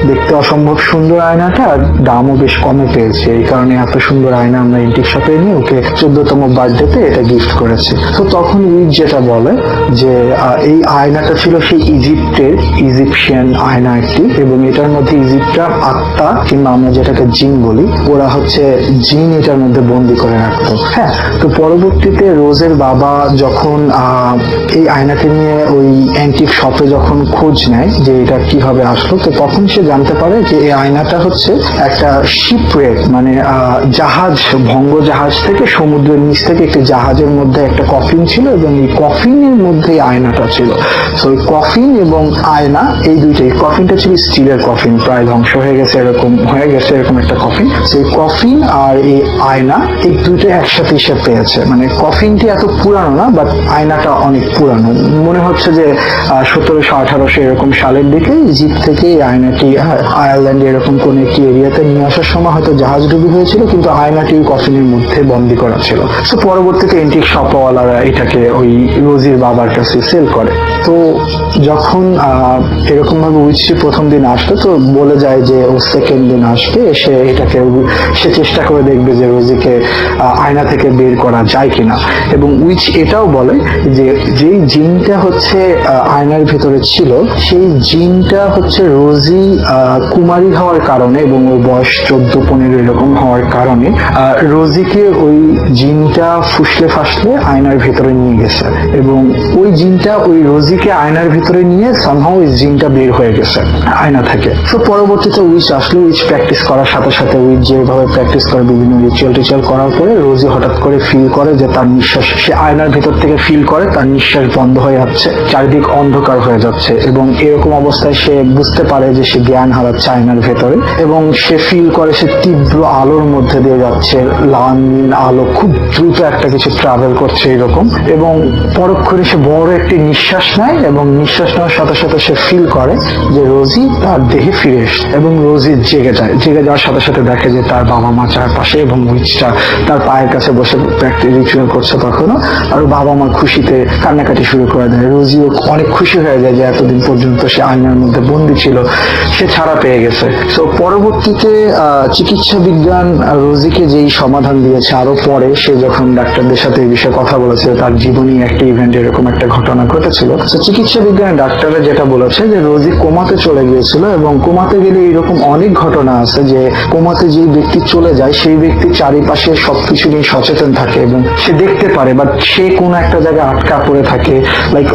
দেখতে অসম্ভব সুন্দর আয়নাটা, আর দামও বেশ কমে পেয়েছি, এই কারণে এত সুন্দর আয়না আমরা অ্যান্টিক শপে নিয়ে ওকে 14তম বার্থডেতে এটা গিফট করেছি। তো তখন উইচ যেটা বলে যে এই আয়নাটা ছিল সেই ইজিপশিয়ান আয়না একটি, এবং এটার মধ্যে ইজিপ্টার আত্মা কিংবা আমরা যেটাকে জিন বলি, ওরা হচ্ছে জিন এটার মধ্যে বন্দি করে রাখতো। হ্যাঁ, তো পরবর্তীতে রোজের বাবা যখন এই আয়নাটি নিয়ে ওই অ্যান্টিক শপে যখন খোঁজ নেয় যে এটা কিভাবে আসলো, তো তখন সে জানতে পারে যে এই আয়নাটা হচ্ছে একটা শিপওয়েক, মানে ভঙ্গ জাহাজ থেকে সমুদ্রের নিচ থেকে একটি জাহাজের মধ্যে একটা কফিন ছিল এবং এই কফিনের মধ্যে আয়নাটা ছিল। তো এই কফিন এবং আয়না এই দুইটাই, কফিনটা ছিল স্টিলের কফিন, প্রায় ধ্বংস হয়ে গেছে এরকম একটা কফিন। সেই কফিন আর এই আয়না এই দুইটা একসাথে এসে পেয়েছে। মানে কফিনটি এত পুরানো না, বাট আয়নাটা অনেক পুরানো, মনে হচ্ছে যে 1700-1800 এরকম সালের দিকে ইজিপ্ট থেকে এই আয়নাটি আয়ারল্যান্ডে এরকম কোন একটি এরিয়াতে নিয়ে আসার সময় হয়তো জাহাজ ডুবি হয়েছিল, কিন্তু আয়নাটি কফিনের মধ্যে বন্দী করা ছিল। তো পরবর্তীতে এন্টিক শপওয়ালারা এটাকে ওই রোজির বাবার কাছে সেল করে। তো যখন এরকম ভাবে উইচটি প্রথম দিন আসলো, তো বলে যায় যে ও সেকেন্ড দিন আসবে, সে চেষ্টা করে দেখবে যে রোজিকে আয়না থেকে বের করা যায় কিনা। এবং উইচ এটাও বলে যে যেই জিনটা হচ্ছে আয়নার ভিতরে ছিল, সেই জিনটা হচ্ছে রোজি কুমারী হওয়ার কারণে এবং ওর বয়স 14-15 এরকম হওয়ার কারণে রোজিকে ওই জিনটা ফুসলে ফাসলে আয়নার ভিতরে নিয়ে গেছে এবং ওই জিনটা ওই রোজিকে আয়নার ভিতরে নিয়ে সামহাও ওই জিনটা বের হয়ে গেছে আয়না থেকে। তো পরবর্তীতে উইচ আসলো। উইচ প্র্যাকটিস করার সাথে সাথে উইচ যেভাবে প্র্যাকটিস করে বিভিন্ন রিচুয়াল করার পরে রোজি হঠাৎ করে ফিল করে যে তার নিঃশ্বাস, সে আয়নার ভিতর থেকে ফিল করে তার নিঃশ্বাস বন্ধ হয়ে যাচ্ছে, চারিদিক অন্ধকার হয়ে যাচ্ছে এবং এরকম অবস্থায় সে বুঝতে পারে যে সে জ্ঞান হারাচ্ছে আয়নার ভেতরে এবং সে ফিল করে সে তীব্র আলোর মধ্যে দিয়ে যাচ্ছে, লাল আলো খুব দ্রুত একটা কিছু ট্রাভেল করছে এরকম, এবং পরক্ষণে সে বড় একটি নিঃশ্বাস নেয় এবং নিঃশ্বাস নেওয়ার সাথে সাথে সে ফিল করে যে রোজি তার দেহে ফিরে এসছে এবং রোজি জেগে যাওয়ার সাথে সাথে দেখে যে তার বাবা মা চারপাশে এবং উইচটা তার পায়ের কাছে বসে রিচুয়াল করছে তখনও, আর বাবা মা খুশিতে কান্নাকাটি শুরু করে দেয়। রোজিও অনেক খুশি হয়ে যায় যে এতদিন পর্যন্ত সে আয়নার মধ্যে বন্দী ছিল, সে ছাড়া পেয়ে গেছে। তো পরবর্তীতে চিকিৎসা বিজ্ঞান রোজিকে যেই সমাধান দিয়েছে, আরো পরে সে যখন ডাক্তারদের সাথে এই বিষয়ে কথা বলেছিল, তার জীবনী একটা ইভেন্ট এরকম একটা ঘটনা ঘটেছিল। তো চিকিৎসা বিজ্ঞানের ডাক্তাররা যেটা বলেছে যে রোজি কোমাতে চলে গিয়েছিল এবং কোমাতে গেলে এরকম অনেক ঘটনা আছে যে কোমাতে যে ব্যক্তি চলে যায় সেই ব্যক্তি চারিপাশে সবকিছু নিয়ে সচেতন থাকে এবং সে দেখতে পারে, বাট সে কোনো একটা জায়গায় আটকা পড়ে থাকে, লাইক